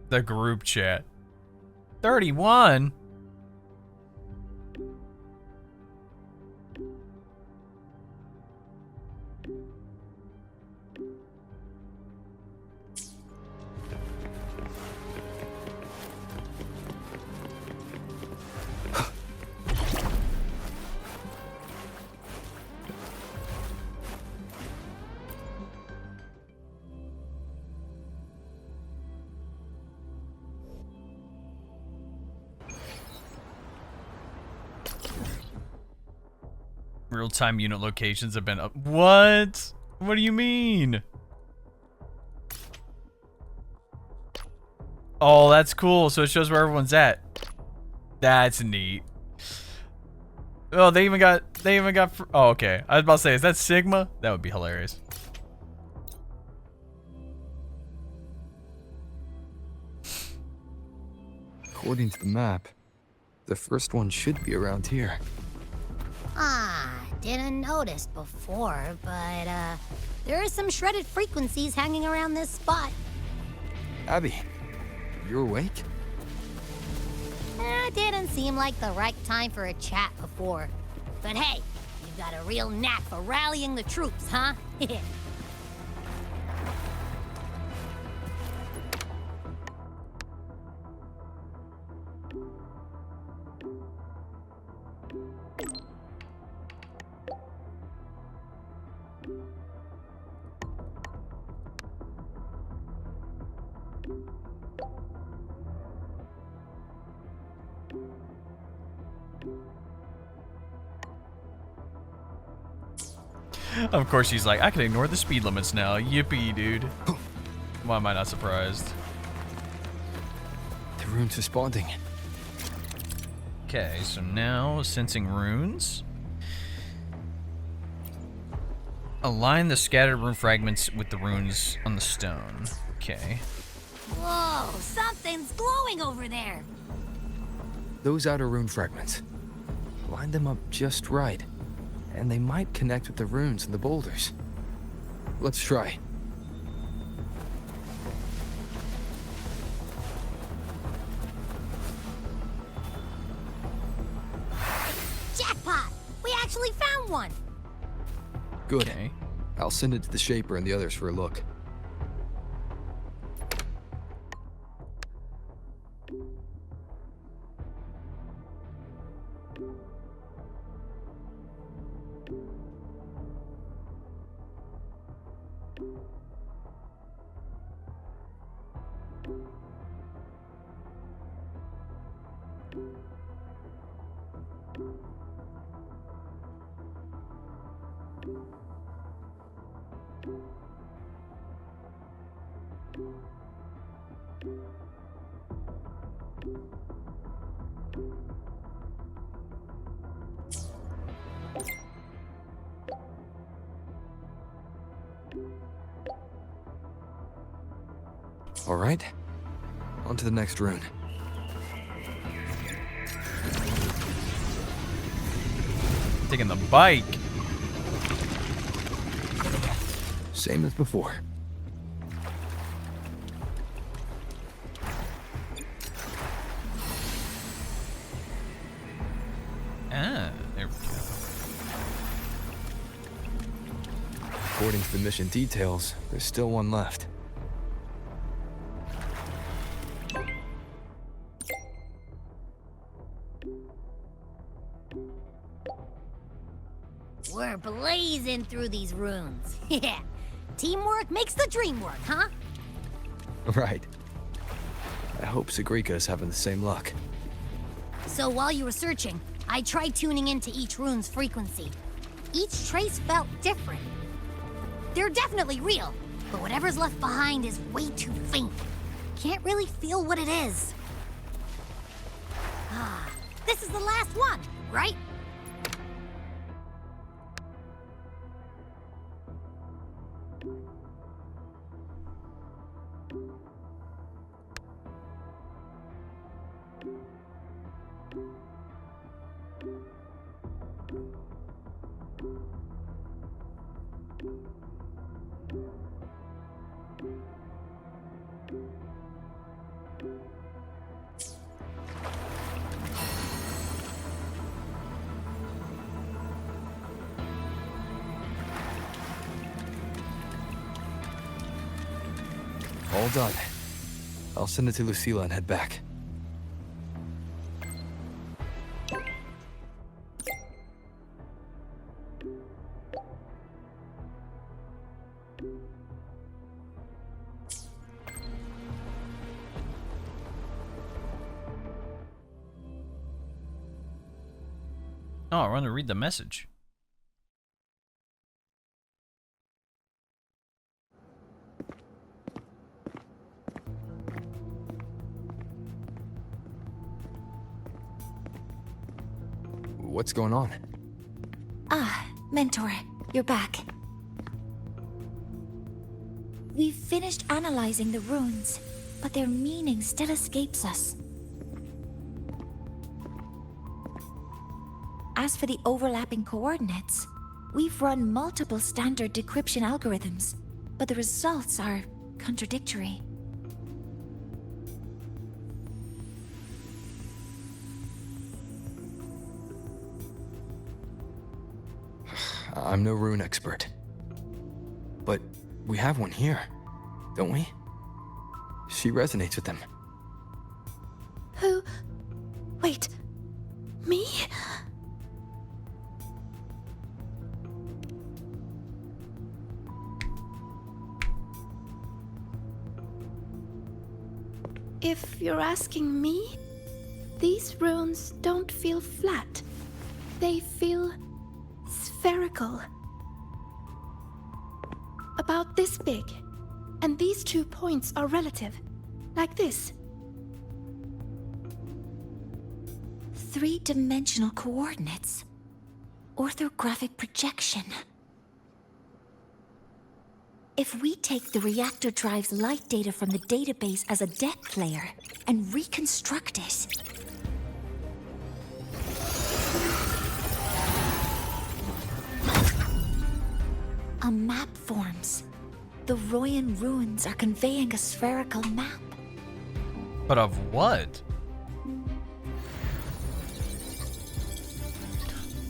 The group chat. 31? Real-time unit locations have been up. What? What do you mean? Oh, that's cool. So it shows where everyone's at. That's neat. Oh, they even got. Oh, okay. I was about to say, is that Sigma? That would be hilarious. According to the map, the first one should be around here. Didn't notice before, but there are some shredded frequencies hanging around this spot. Abby, you awake? Didn't seem like the right time for a chat before. But hey, you've got a real knack for rallying the troops, huh? Of course, she's like, I can ignore the speed limits now. Yippee, dude. Why am I not surprised? The rune's responding. Okay, so now sensing runes. Align the scattered rune fragments with the runes on the stone. Okay. Whoa, something's glowing over there. Those outer rune fragments. Line them up just right, and they might connect with the runes and the boulders. Let's try. Jackpot! We actually found one! Good. Okay. I'll send it to the Shaper and the others for a look. All right, on to the next rune. Taking the bike. Same as before. There we go. According to the mission details, there's still one left. We're blazing through these runes. Yeah. Teamwork makes the dream work, huh? Right. I hope Sagrika's having the same luck. So while you were searching, I tried tuning into each rune's frequency. Each trace felt different. They're definitely real, but whatever's left behind is way too faint. Can't really feel what it is. This is the last one, right? All done. I'll send it to Lucilla and head back. Oh, I want to read the message. What's going on? Mentor, you're back. We've finished analyzing the runes, but their meaning still escapes us. As for the overlapping coordinates, we've run multiple standard decryption algorithms, but the results are contradictory. I'm no rune expert. But we have one here, don't we? She resonates with them. Who? Wait. Me? If you're asking me, these runes don't feel flat. They feel spherical. About this big. And these 2 points are relative. Like this. 3-dimensional coordinates. Orthographic projection. If we take the reactor drive's light data from the database as a depth layer and reconstruct it, a map forms. The Royan ruins are conveying a spherical map. But of what?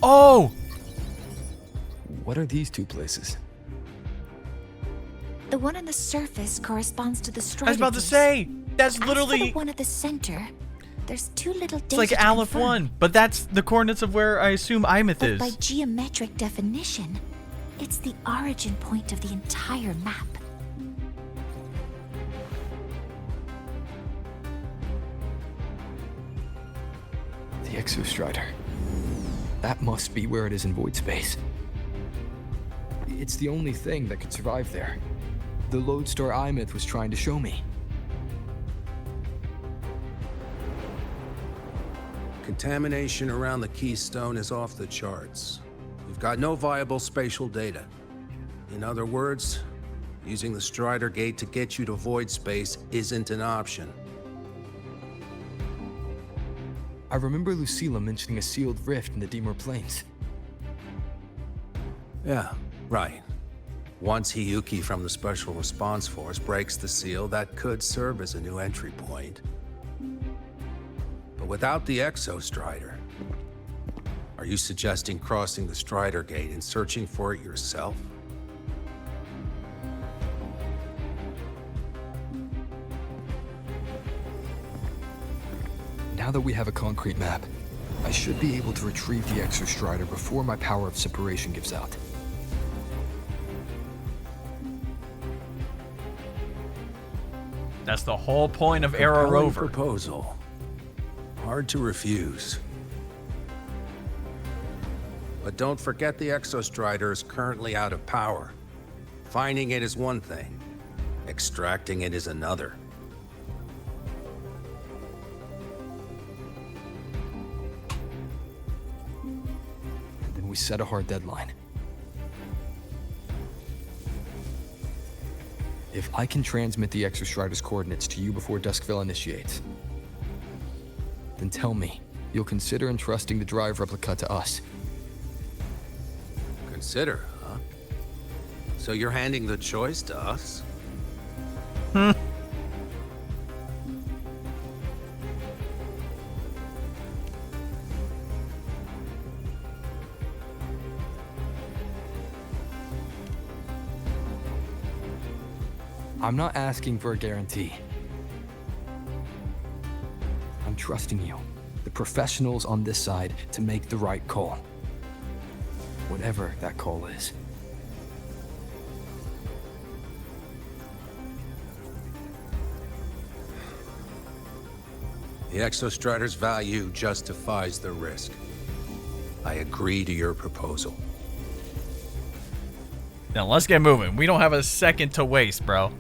Oh! What are these 2 places? The one on the surface corresponds to the Strider. I was about to say, that's As literally... for the one at the center, there's 2 little data It's like to Aleph confirm. 1, but that's the coordinates of where I assume AEMEATH But is. by geometric definition, it's the origin point of the entire map. The Exostrider. That must be where it is in void space. It's the only thing that could survive there. The lodestar AEMEATH was trying to show me. Contamination around the keystone is off the charts. We've got no viable spatial data. In other words, using the Strider Gate to get you to void space isn't an option. I remember Lucilla mentioning a sealed rift in the Dimur Plains. Yeah, right. Once Hiyuki from the Special Response Force breaks the seal, that could serve as a new entry point. But without the Exostrider, are you suggesting crossing the Strider Gate and searching for it yourself? Now that we have a concrete map, I should be able to retrieve the Exostrider before my power of separation gives out. That's the whole point of Arrow Compelling Rover. proposal. Hard to refuse. But don't forget the Exostrider is currently out of power. Finding it is one thing. Extracting it is another. And then we set a hard deadline. If I can transmit the Exostrider's coordinates to you before Duskville initiates, then tell me you'll consider entrusting the drive replica to us. Consider, huh? So you're handing the choice to us? I'm not asking for a guarantee. I'm trusting you, the professionals on this side, to make the right call. Whatever that call is. The Exostrider's value justifies the risk. I agree to your proposal. Now let's get moving. We don't have a second to waste, bro.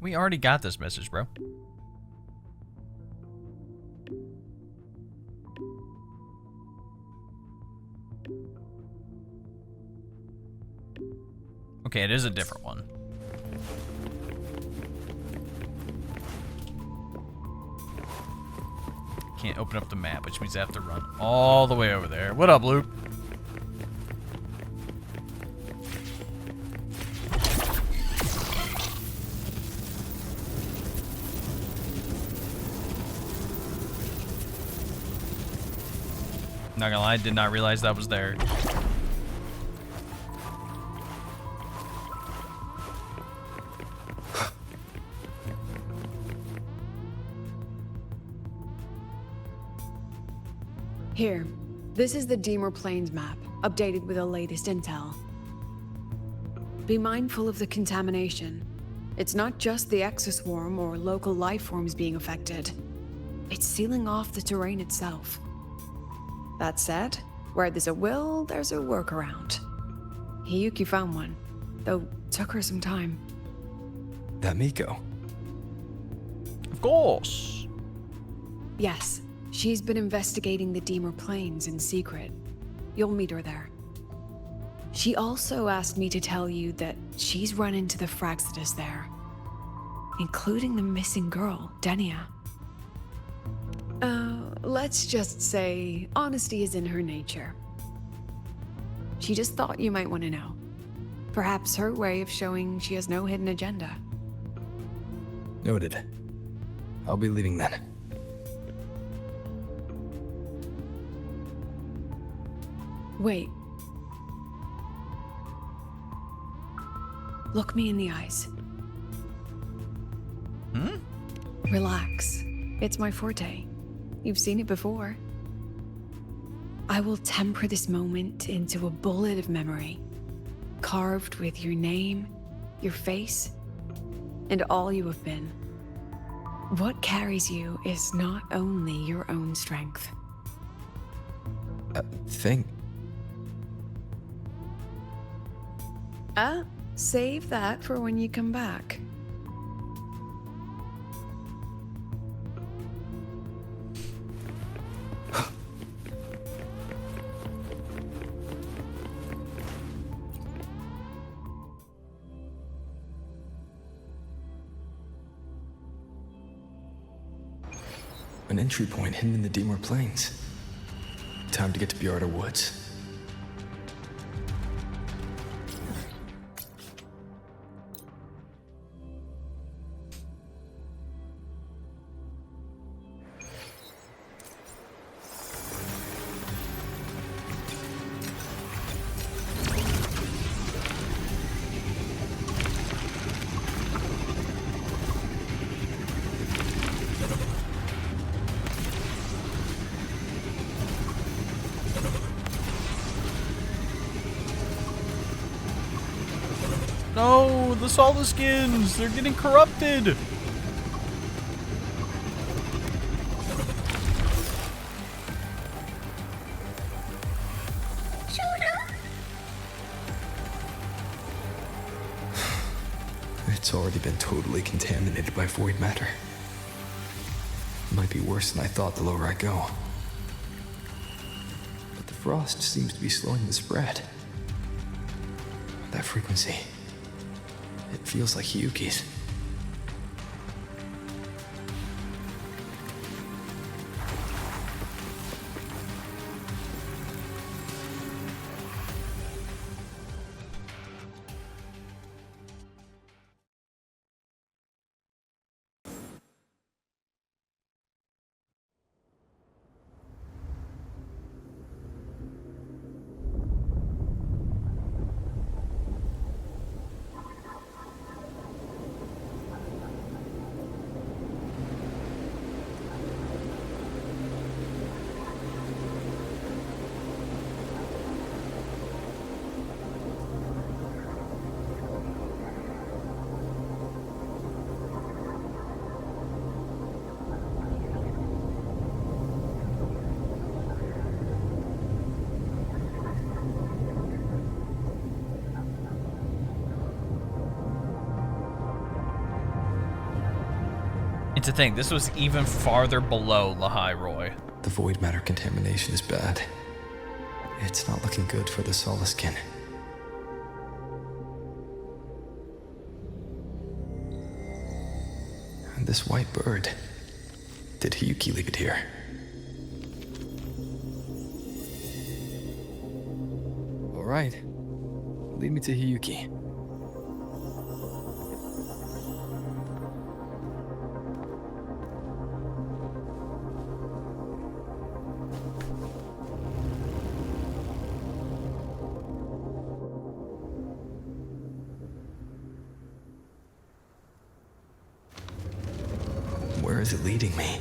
We already got this message, bro. Okay, it is a different one. Can't open up the map, which means I have to run all the way over there. What up, Luke? Not gonna lie, I did not realize that was there. Here, this is the Deemer Plains map, updated with the latest intel. Be mindful of the contamination. It's not just the exoswarm or local life forms being affected. It's sealing off the terrain itself. That said, where there's a will, there's a workaround. Hiyuki found one, though took her some time. That Miko. Of course. Yes, she's been investigating the Deemer Plains in secret. You'll meet her there. She also asked me to tell you that she's run into the Fraxitus there, including the missing girl, Denia. Let's just say honesty is in her nature. She just thought you might want to know. Perhaps her way of showing she has no hidden agenda. Noted. I'll be leaving then. Wait. Look me in the eyes. Hmm? Relax. It's my forte. You've seen it before. I will temper this moment into a bullet of memory, carved with your name, your face, and all you have been. What carries you is not only your own strength. Thing. Save that for when you come back. An entry point hidden in the Deemer Plains. Time to get to Bjarda Woods. No, the Solid Skins, they're getting corrupted. It's already been totally contaminated by void matter. Might be worse than I thought the lower I go. But the frost seems to be slowing the spread. That frequency. It feels like Hiyuki's. to think this was even farther below Lahai Roy. The void matter contamination is bad. It's not looking good for the Solaskin. And this white bird. Did Hiyuki leave it here? All right. Lead me to Hiyuki. Where is it leading me?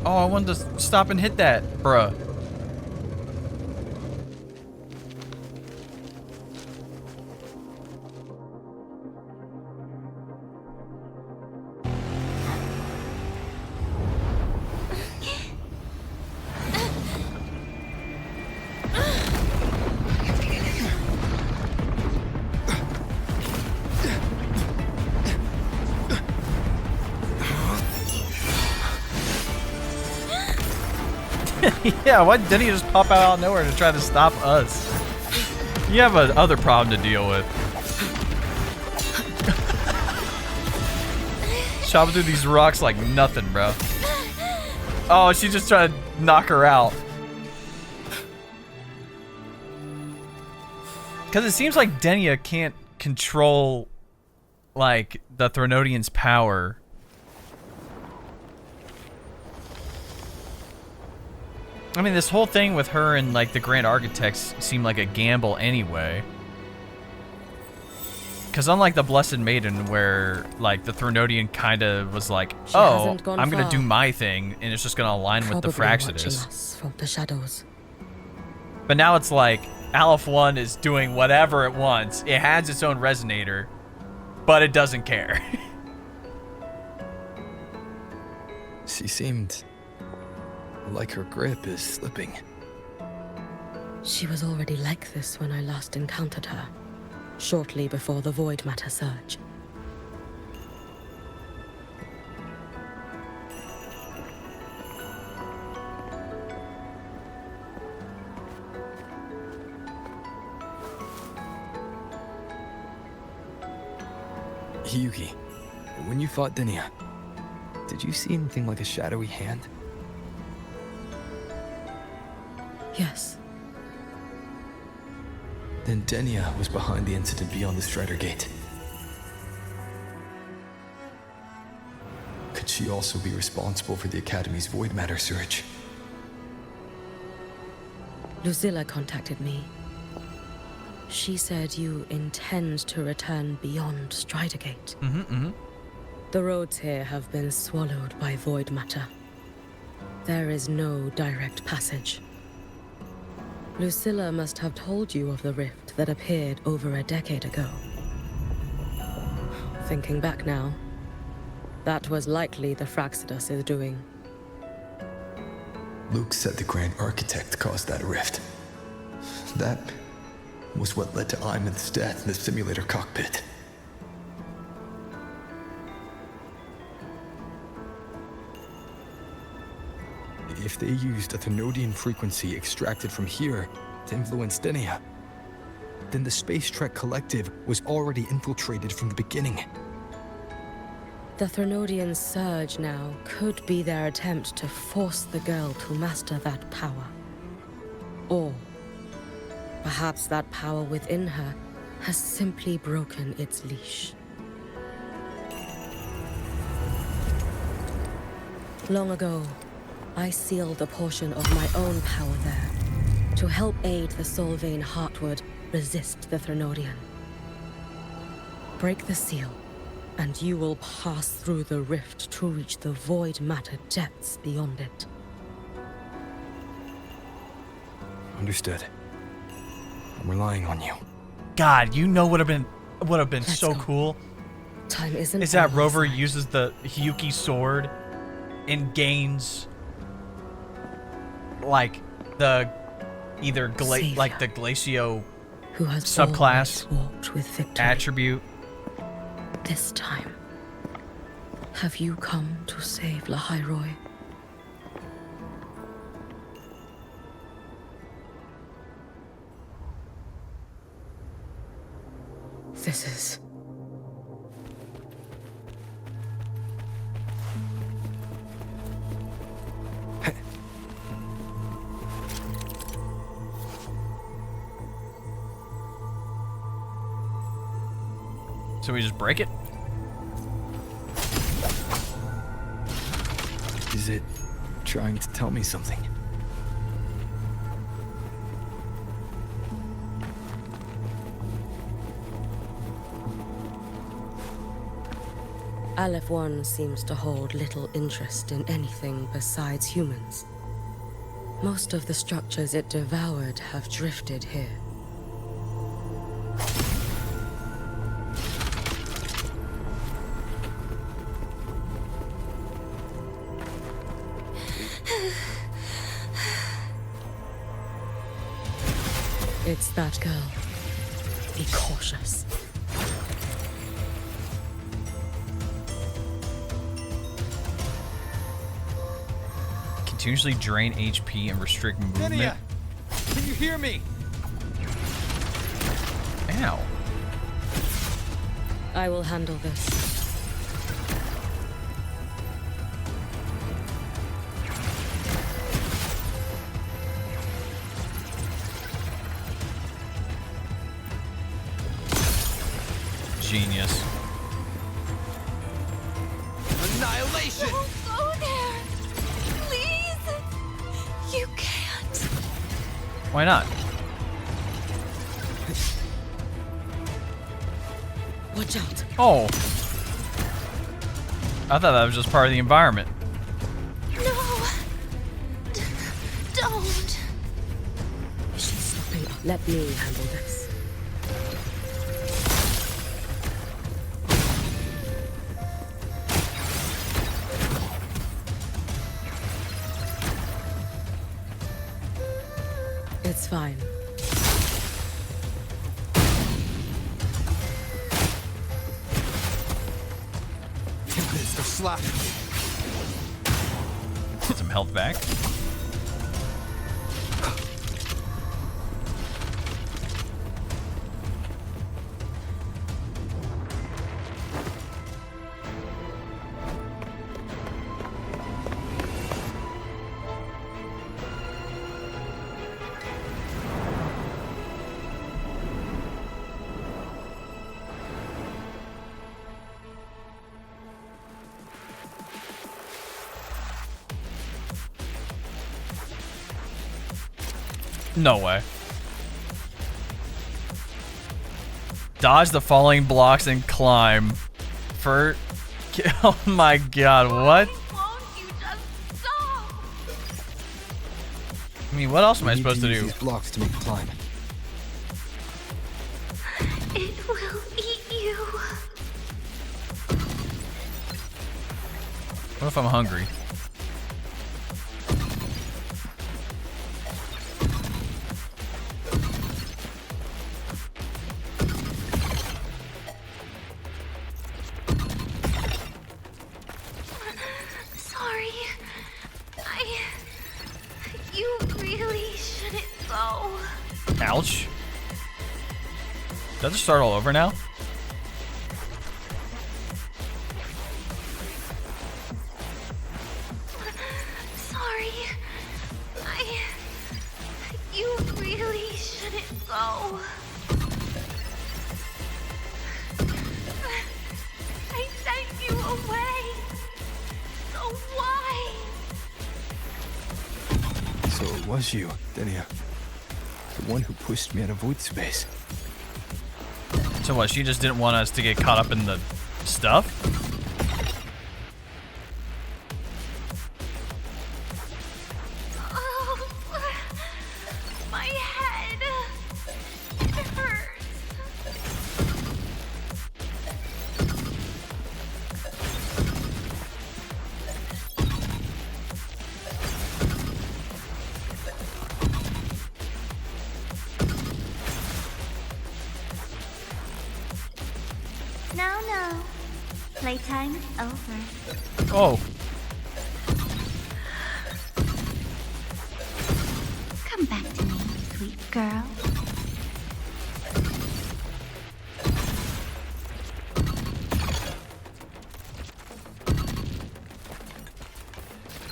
Oh, I wanted to stop and hit that, bruh. Yeah, why didn't he just pop out of nowhere to try to stop us? You have other problem to deal with. Chopping through these rocks like nothing, bro. Oh, she just tried to knock her out. Because it seems like Denia can't control, like, the Thronodian's power. I mean, this whole thing with her and, like, the Grand Architects seemed like a gamble anyway. Because unlike the Blessed Maiden, where, like, the Thronodian kind of was like, oh, I'm going to do my thing, and it's just going to align with the Fraxidus. From the shadows. But now it's like, Aleph 1 is doing whatever it wants. It has its own resonator, but it doesn't care. She seemed like her grip is slipping. She was already like this when I last encountered her, shortly before the void matter surge. Hiyuki, when you fought Denia, did you see anything like a shadowy hand? Yes. Then Denia was behind the incident beyond the Strider Gate. Could she also be responsible for the Academy's void matter surge? Lucilla contacted me. She said you intend to return beyond Strider Gate. The roads here have been swallowed by void matter. There is no direct passage. Lucilla must have told you of the rift that appeared over a decade ago. Thinking back now, that was likely the Fraxidus' doing. Luke said the Grand Architect caused that rift. That was what led to AEMEATH's death in the simulator cockpit. If they used a Thronodian frequency extracted from here to influence Denia, then the Space Trek Collective was already infiltrated from the beginning. The Thronodian surge now could be their attempt to force the girl to master that power. Or perhaps that power within her has simply broken its leash. Long ago, I sealed a portion of my own power there to help aid the Solvane Heartwood resist the Thronodian. Break the seal, and you will pass through the rift to reach the void matter depths beyond it. Understood. I'm relying on you. God, you know what would have been so cool? Time isn't is that Rover uses the Hiyuki sword and gains like the either Savior, like the Glacio who has subclass always walked with victory. attribute. This time, have you come to save Lahairoi? This is... So we just break it? Is it trying to tell me something? Aleph 1 seems to hold little interest in anything besides humans. Most of the structures it devoured have drifted here. It's that girl. Be cautious. Continuously drain HP and restrict movement. Denia, can you hear me? Ow. I will handle this. Genius. Annihilation! Don't go there! Please! You can't. Why not? Watch out. Oh. I thought that was just part of the environment. No! Don't! She's stopping up. Let me handle this. It's fine. They're slashing me. Get some health back. No way. Dodge the falling blocks and climb. For... Oh my god, what? I mean, what else am I supposed to do? These blocks to make the climb. It will eat you. What if I'm hungry? Sorry. You really shouldn't go. Ouch. Does that just start all over now? Sorry. You really shouldn't go. I sent you away. So why? So it was you, Denia. The one who pushed me out of void space. So what, she just didn't want us to get caught up in the stuff? Oh, my head. It hurts. Playtime over. Oh. Come back to me, sweet girl.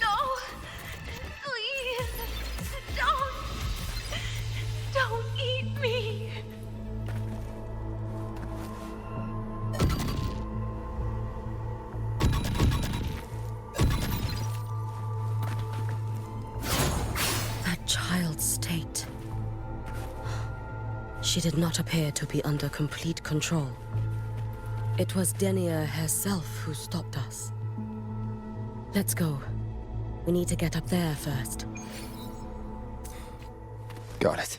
No! Please! Don't eat me! That child's state. She did not appear to be under complete control. It was Denia herself who stopped us. Let's go. We need to get up there first. Got it.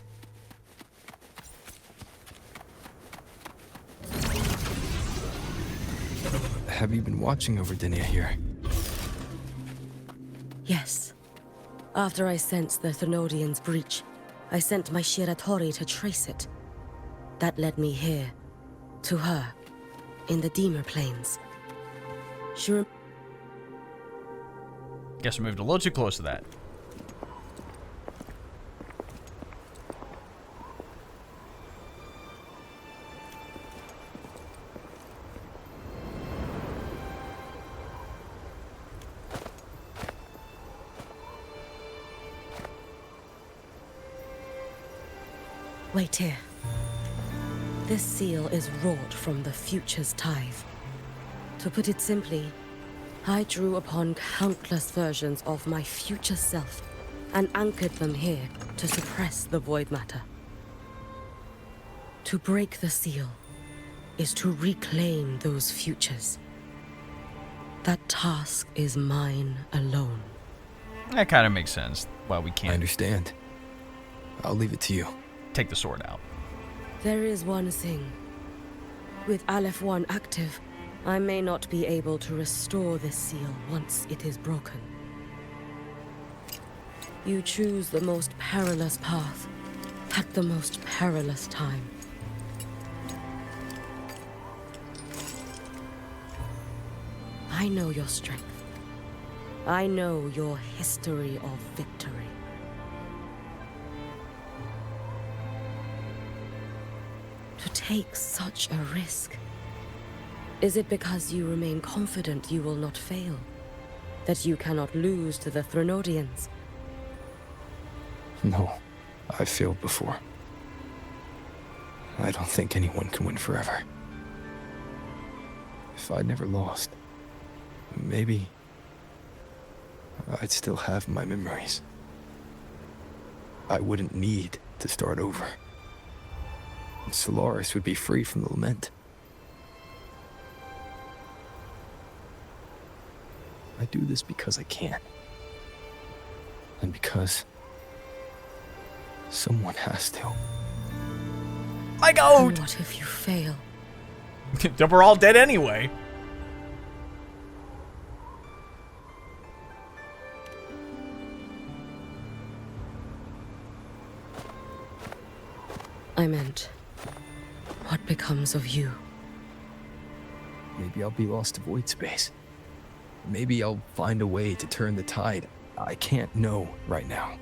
Have you been watching over Denia here? Yes. After I sensed the Thenodian's breach, I sent my Shiratori to trace it. That led me here, to her, in the Deemer Plains. She Guess we moved a little too close to that. Wait here. This seal is wrought from the future's tithe. To put it simply, I drew upon countless versions of my future self and anchored them here to suppress the void matter. To break the seal is to reclaim those futures. That task is mine alone. That kind of makes sense. Well, we can't. I understand. I'll leave it to you. Take the sword out. There is one thing. With Aleph 1 active, I may not be able to restore this seal once it is broken. You choose the most perilous path at the most perilous time. I know your strength. I know your history of victory. To take such a risk? Is it because you remain confident you will not fail? That you cannot lose to the Thenodians? No, I've failed before. I don't think anyone can win forever. If I'd never lost, maybe I'd still have my memories. I wouldn't need to start over. Solaris would be free from the lament. I do this because I can. And because someone has to. My goat! And what if you fail? Then we're all dead anyway. I meant, what becomes of you? Maybe I'll be lost to void space. Maybe I'll find a way to turn the tide. I can't know right now.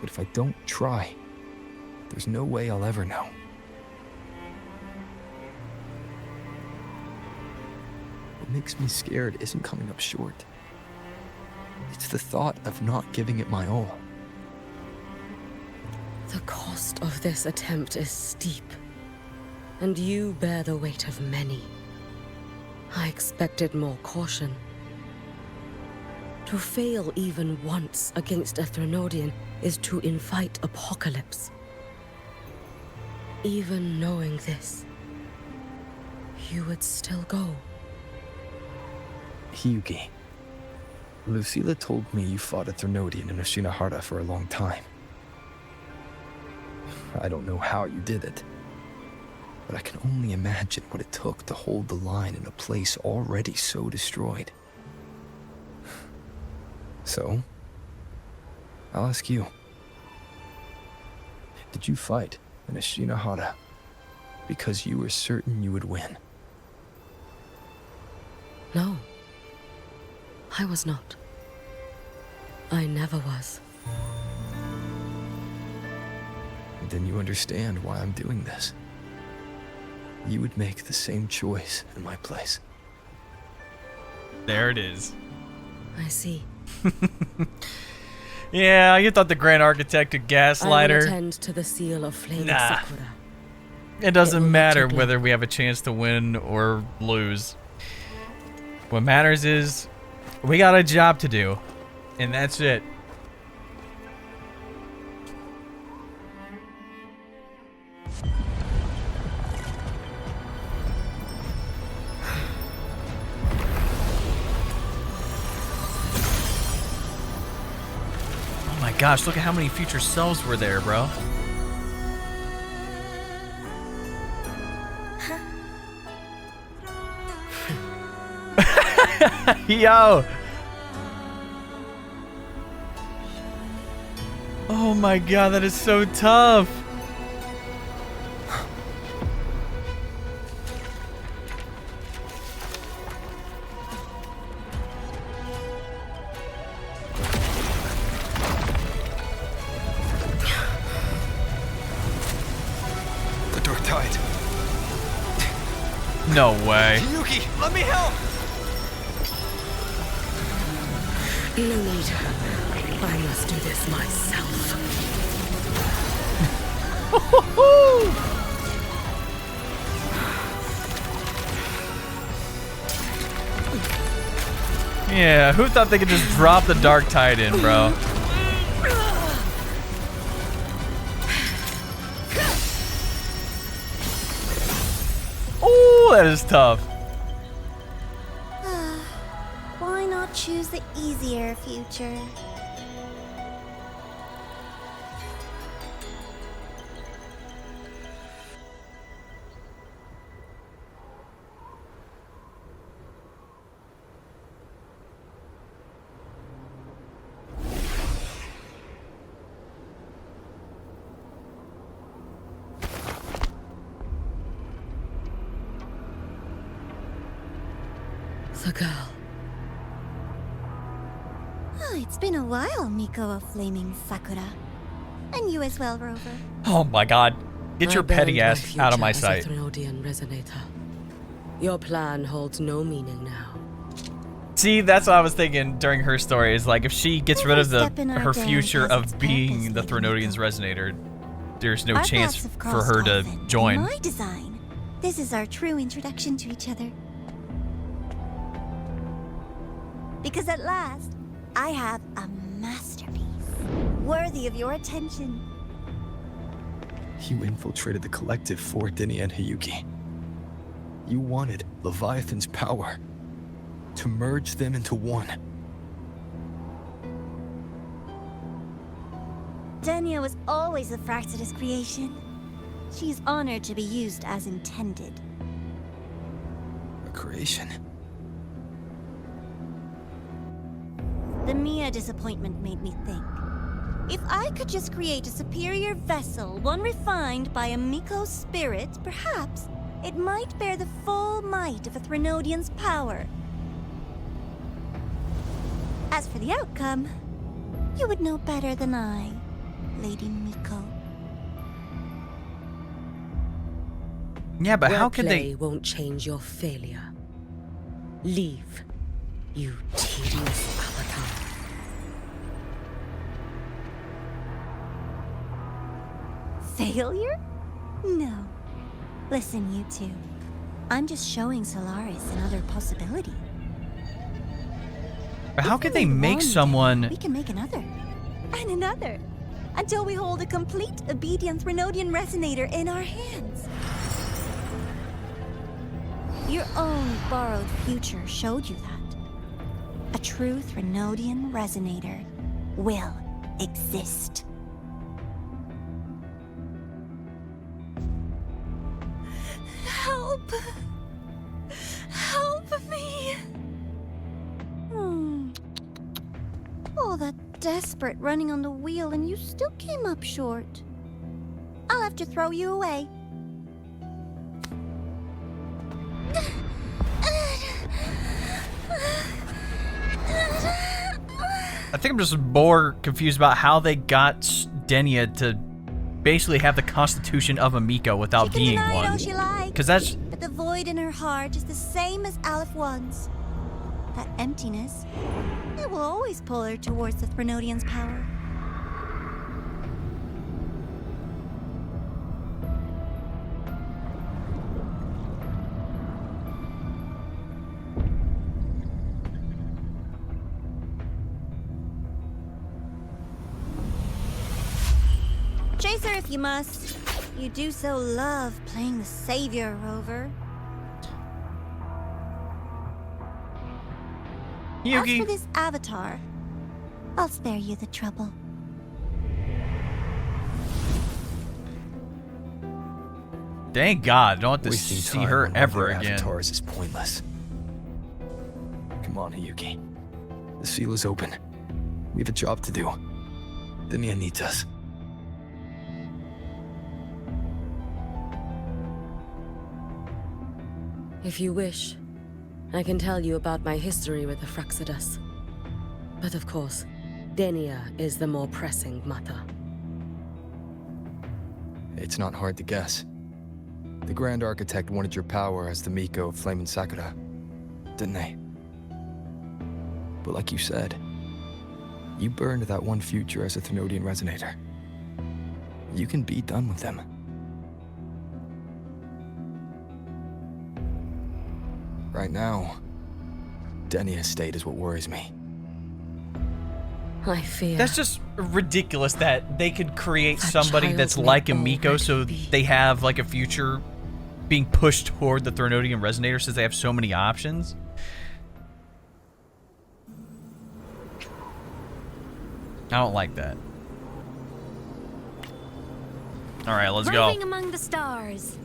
But if I don't try, there's no way I'll ever know. What makes me scared isn't coming up short. It's the thought of not giving it my all. The cost of this attempt is steep, and you bear the weight of many. I expected more caution. To fail even once against a Thenodian is to invite apocalypse. Even knowing this, you would still go. Hiyuki, Lucilla told me you fought a Thenodian in Oshinahara for a long time. I don't know how you did it, but I can only imagine what it took to hold the line in a place already so destroyed. So, I'll ask you. Did you fight in Oshinahara because you were certain you would win? No. I was not. I never was. Then you understand why I'm doing this. You would make the same choice in my place. There it is. I see. Yeah, you thought the Grand Architect could gaslight I will her. attend to the seal of flaming Nah. Sakura. It doesn't will not matter take long. whether we have a chance to win or lose. What matters is we got a job to do, and that's it. Oh my gosh, look at how many future selves were there, bro. Yo! Oh my god, that is so tough. The Dark Tide. No way. Hiyuki, let me help! No need. I must do this myself. Yeah, who thought they could just drop the Dark Tide in, bro? Oh, that is tough. Why not choose the easier future? The girl. Oh, it's been a while, Miko of Flaming Sakura. And you as well, Rover. Oh my god. Get your I petty burned ass out of my future as sight. a Threnodian resonator. Your plan holds no meaning now. See, that's what I was thinking during her story, is like if she gets rid of step in our her dance future has its of being the purpose, Threnodian's resonator, there's no Our chance paths have for crossed her to often. join. My design. This is our true introduction to each other. Because at last, I have a masterpiece worthy of your attention. You infiltrated the collective for Denia and Hiyuki. You wanted Leviathan's power to merge them into one. Denia was always a Fractidus creation. She is honored to be used as intended. A creation. The Mia disappointment made me think. If I could just create a superior vessel, one refined by a Miko spirit, perhaps it might bear the full might of a Threnodian's power. As for the outcome, you would know better than I, Lady Miko. Yeah, but how could play they... won't change your failure. Leave, you tedious avatar. Failure? No. Listen, you two. I'm just showing Solaris another possibility. But how could they One make day, someone... We can make another. And another. Until we hold a complete obedient Threnodian resonator in our hands. Your own borrowed future showed you that. A true Threnodian resonator will exist. Help! Help me! All that desperate running on the wheel and you still came up short. I'll have to throw you away. I think I'm just more confused about how they got Denia to basically have the constitution of a Miko without being one. Because that's... But the void in her heart is the same as Aleph One's. That emptiness, it will always pull her towards the Threnodian's power. Chase her if you must. You do so love playing the savior, Rover. Hiyuki. As for this avatar, I'll spare you the trouble. Thank God, I don't want to Wasting see time her on ever other again. avatars is pointless. Come on, Hiyuki. The seal is open. We have a job to do. Denia needs us. If you wish, I can tell you about my history with the Fraxidus. But of course, Denia is the more pressing matter. It's not hard to guess. The Grand Architect wanted your power as the Miko of Flame and Sakura, didn't they? But like you said, you burned that one future as a Threnodian Resonator. You can be done with them. Right now, Denia's state is what worries me. I fear. That's just ridiculous that they could create somebody that's like a Miko so they have like a future being pushed toward the Threnodian Resonator since they have so many options. I don't like that. All right, let's go. Roving among the stars.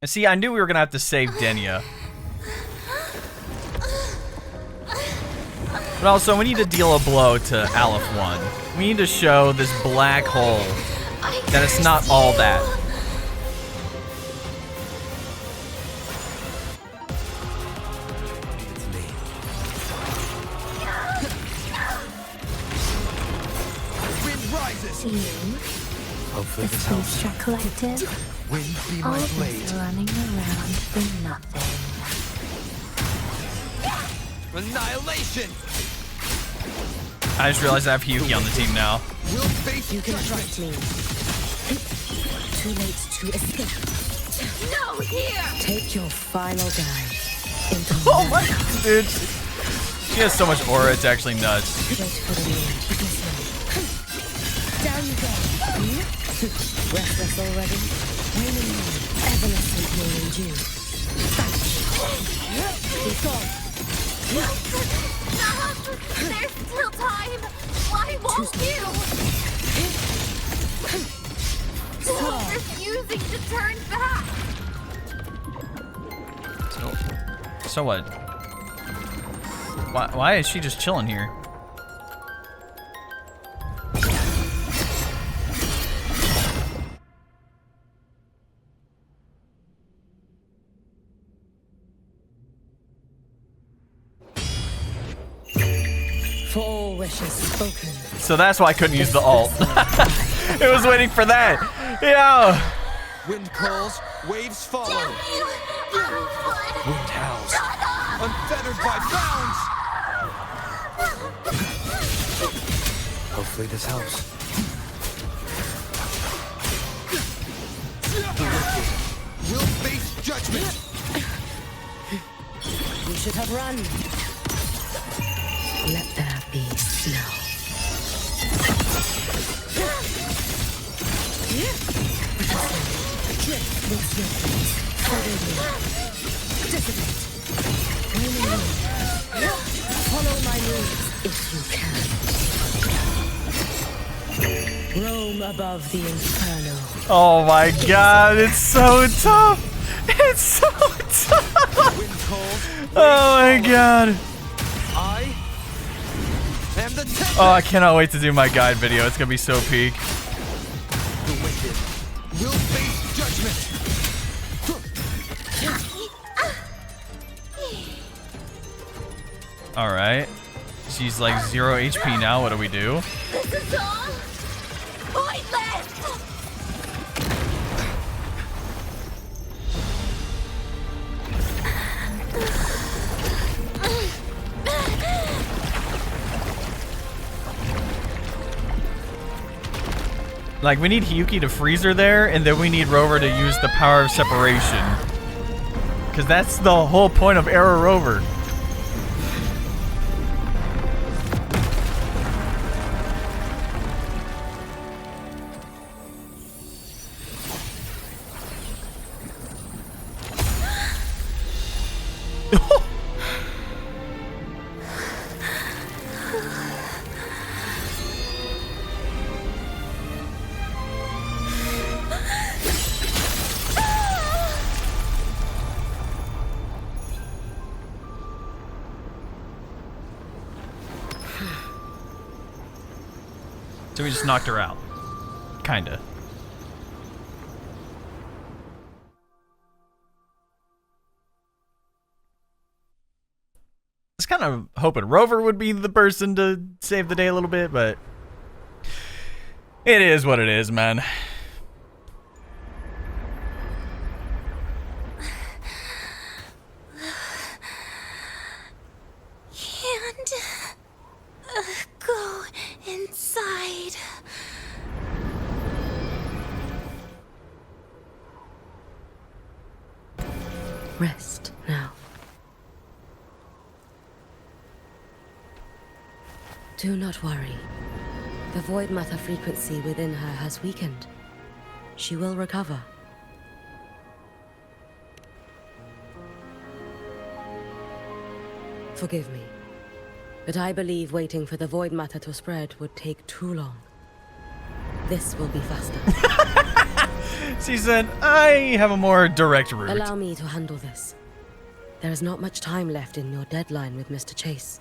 And see, I knew we were gonna have to save Denia. But also, we need to deal a blow to Aleph 1. We need to show this black hole that it's not all that. Wind rises. Hopefully this helps. Collective. Wind be All my of blade. us running around for nothing. Annihilation. I just realized I have Hiyuki on the team now. We'll face You can trust me. Too late to escape. No, here! Take your final dive into Oh my god, dude. She has so much aura, it's actually nuts. Wait for the wind to dissolve. Down you go. Restless already? Waning moon, evanescent moon and dew. Be gone. There's still time! Why won't you? Stop refusing to turn back! So what? Why is she just chilling here? For all wishes spoken. So that's why I couldn't use the alt. It was waiting for that. Yeah. Wind calls, waves follow. Wind howls, unfettered by bounds. Hopefully this helps. The wicked will face judgment. You should have run. Let there be snow. Drift with swiftness. Dissipate. Follow my moves if you can. Roam above the inferno. Oh my god, it's so tough. It's so tough. Oh my god. I am the tempest. Oh, I cannot wait to do my guide video. It's gonna be so peak. The wicked will face judgment. Alright. She's like 0 HP now. What do we do? This is all pointless! Like, we need Hiyuki to freeze her there, and then we need Rover to use the power of separation. Because that's the whole point of Arrow Rover. So we just knocked her out. Kinda. I was kind of hoping Rover would be the person to save the day a little bit, but it is what it is, man. Can't go inside. Rest now. Do not worry. The void matter frequency within her has weakened. She will recover. Forgive me, but I believe waiting for the void matter to spread would take too long. This will be faster. She said, I have a more direct route. Allow me to handle this. There is not much time left in your deadline with Mr. Chase.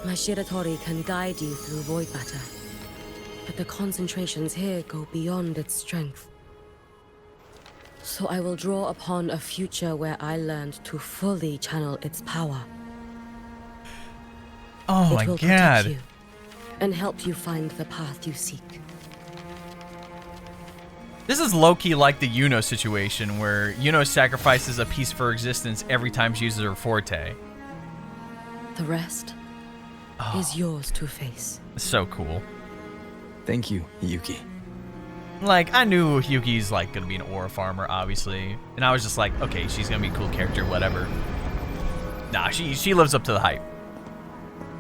My Shiratori can guide you through void matter, but the concentrations here go beyond its strength. So I will draw upon a future where I learned to fully channel its power. Oh my God! Protect you and help you find the path you seek. This is low-key like the Yuno situation, where Yuno sacrifices a piece of her existence every time she uses her forte. The rest is yours to face. So cool. Thank you, Hiyuki. Like, I knew Hiyuki's like gonna be an aura farmer, obviously, and I was just like, okay, she's gonna be a cool character, whatever. Nah, she lives up to the hype.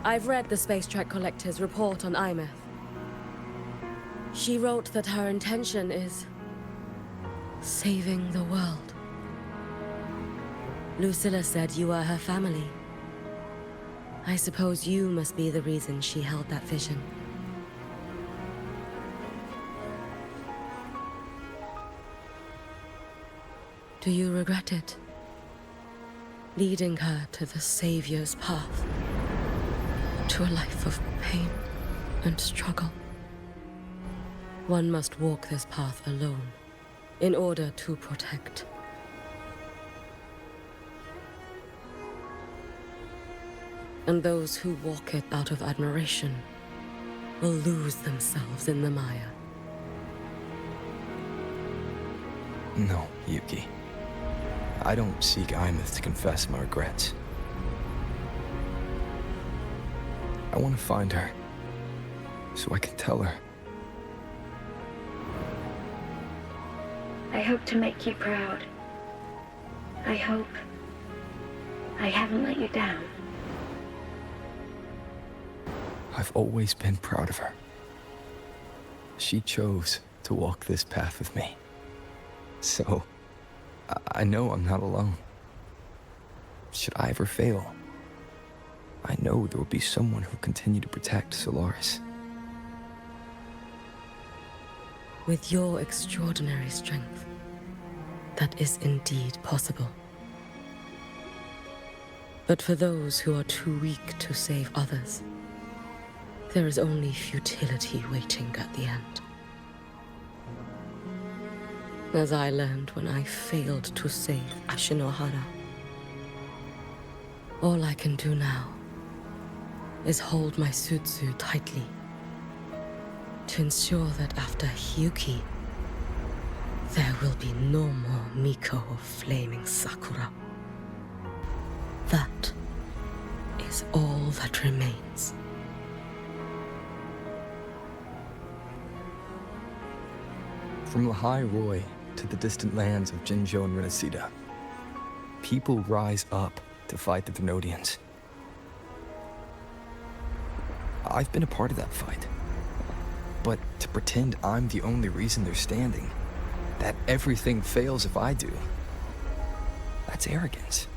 I've read the Space Trek Collector's report on AEMEATH. She wrote that her intention is saving the world. Lucilla said you are her family. I suppose you must be the reason she held that vision. Do you regret it? Leading her to the Savior's path, to a life of pain and struggle. One must walk this path alone in order to protect. And those who walk it out of admiration will lose themselves in the mire. No, Hiyuki. I don't seek AEMEATH to confess my regrets. I want to find her, so I can tell her. I hope to make you proud. I hope I haven't let you down. I've always been proud of her. She chose to walk this path with me. So, I know I'm not alone. Should I ever fail, I know there will be someone who will continue to protect Solaris. With your extraordinary strength, that is indeed possible. But for those who are too weak to save others, there is only futility waiting at the end. As I learned when I failed to save Ashinohara, all I can do now is hold my Sutsu tightly to ensure that after Hiyuki, there will be no more Miko of Flaming Sakura. That is all that remains. From Lehigh Roy to the distant lands of Jinzhou and Renacida, people rise up to fight the Thenodians. I've been a part of that fight. But to pretend I'm the only reason they're standing, that everything fails if I do, that's arrogance.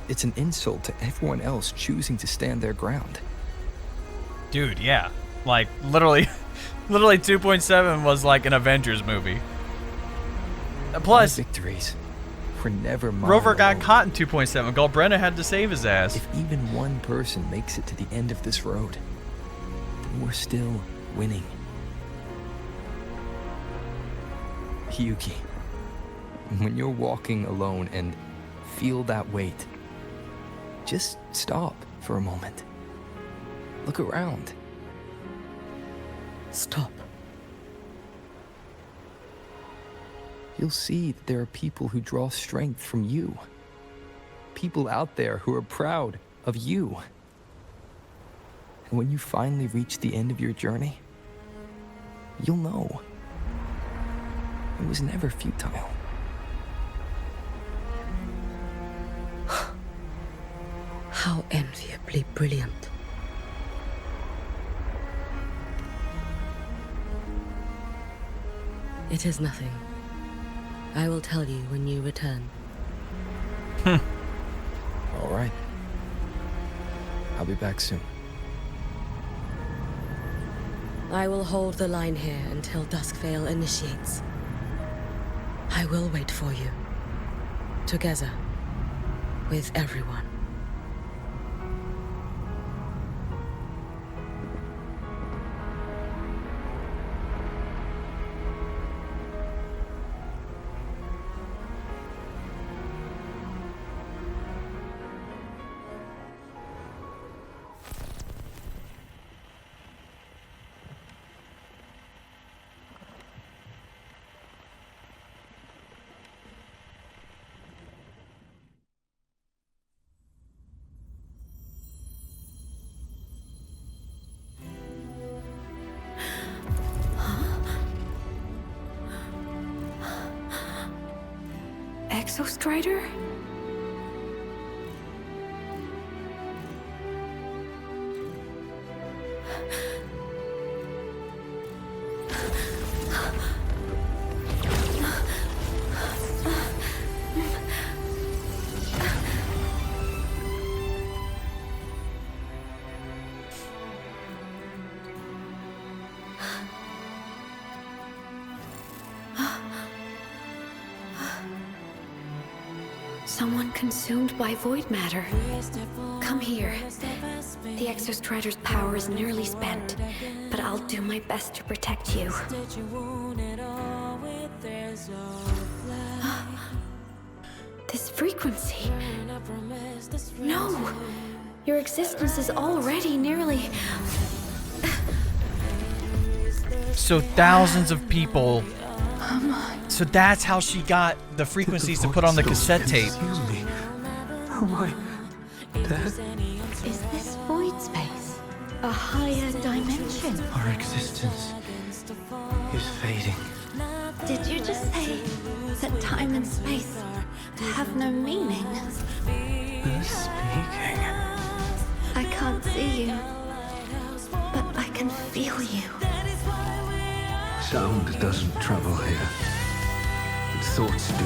It's an insult to everyone else choosing to stand their ground. Dude, yeah. Like, literally 2.7 was like an Avengers movie. Plus, my victories were never mine Rover got alone. caught in 2.7. Galbrena had to save his ass. If even one person makes it to the end of this road, then we're still winning. Hiyuki, when you're walking alone and feel that weight, just stop for a moment. Look around. Stop. You'll see that there are people who draw strength from you. People out there who are proud of you. And when you finally reach the end of your journey, you'll know it was never futile. How enviably brilliant. It is nothing. I will tell you when you return. All right. I'll be back soon. I will hold the line here until Duskvale initiates. I will wait for you. Together. With everyone. Exostrider? Someone consumed by void matter. Come here. The Exostrider's power is nearly spent, but I'll do my best to protect you. This frequency. No! Your existence is already nearly... So thousands of people. So that's how she got the frequencies to put on the cassette tape. Am I dead? Is this void space a higher dimension? Our existence is fading. Did you just say that time and space have no meaning? Who's speaking? I can't see you, but I can feel you. Sound doesn't travel here. Thoughts do.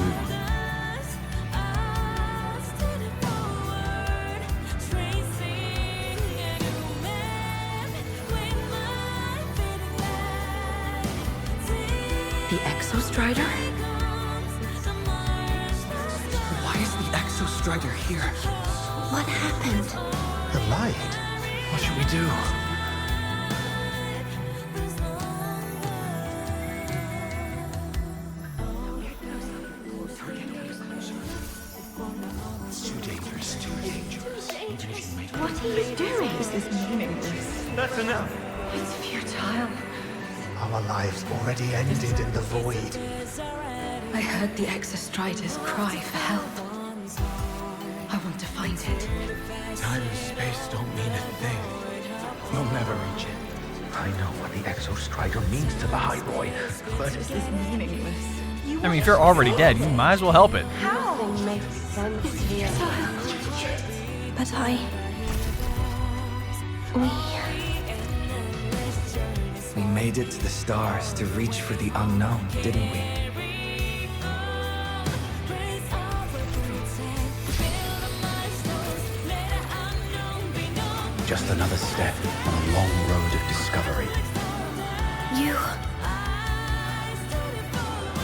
The Exostrider? Why is the Exostrider here? What happened? The light. What should we do? It's too dangerous. Too dangerous. What are you doing? This is meaningless. That's enough. It's futile. Our lives already ended in the void. I heard the Exostriders cry for help. I want to find it. Time and space don't mean a thing. You'll never reach it. I know what the Exostrider means to the High Boy, but This is meaningless. I mean, if you're already dead, you might as well help it. How? Nothing makes sense here. But We made it to the stars to reach for the unknown, didn't we? just another step on a long road of discovery. You...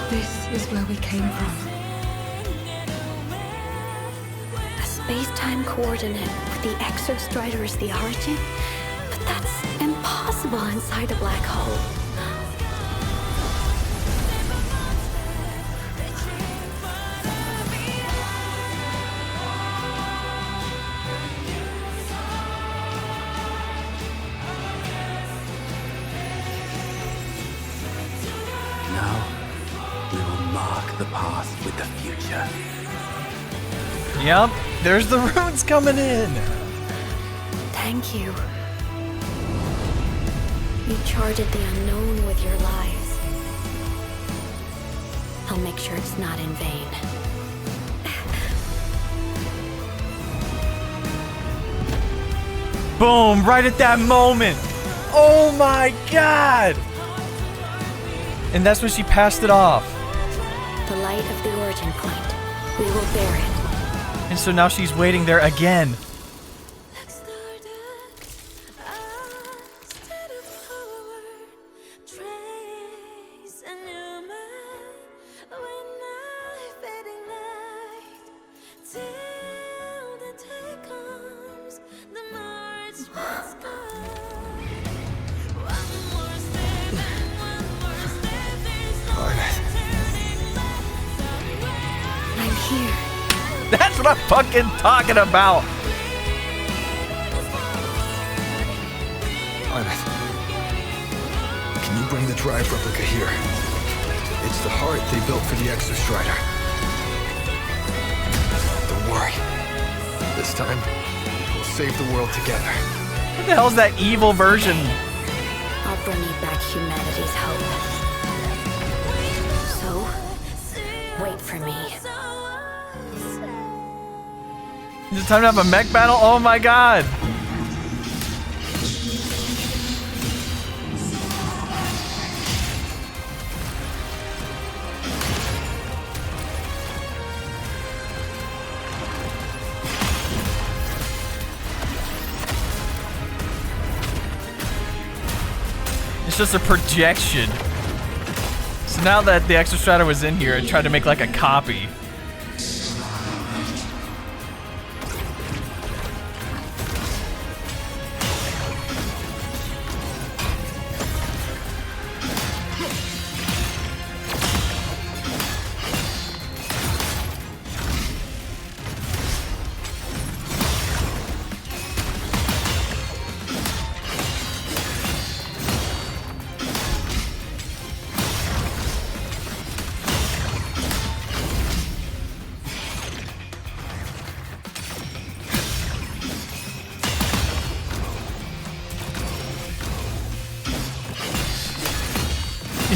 This is where we came from. A space-time coordinate with the Exostrider as the origin? But that's impossible inside a black hole. Now, we will mark the path with the future. Yep, there's the runes coming in. Thank you. You charted the unknown with your lives. I'll make sure it's not in vain. Boom, right at that moment. Oh my god. And that's when she passed it off. The light of the origin point. We will bear it. And so now she's waiting there again. That's what I'm fucking talking about. AEMEATH, can you bring the drive replica here? It's the heart they built for the Exostrider. Don't worry. This time, we'll save the world together. What the hell's that evil version? I'll bring you back humanity's hope. So, wait for me. Is it time to have a mech battle? Oh my god. It's just a projection. So now that the Exostrider was in here, it tried to make like a copy.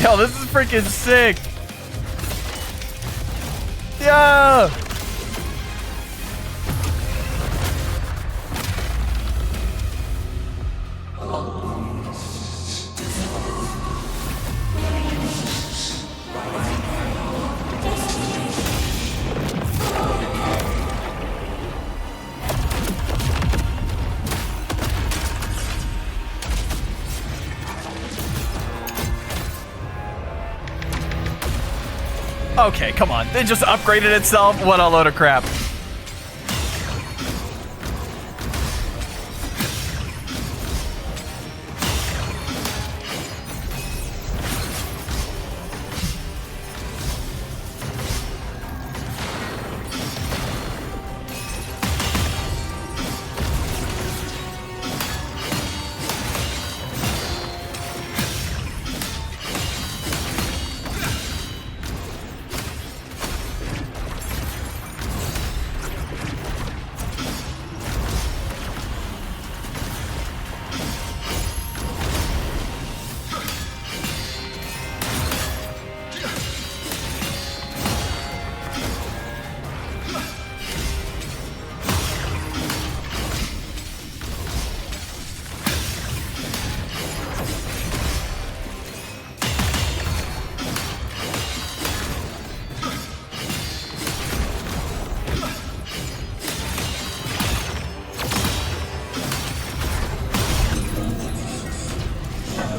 Yo, this is freaking sick. Yeah. Okay, come on. It just upgraded itself. What a load of crap.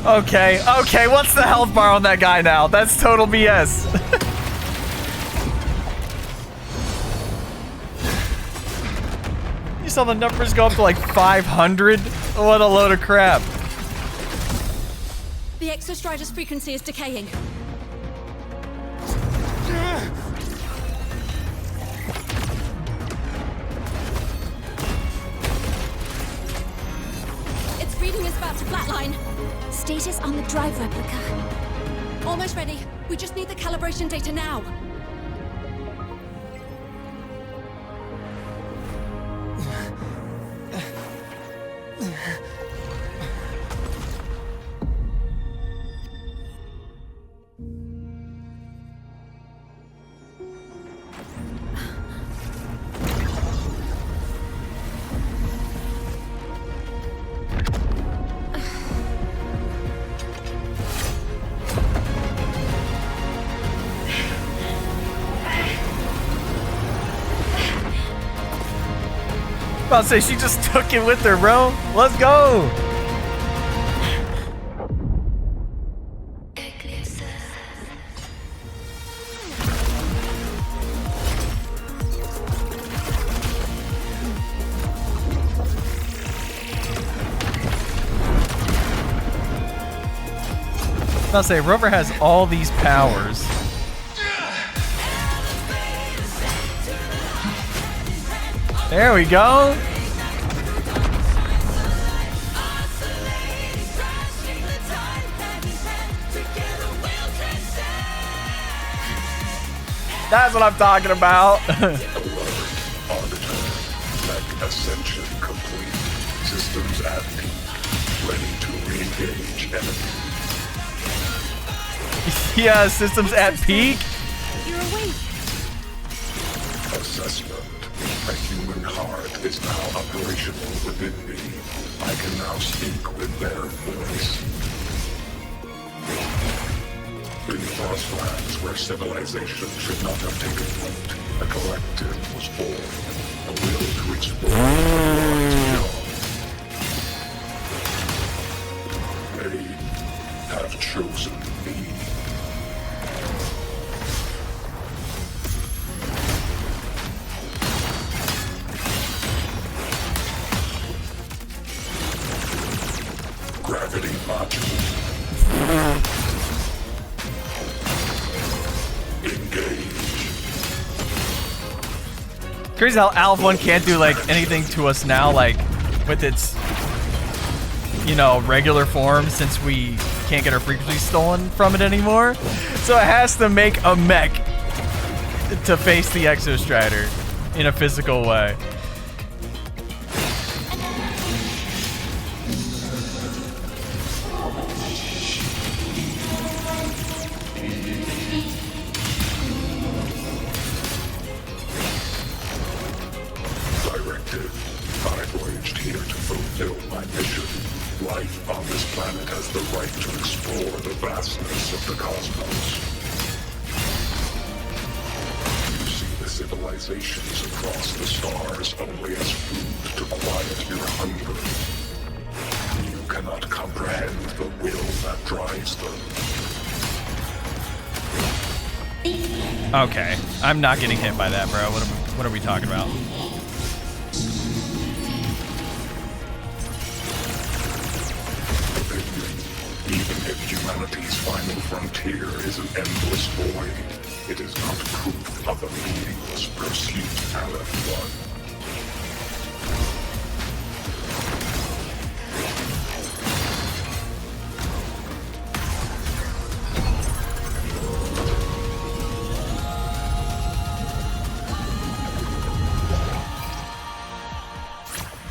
Okay, okay, what's the health bar on that guy now? That's total BS. You saw the numbers go up to like 500? What a load of crap. The Exostrider's frequency is decaying. Its reading is about to flatline. Status on the drive replica. Almost ready. We just need the calibration data now. About to say she just took it with her, bro. Let's go. About to say Rover has all these powers. There we go. That's what I'm talking about. Ascension complete. Systems at peak. Ready to re-engage enemy. Yeah, systems at peak. You're awake. Assessment. A human heart is now operational within me. I can now speak with their voice. In Frostlands, where civilization should not have taken root, a collective was born. A will to explore the They have chosen me. Gravity module. Crazy how Alpha 1 can't do like anything to us now, like with its, you know, regular form, since we can't get our frequency stolen from it anymore. So it has to make a mech to face the Exostrider in a physical way. Civilizations across the stars only as food to quiet your hunger. You cannot comprehend the will that drives them. Okay, I'm not getting hit by that, bro. What are we talking about? Even if humanity's final frontier is an endless void, it is not proof of a meaningless pursuit, Aleph 1.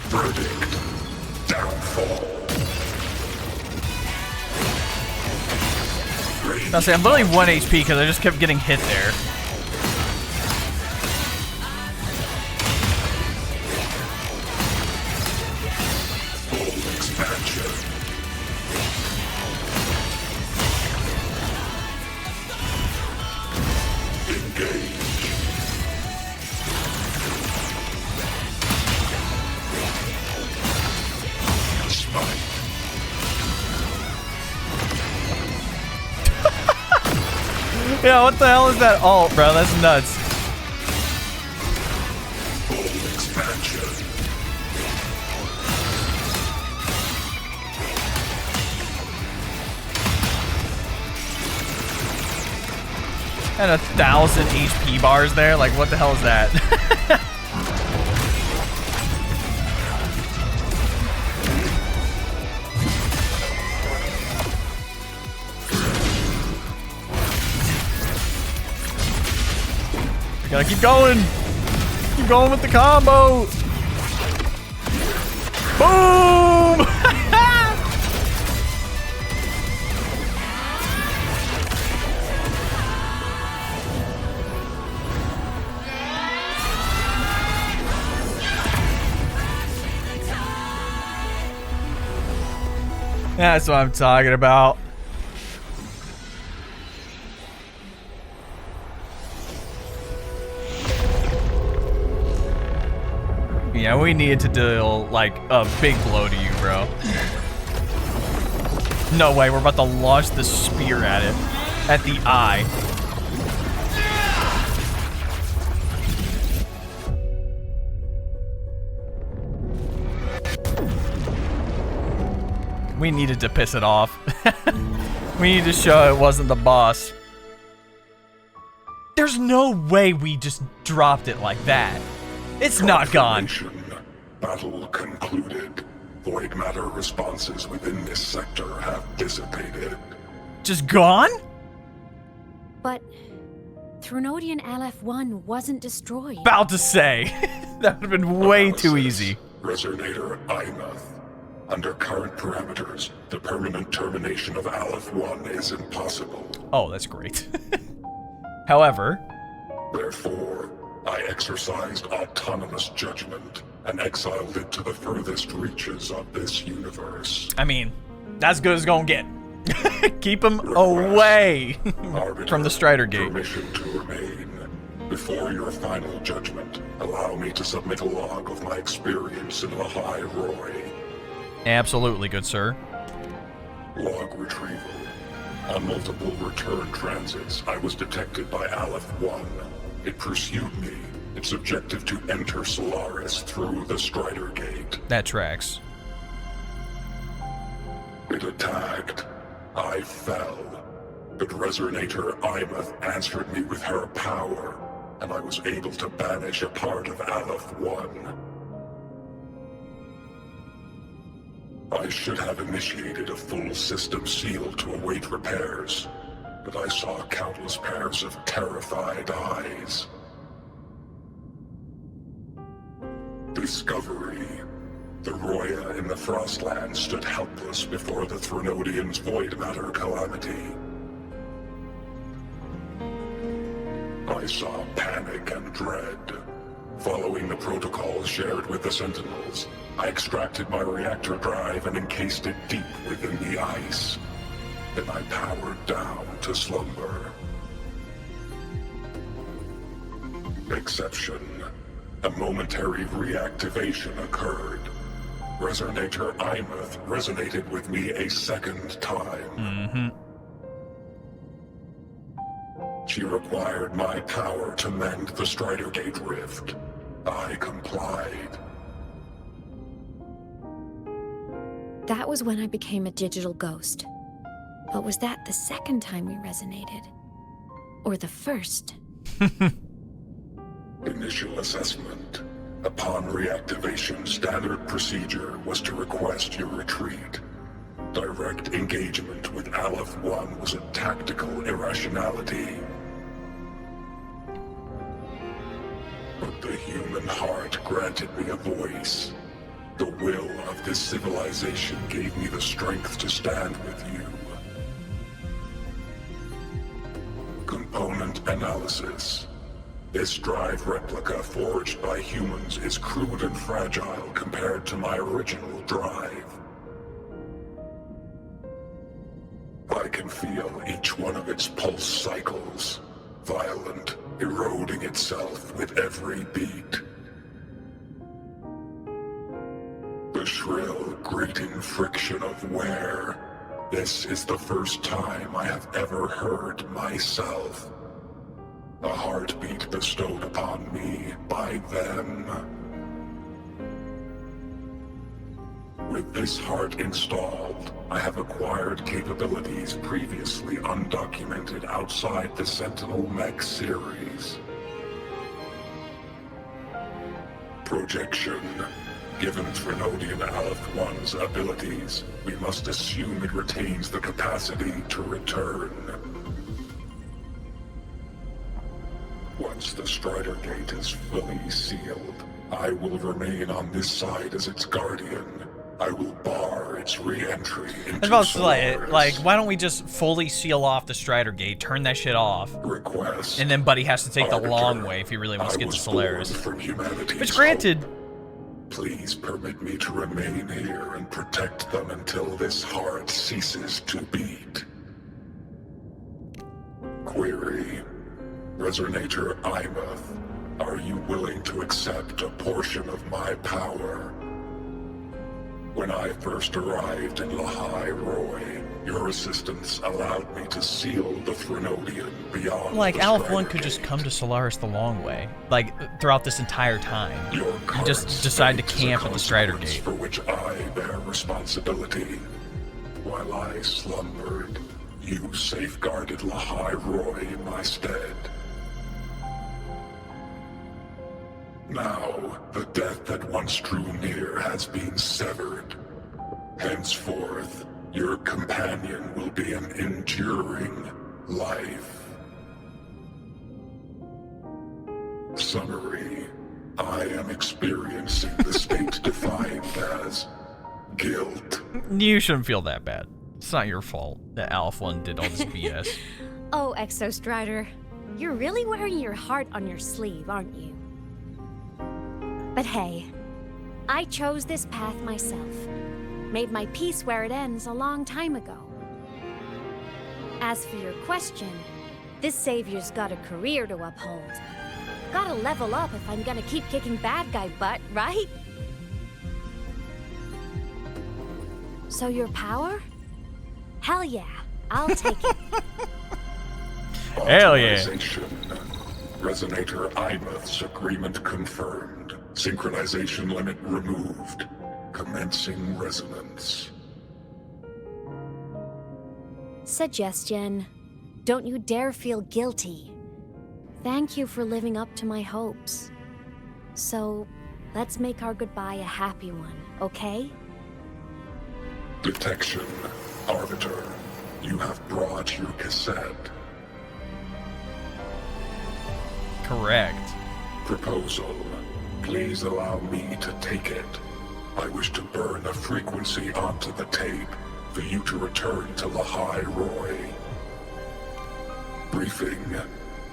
Verdict. Downfall. I'll say I'm literally 1 HP because I just kept getting hit there. Full expansion. Engage. Smite. Yeah, what the hell is that alt, bro? That's nuts. Full expansion. And 1,000 HP bars there. Like, what the hell is that? Gotta keep going. Keep going with the combo. Boom! That's what I'm talking about. Yeah, we needed to deal, like, a big blow to you, bro. No way, we're about to launch the spear at it. At the eye. We needed to piss it off. We need to show it wasn't the boss. There's no way we just dropped it like that. It's not gone. Battle concluded. Void matter responses within this sector have dissipated. Just gone? But Threnodian LF1 wasn't destroyed. About to say. That would have been way too easy. Resonator AEMEATH. Under current parameters, the permanent termination of ALF-1 is impossible. Oh, that's great. However... Therefore, I exercised autonomous judgment and exiled it to the furthest reaches of this universe. I mean, that's good as gonna get. Keep him away from the Strider Gate. Permission to remain. Before your final judgment, allow me to submit a log of my experience in the High Roy. Absolutely, good sir. Log retrieval. On multiple return transits, I was detected by Aleph-1. It pursued me. Its objective to enter Solaris through the Strider Gate. That tracks. It attacked. I fell. But Resonator AEMEATH answered me with her power, and I was able to banish a part of Aleph-1. I should have initiated a full system seal to await repairs, but I saw countless pairs of terrified eyes. Discovery. The Roya in the Frostland stood helpless before the Threnodians' void matter calamity. I saw panic and dread. Following the protocols shared with the Sentinels, I extracted my reactor drive and encased it deep within the ice. Then I powered down to slumber. Exception. A momentary reactivation occurred. Resonator AEMEATH resonated with me a second time. She required my power to mend the Strider Gate rift. I complied. That was when I became a digital ghost. But was that the second time we resonated? Or the first? Initial assessment. Upon reactivation, standard procedure was to request your retreat. Direct engagement with Aleph-1 was a tactical irrationality. But the human heart granted me a voice. The will of this civilization gave me the strength to stand with you. Component analysis. This drive replica forged by humans is crude and fragile compared to my original drive. I can feel each one of its pulse cycles, violent, eroding itself with every beat. The shrill, grating friction of wear, This is the first time I have ever heard myself. A heartbeat bestowed upon me by them. With this heart installed, I have acquired capabilities previously undocumented outside the Sentinel Mech series. Projection. Given Threnodian Aleph 1's abilities, we must assume it retains the capacity to return. Once the Strider Gate is fully sealed, I will remain on this side as its guardian. I will bar its re-entry into Solaris. Like, why don't we just fully seal off the Strider Gate, turn that shit off, and then Buddy has to take the long way if he really wants to get to Solaris. Which, granted... Please permit me to remain here and protect them until this heart ceases to beat. Query. Resonator AEMEATH, are you willing to accept a portion of my power? When I first arrived in Lahai Roy, your assistance allowed me to seal the Threnodian beyond like, the Aleph 1 Strider could just Gate. come to Solaris the long way. Like, throughout this entire time. You just decide to camp at the Strider Gate. For which I bear responsibility. While I slumbered, you safeguarded Lahai Roy in my stead. Now, the death that once drew near has been severed. Henceforth, your companion will be an enduring life. Summary. I am experiencing the state defined as guilt. You shouldn't feel that bad. It's not your fault that Aleph 1 did all this BS. Oh, Exostrider, you're really wearing your heart on your sleeve, aren't you? But hey, I chose this path myself. Made my peace where it ends a long time ago. As for your question, this savior's got a career to uphold. Gotta level up if I'm gonna keep kicking bad guy butt, right? So your power? Hell yeah, I'll take it. Hell yeah. Resonator AEMEATH's agreement confirmed. Synchronization limit removed. Commencing resonance. Suggestion. Don't you dare feel guilty. Thank you for living up to my hopes. So, let's make our goodbye a happy one, okay? Detection. Arbiter, you have brought your cassette. Correct. Proposal. Please allow me to take it. I wish to burn a frequency onto the tape for you to return to Lahai Roy. Briefing.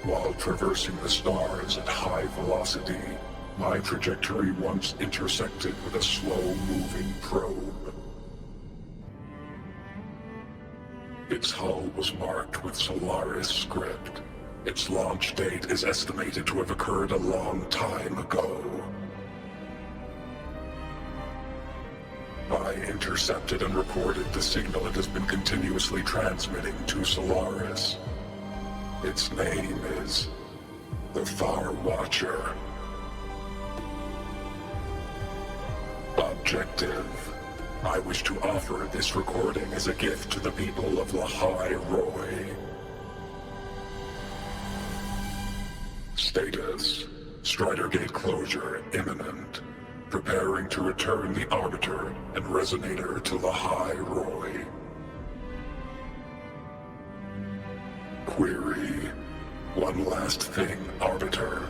While traversing the stars at high velocity, my trajectory once intersected with a slow-moving probe. Its hull was marked with Solaris script. Its launch date is estimated to have occurred a long time ago. I intercepted and recorded the signal it has been continuously transmitting to Solaris. Its name is the Far Watcher. Objective. I wish to offer this recording as a gift to the people of Lahai Roy. Status. Strider Gate closure imminent. Preparing to return the Arbiter and Resonator to Lahai Roy. Query. One last thing, Arbiter.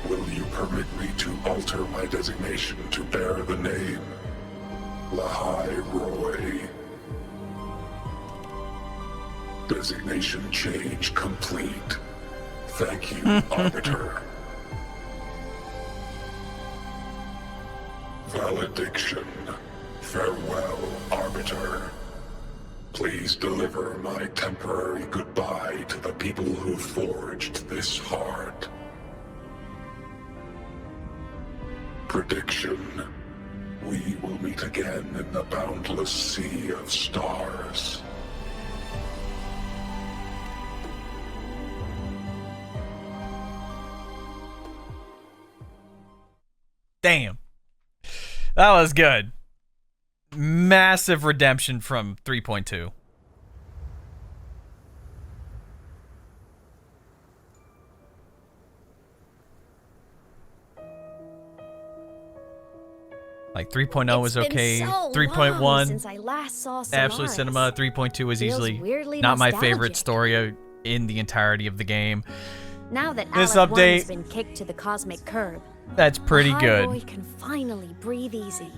Will you permit me to alter my designation to bear the name Lahai Roy? Designation change complete. Thank you, Arbiter. Valediction. Farewell, Arbiter. Please deliver my temporary goodbye to the people who forged this heart. Prediction. We will meet again in the boundless sea of stars. Damn. That was good. Massive redemption from 3.2. Like 3.0 was okay. 3.1 since I last saw absolute cinema. 3.2 is easily not my favorite story in the entirety of the game. Now that this Aleph update has been kicked to the cosmic curb, that's pretty the good. High Boy can finally breathe easy.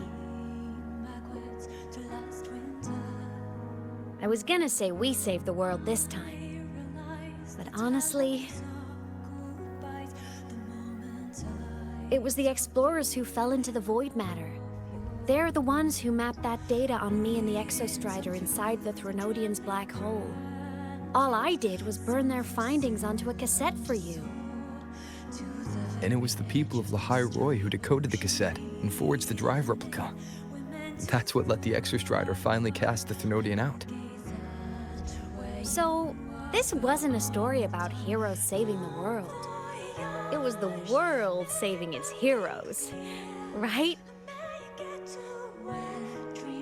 I was gonna say we saved the world this time, but honestly, it was the explorers who fell into the void matter. They're the ones who mapped that data on me and the Exostrider inside the Threnodian's black hole. All I did was burn their findings onto a cassette for you. And it was the people of Lahai Roy who decoded the cassette and forged the drive replica. That's what let the Exostrider finally cast the Threnodian out. So, this wasn't a story about heroes saving the world. It was the world saving its heroes, right?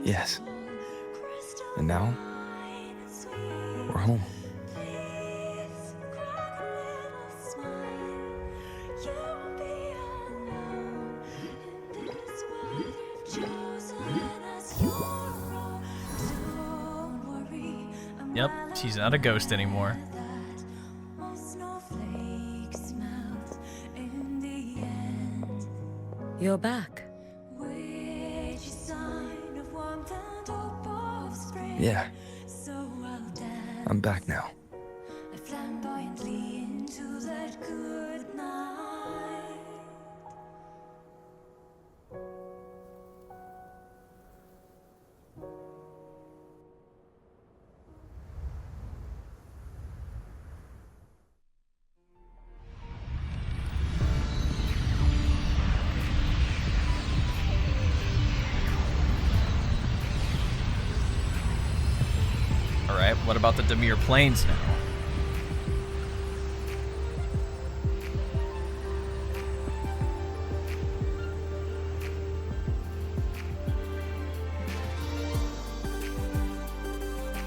Yes. And now, we're home. Yep, she's not a ghost anymore. You're back. Yeah. I'm back now. Alright, what about the Demir Plains now?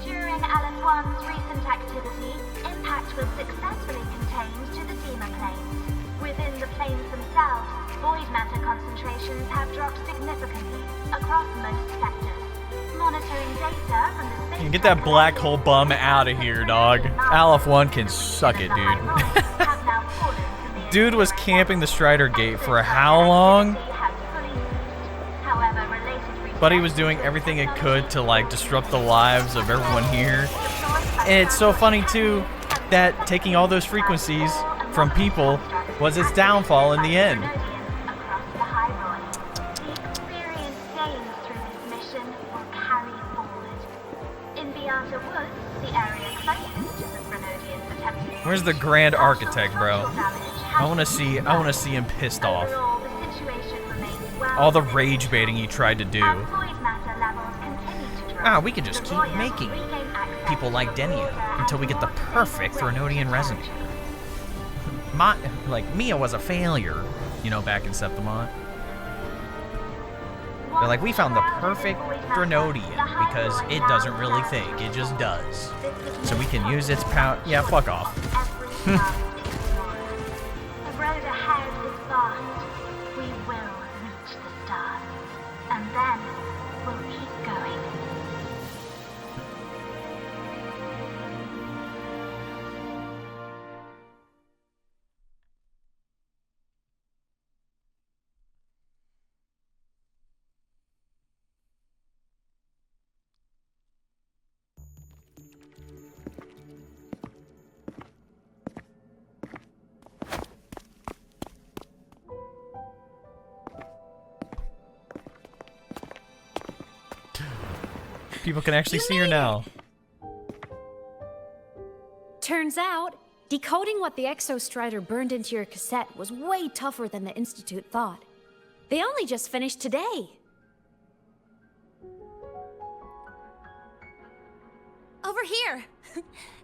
During Aleph 1's recent activity, impact was successfully contained to the Denia plains. Within the plains themselves, void matter concentrations have dropped significantly across most sectors. Monitoring data from the space Get that black hole bum out of here, dog. Aleph 1 can suck it, dude. Dude was camping the Strider Gate for how long? But he was doing everything it could to like disrupt the lives of everyone here. And it's so funny too that taking all those frequencies from people was its downfall in the end. Where's the Grand Architect, bro? I wanna see him pissed off. All the rage baiting he tried to do. We could just keep making people like Denia until we get the perfect Threnodian resonator. Mia was a failure, you know, back in Septimont. They're like, we found the perfect Threnodian because it doesn't really think, it just does. So we can use its power. Yeah, fuck off. The road ahead is vast. We will reach the stars. And then we'll keep going. People can actually see her now. Turns out, decoding what the Exostrider burned into your cassette was way tougher than the Institute thought. They only just finished today. Over here!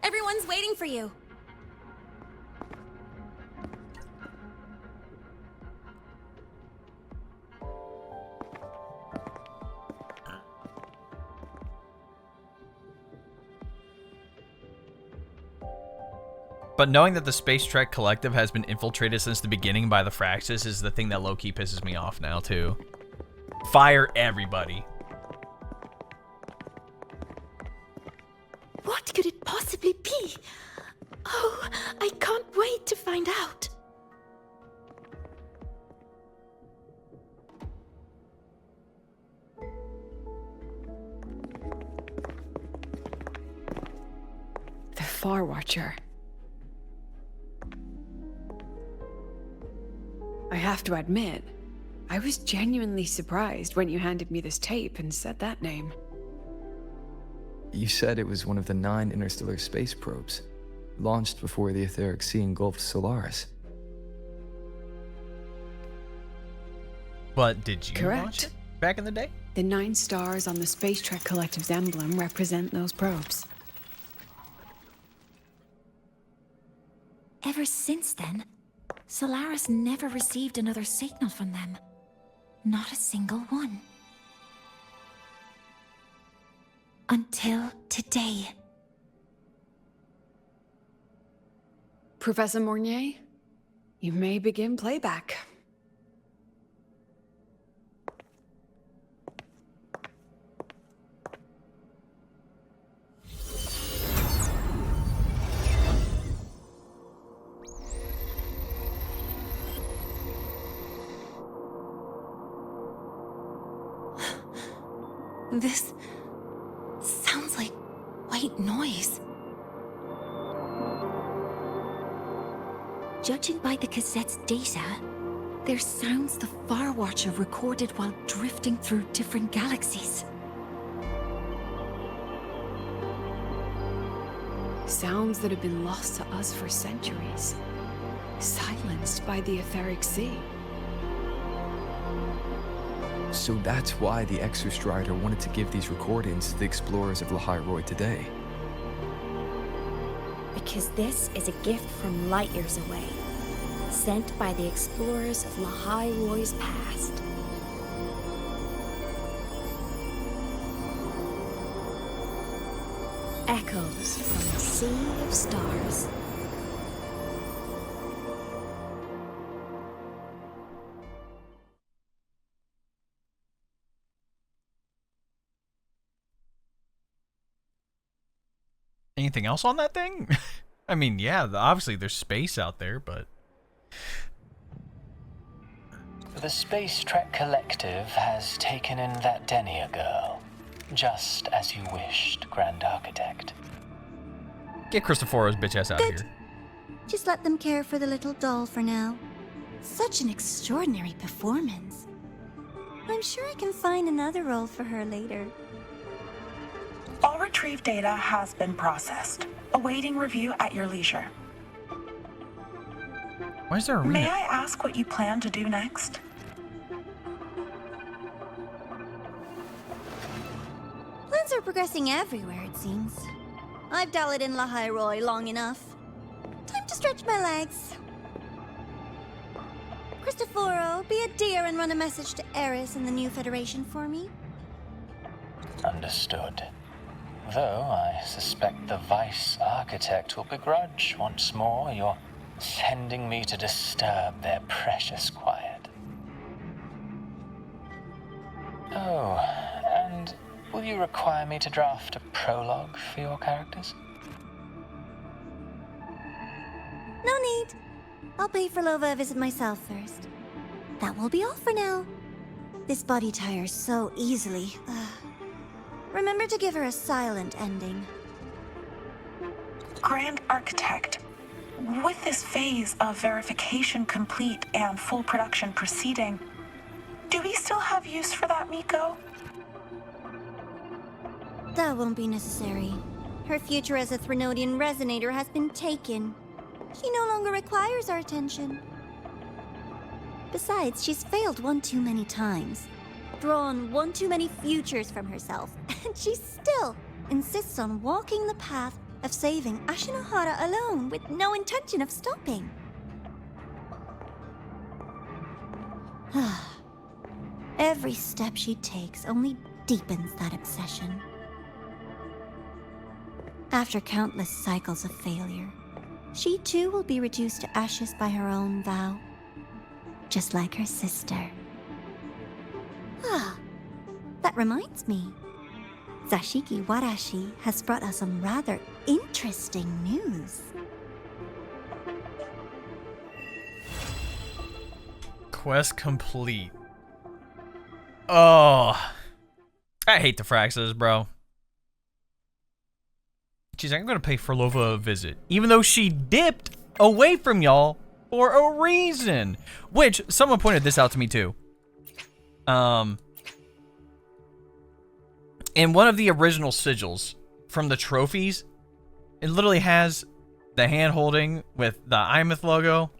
Everyone's waiting for you. But knowing that the Space Trek Collective has been infiltrated since the beginning by the Fraxis is the thing that low-key pisses me off now, too. Fire everybody. What could it possibly be? Oh, I can't wait to find out. The Far Watcher. I have to admit, I was genuinely surprised when you handed me this tape and said that name. You said it was one of the 9 interstellar space probes, launched before the etheric sea engulfed Solaris. But did you Correct. launch it back in the day? The 9 stars on the Space Trek Collective's emblem represent those probes. Ever since then, Solaris never received another signal from them. Not a single one. Until today. Professor Mornier, you may begin playback. This sounds like white noise. Judging by the cassette's data, they're sounds the Far Watcher recorded while drifting through different galaxies. Sounds that have been lost to us for centuries. Silenced by the etheric sea. So that's why the Exostrider wanted to give these recordings to the explorers of Lahai today. Because this is a gift from light years away, sent by the explorers of Lahai past. Echoes from the sea of stars. Anything else on that thing? I mean, yeah, obviously there's space out there, but... The Space Trek Collective has taken in that Denia girl, just as you wished, Grand Architect. Get Christophero's bitch ass out of here. Just let them care for the little doll for now. Such an extraordinary performance. I'm sure I can find another role for her later. All retrieved data has been processed, awaiting review at your leisure. Why is there a arena? May I ask what you plan to do next? Plans are progressing everywhere, it seems. I've dallied in Lahai long enough. Time to stretch my legs. Cristoforo, be a dear and run a message to Eris and the new Federation for me. Understood. Though I suspect the Vice Architect will begrudge once more your sending me to disturb their precious quiet. Oh, and will you require me to draft a prologue for your characters? No need. I'll pay for Lova a visit myself first. That will be all for now. This body tires so easily. Remember to give her a silent ending. Grand Architect, with this phase of verification complete and full production proceeding, do we still have use for that Miko? That won't be necessary. Her future as a Threnodian resonator has been taken. She no longer requires our attention. Besides, she's failed one too many times. Drawn one too many futures from herself, and she still insists on walking the path of saving Ashinohara alone with no intention of stopping. Every step she takes only deepens that obsession. After countless cycles of failure, She too will be reduced to ashes by her own vow. Just like her sister. Ah, that reminds me. Zashiki Warashi has brought us some rather interesting news. Quest complete. Oh, I hate the Fraxes, bro. She's like, I'm gonna pay Frolova a visit, even though she dipped away from y'all for a reason. Which someone pointed this out to me too. In one of the original sigils from the trophies, it literally has the hand holding with the AEMEATH logo.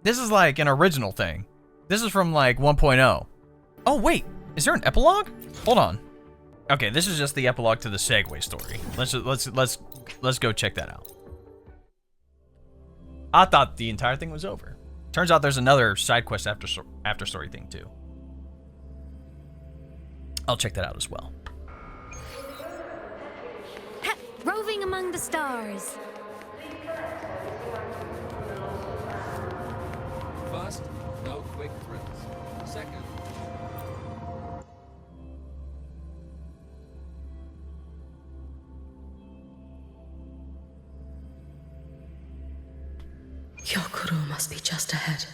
This is like an original thing. This is from like 1.0. Oh wait, is there an epilogue? Hold on. Okay, this is just the epilogue to the Segue story. Let's go check that out. I thought the entire thing was over. Turns out there's another side quest after story thing too. I'll check that out as well. Ha! Roving among the stars. First, no quick thrills. Second, Hyokuro must be just ahead.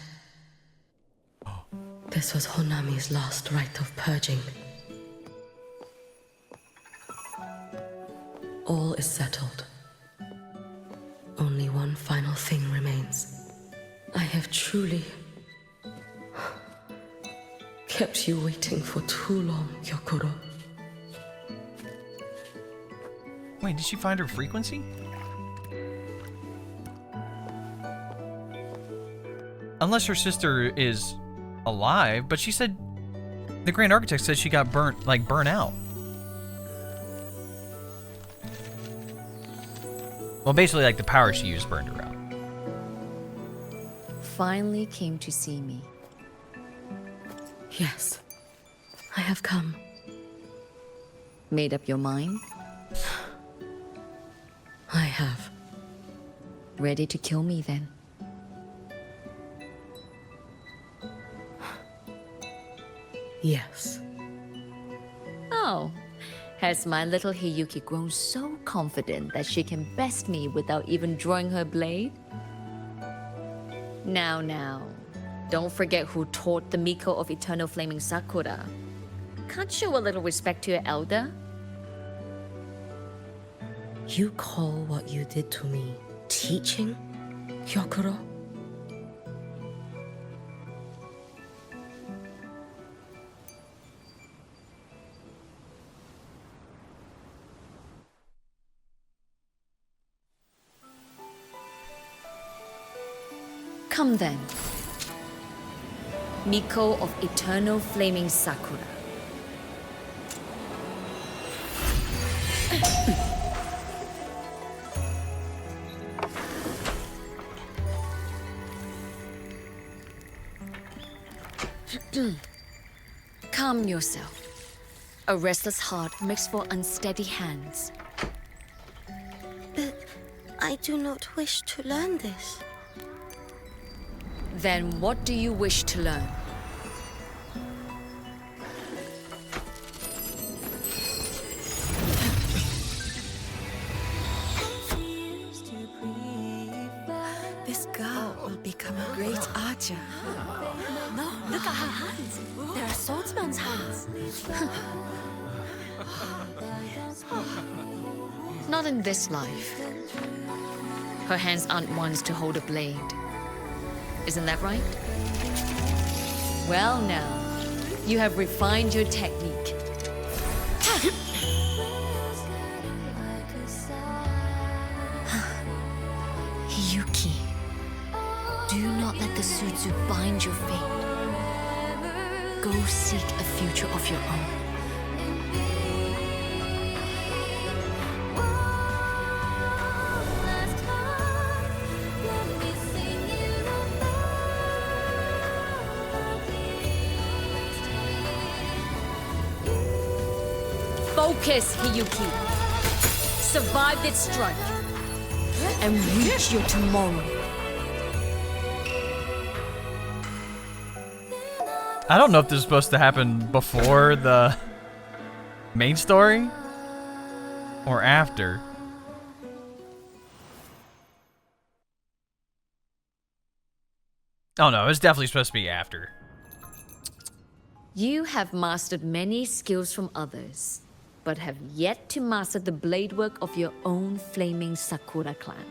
This was Honami's last rite of purging. All is settled. Only one final thing remains. I have truly kept you waiting for too long, Hyokuro. Wait, did she find her frequency? Unless her sister is alive, but she said the Grand Architect said she got burnt out. Well, basically, like the power she used burned her out. Finally came to see me. Yes, I have come. Made up your mind? I have. Ready to kill me then? Yes. Oh, has my little Hiyuki grown so confident that she can best me without even drawing her blade? Now, don't forget who taught the Miko of Eternal Flaming Sakura. Can't show a little respect to your elder? You call what you did to me teaching, Hyokuro? Come then. Miko of Eternal Flaming Sakura. Calm yourself. A restless heart makes for unsteady hands. But I do not wish to learn this. Then what do you wish to learn? This girl will become a great archer. No, look at her hands. They are swordsman's hands. Not in this life. Her hands aren't ones to hold a blade. Isn't that right? Well now, you have refined your technique. Hiyuki, do not let the Suzu bind your fate. Go seek a future of your own. Focus, Hiyuki. Survive its strike. and reach your tomorrow. I don't know if this is supposed to happen before the main story or after. Oh no, it's definitely supposed to be after. You have mastered many skills from others, but have yet to master the blade work of your own flaming Sakura clan.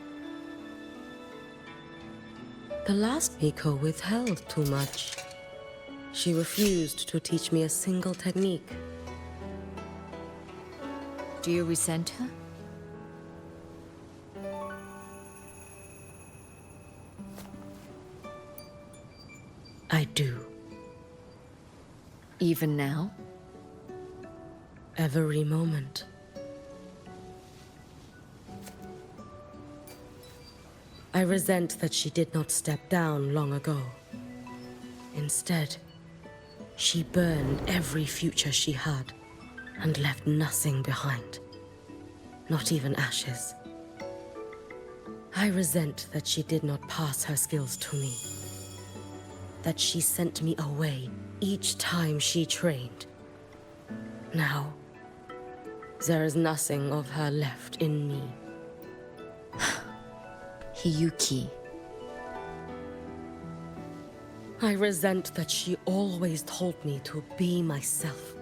The last Miko withheld too much. She refused to teach me a single technique. Do you resent her? I do. Even now? Every moment. I resent that she did not step down long ago. Instead, she burned every future she had and left nothing behind. Not even ashes. I resent that she did not pass her skills to me. That she sent me away each time she trained. Now, there is nothing of her left in me. Hiyuki. I resent that she always told me to be myself,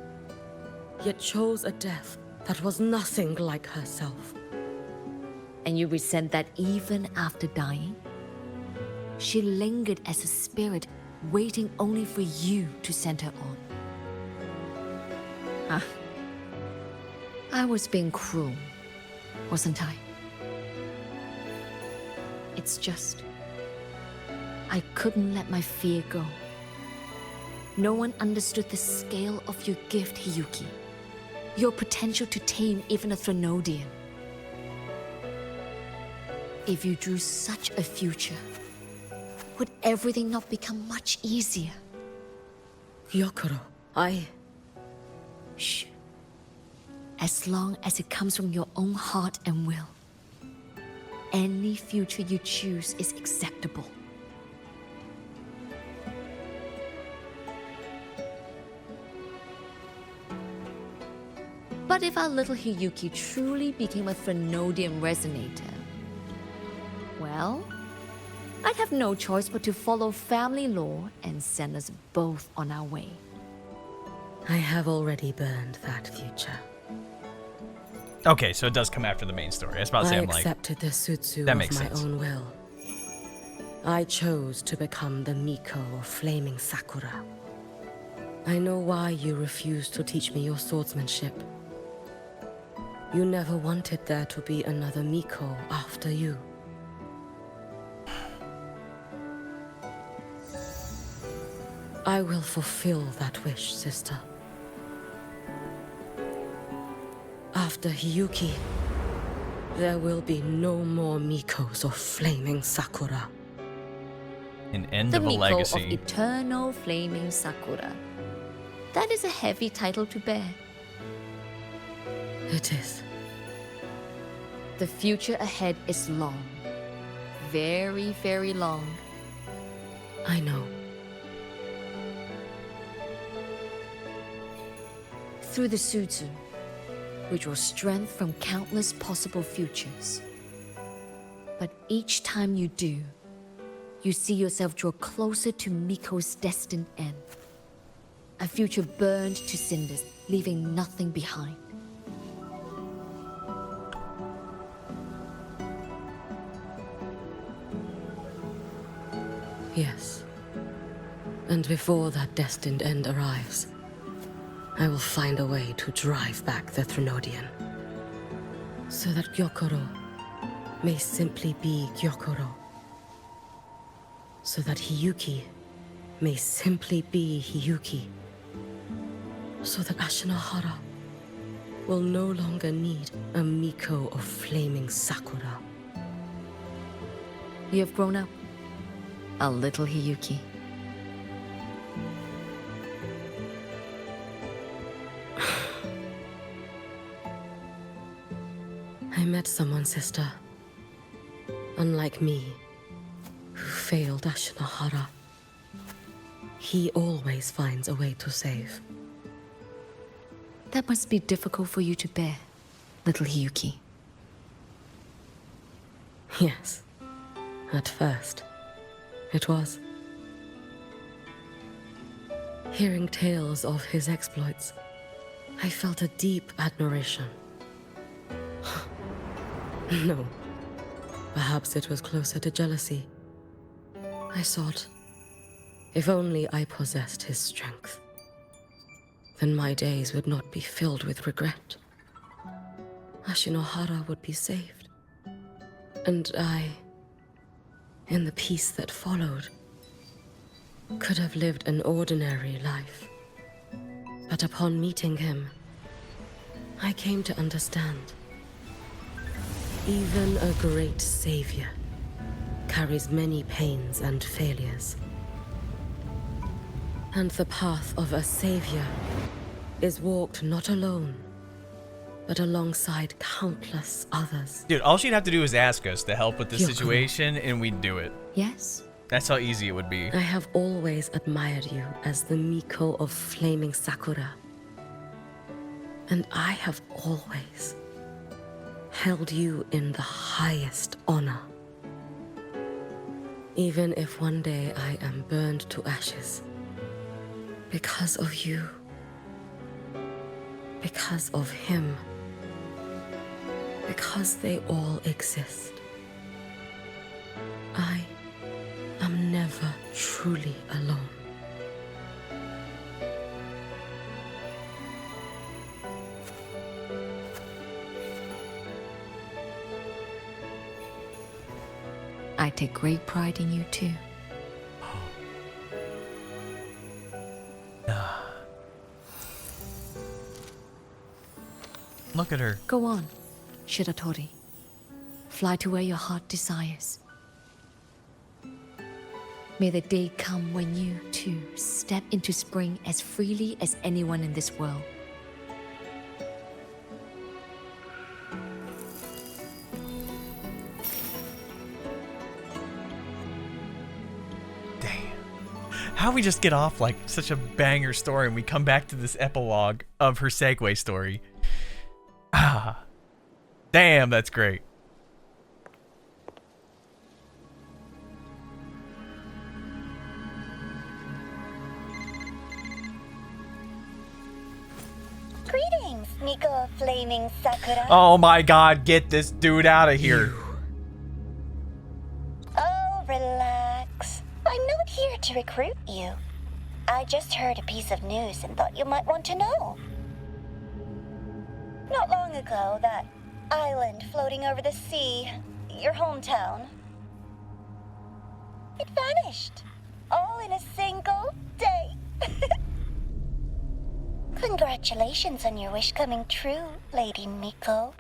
yet chose a death that was nothing like herself. And you resent that even after dying? She lingered as a spirit, waiting only for you to send her on. I was being cruel, wasn't I? It's just, I couldn't let my fear go. No one understood the scale of your gift, Hiyuki. Your potential to tame even a Threnodian. If you drew such a future, would everything not become much easier? Gyokuro, Shh. As long as it comes from your own heart and will, any future you choose is acceptable. But if our little Hiyuki truly became a Threnodian resonator, well, I'd have no choice but to follow family law and send us both on our way. I have already burned that future. Okay, so it does come after the main story. I was about to say, I'm like, I accepted the Sutsu that of makes my sense. own will. I chose to become the Miko of Flaming Sakura. I know why you refused to teach me your swordsmanship. You never wanted there to be another Miko after you. I will fulfill that wish, sister. After Hiyuki, there will be no more Mikos of Flaming Sakura. An end The of a Miko legacy. of Eternal Flaming Sakura. That is a heavy title to bear. It is. The future ahead is long. Very, very long. I know. Through the Sutsu, we draw strength from countless possible futures. But each time you do, you see yourself draw closer to Miko's destined end. A future burned to cinders, leaving nothing behind. Yes. And before that destined end arrives, I will find a way to drive back the Threnodian. So that Gyokuro may simply be Gyokuro. So that Hiyuki may simply be Hiyuki. So that Ashinahara will no longer need a Miko of Flaming Sakura. You have grown up, a little Hiyuki. I met someone, sister. unlike me, who failed Ashinohara, he always finds a way to save. That must be difficult for you to bear, little Hiyuki. Yes, at first, it was. Hearing tales of his exploits, I felt a deep admiration. No, perhaps it was closer to jealousy. I thought, if only I possessed his strength, then my days would not be filled with regret. Ashinohara would be saved. And I, in the peace that followed, could have lived an ordinary life. But upon meeting him, I came to understand. Even a great savior carries many pains and failures. And the path of a savior is walked not alone, but alongside countless others. Dude, all she'd have to do is ask us to help with the situation, and we'd do it. Yes? That's how easy it would be. I have always admired you as the Miko of flaming Sakura. And I have always held you in the highest honor. Even if one day I am burned to ashes, because of you, because of him, because they all exist, I am never truly alone. I take great pride in you too. Look at her. Go on, Shiratori. Fly to where your heart desires. May the day come when you, too, step into spring as freely as anyone in this world. How we just get off like such a banger story and we come back to this epilogue of her Segue story. Ah, damn, that's great. Greetings, Miko of Flaming Sakura. Oh my god, get this dude out of here. Oh, relax. I'm not here to recruit you. I just heard a piece of news and thought you might want to know. Not long ago, that island floating over the sea, your hometown, it vanished. All in a single day. Congratulations on your wish coming true, Lady Miko.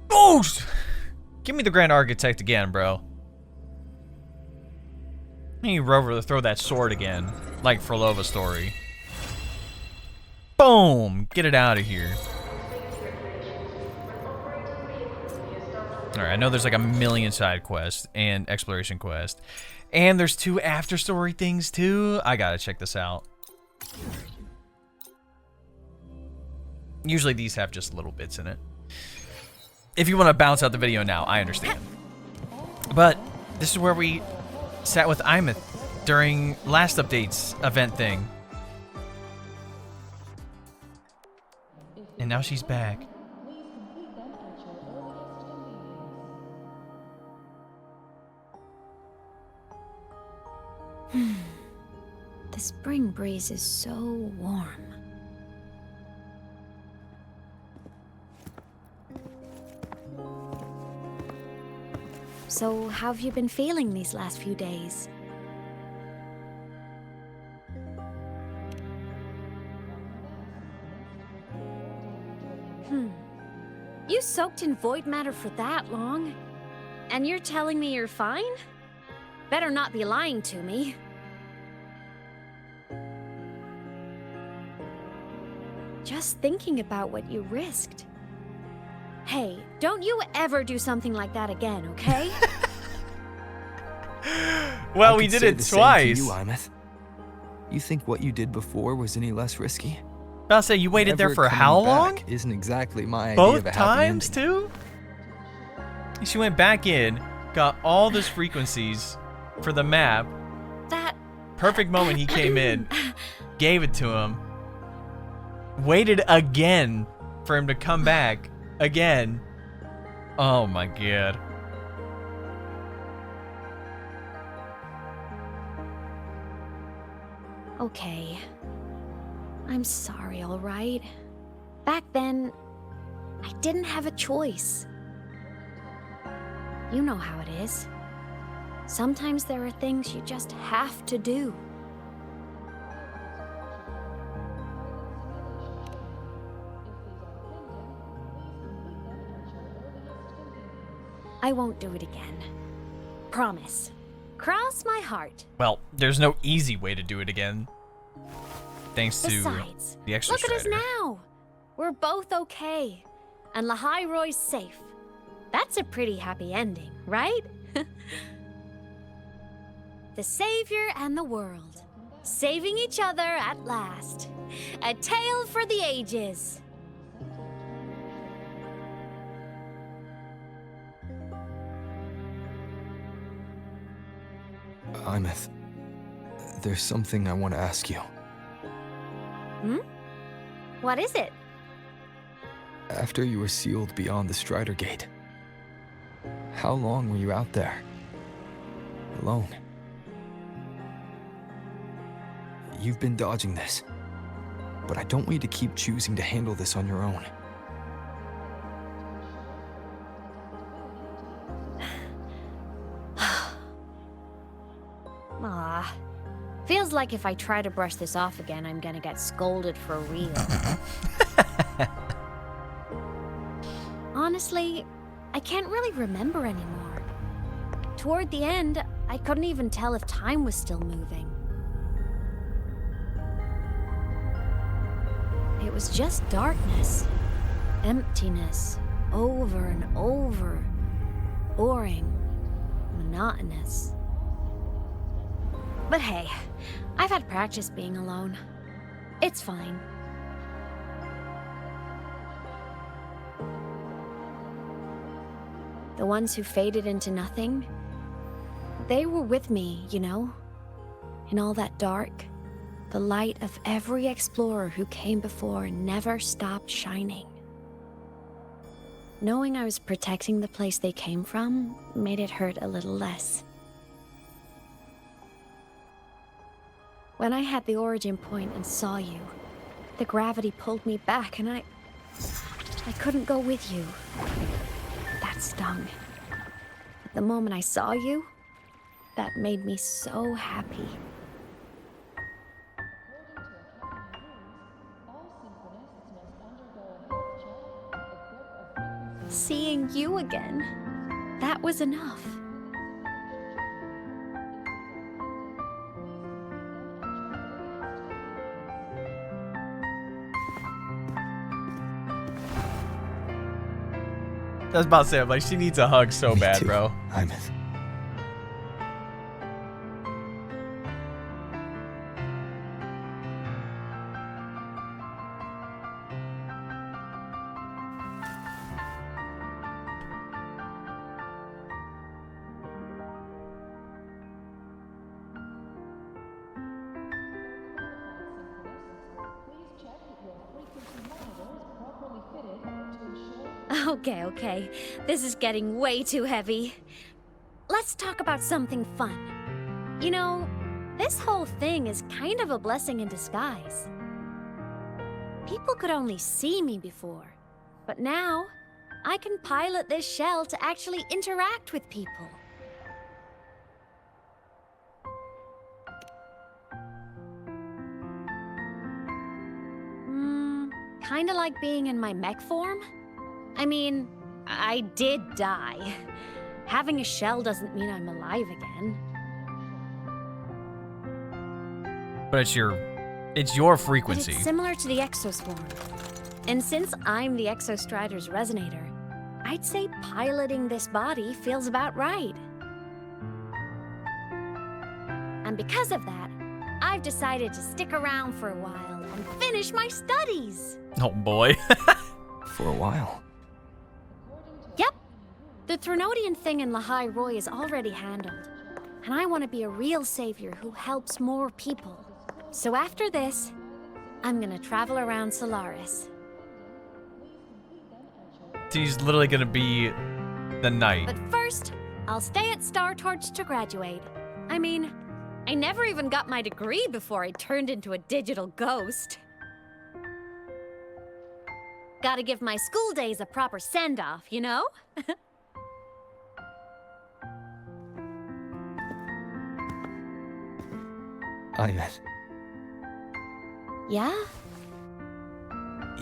Oh! Give me the Grand Architect again, bro. I need Rover to throw that sword again, like for Lova Story. Boom! Get it out of here. Alright, I know there's like a million side quests and exploration quests. And there's 2 Afterstory things too. I gotta check this out. Usually these have just little bits in it. If you want to bounce out the video now, I understand. But this is where we sat with AEMEATH during last update's event thing. And now she's back. The spring breeze is so warm. So, how have you been feeling these last few days? You soaked in void matter for that long? And you're telling me you're fine? Better not be lying to me. just thinking about what you risked. Hey, don't you ever do something like that again, okay? Well, we did it twice. You, AEMEATH. You think what you did before was any less risky? I'll say you waited there for how long? Isn't exactly my idea Both of a happy times ending. too? She went back in, got all those frequencies for the map. That perfect moment he came in, gave it to him, waited again for him to come back again. Oh my god. Okay. I'm sorry, all right? Back then, I didn't have a choice. You know how it is. Sometimes there are things you just have to do. I won't do it again. Promise. Cross my heart. Well, there's no easy way to do it again. Thanks to Besides, the Exostrider. look at us now. We're both okay. And Lahai-Roy's safe. That's a pretty happy ending, right? The savior and the world. Saving each other at last. A tale for the ages. AEMEATH, there's something I want to ask you. Hmm? What is it? After you were sealed beyond the Strider Gate, how long were you out there? Alone? You've been dodging this, but I don't want you to keep choosing to handle this on your own. Aw. Feels like if I try to brush this off again, I'm gonna get scolded for real. Honestly, I can't really remember anymore. Toward the end, I couldn't even tell if time was still moving. It was just darkness, emptiness, over and over, boring, monotonous. But hey, I've had practice being alone. It's fine. The ones who faded into nothing, they were with me, you know? In all that dark, the light of every explorer who came before never stopped shining. Knowing I was protecting the place they came from made it hurt a little less. When I had the origin point and saw you, the gravity pulled me back and I couldn't go with you. That stung. But the moment I saw you, that made me so happy. Seeing you again, that was enough. I was about to say, I'm like, she needs a hug so bad, bro. AEMEATH. Okay. This is getting way too heavy. Let's talk about something fun. You know, this whole thing is kind of a blessing in disguise. People could only see me before, but now I can pilot this shell to actually interact with people. Kinda like being in my mech form? I mean, I did die. Having a shell doesn't mean I'm alive again. But It's your But frequency. it's similar to the exoswarm. And since I'm the Exostrider's resonator, I'd say piloting this body feels about right. And because of that, I've decided to stick around for a while and finish my studies. Oh boy. For a while. Yep. The Threnodian thing in Lahai Roy is already handled. And I want to be a real savior who helps more people. So after this, I'm gonna travel around Solaris. He's literally gonna be the knight. But first, I'll stay at Star Torch to graduate. I mean, I never even got my degree before I turned into a digital ghost. Gotta give my school days a proper send-off, you know? AEMEATH, Yeah?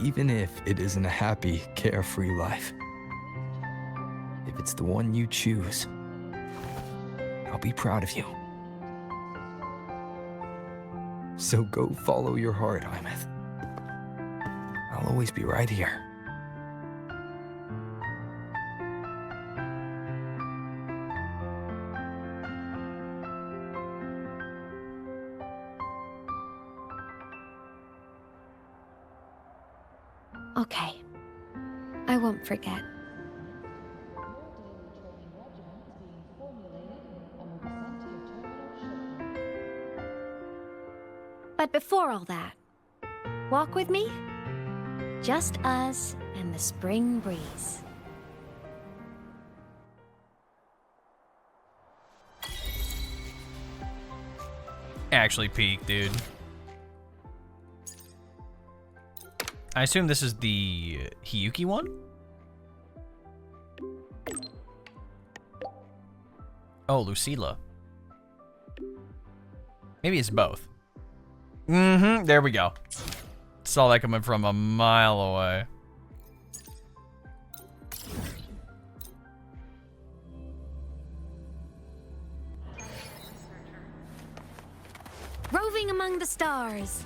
even if it isn't a happy, carefree life, if it's the one you choose, I'll be proud of you. So go follow your heart, AEMEATH. I'll always be right here. Okay. I won't forget. But before all that, walk with me? Just us and the spring breeze. Actually peak, dude. I assume this is the Hiyuki one? Oh, Lucilla. Maybe it's both. Mm-hmm, there we go. Saw that coming from a mile away. Roving among the stars.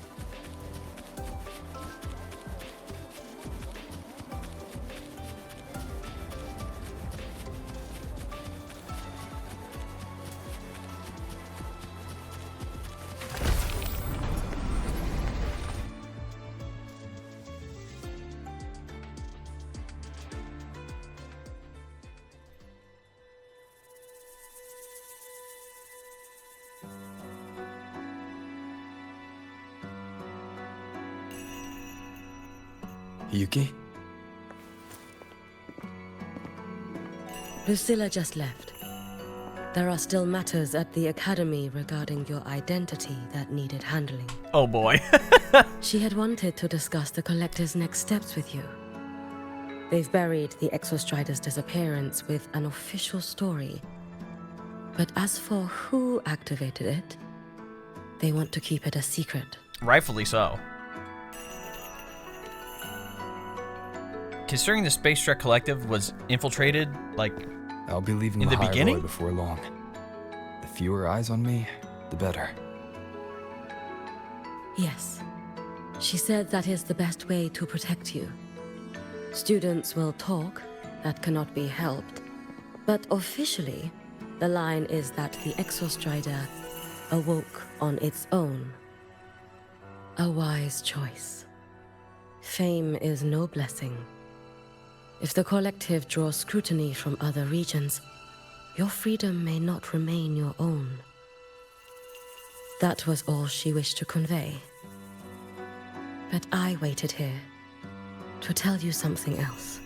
Hiyuki? Lucilla just left. There are still matters at the Academy regarding your identity that needed handling. Oh boy. She had wanted to discuss the Collector's next steps with you. They've buried the Exostrider's disappearance with an official story. But as for who activated it, they want to keep it a secret. Rightfully so. Considering the Space Trek Collective was infiltrated, like, I'll be leaving in the Lahai beginning Roy before long. The fewer eyes on me, the better. Yes. She said that is the best way to protect you. Students will talk, that cannot be helped. But officially, the line is that the Exostrider awoke on its own. A wise choice. Fame is no blessing. If the Collective draws scrutiny from other regions, your freedom may not remain your own. That was all she wished to convey. But I waited here to tell you something else.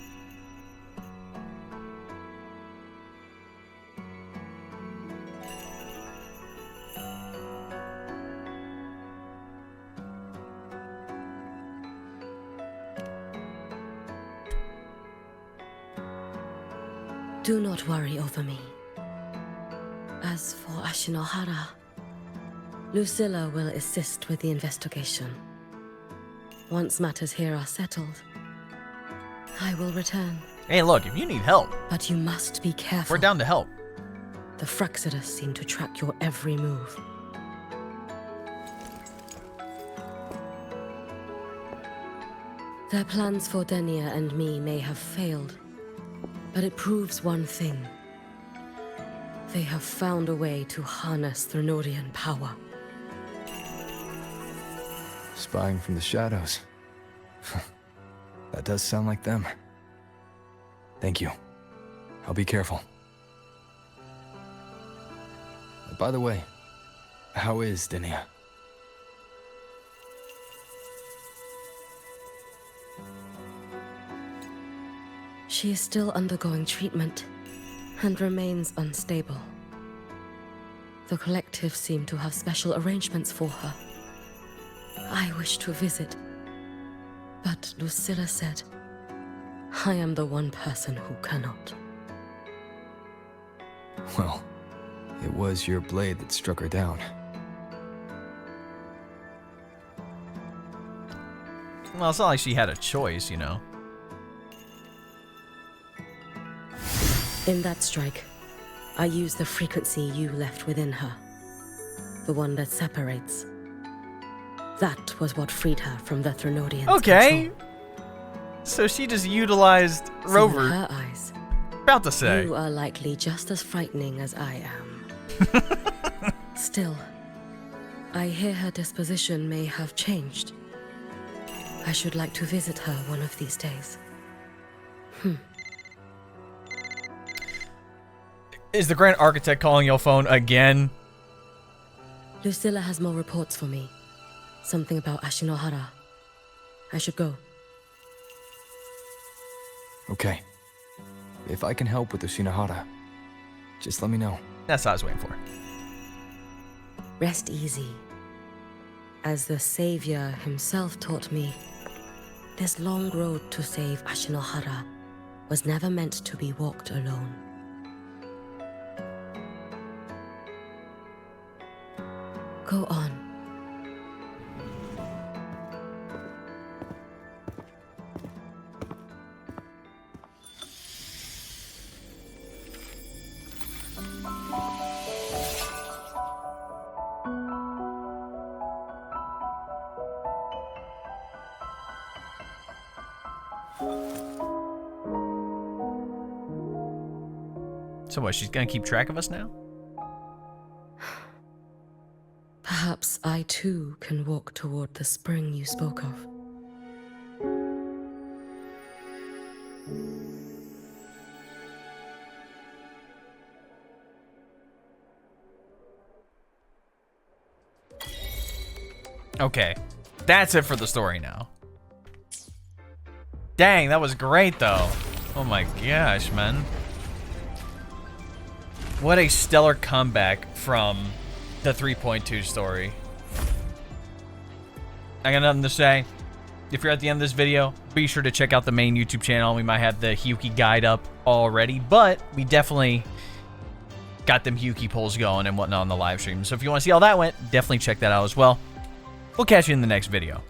Do not worry over me. As for Ashinohara, Lucilla will assist with the investigation. Once matters here are settled, I will return. Hey, look, if you need help, but you must be careful. We're down to help. The Fraxidus seem to track your every move. Their plans for Denia and me may have failed, but it proves one thing. They have found a way to harness Thrunorian power. Spying from the shadows. That does sound like them. Thank you. I'll be careful. By the way, how is Denia? She is still undergoing treatment and remains unstable. The collective seem to have special arrangements for her. I wish to visit, but Lucilla said, I am the one person who cannot. Well, it was your blade that struck her down. Well, it's not like she had a choice, you know. In that strike, I used the frequency you left within her. The one that separates. That was what freed her from the Thrunorian. Okay. So she just utilized Rover. In her eyes, about to say. You are likely just as frightening as I am. Still, I hear her disposition may have changed. I should like to visit her one of these days. Is the Grand Architect calling your phone again? Lucilla has more reports for me. Something about Ashinohara. I should go. Okay. If I can help with the Shinohara, just let me know. That's what I was waiting for. Rest easy. As the Savior himself taught me, this long road to save Ashinohara was never meant to be walked alone. Go on. So what, she's gonna keep track of us now? Perhaps I too can walk toward the spring you spoke of. Okay, that's it for the story now. Dang, that was great though. Oh my gosh, man. What a stellar comeback from the 3.2 story. I got nothing to say. If you're at the end of this video, be sure to check out the main YouTube channel. We might have the Hiyuki guide up already, but we definitely got them Hiyuki polls going and whatnot on the live stream. So if you want to see how that went, definitely check that out as well. We'll catch you in the next video.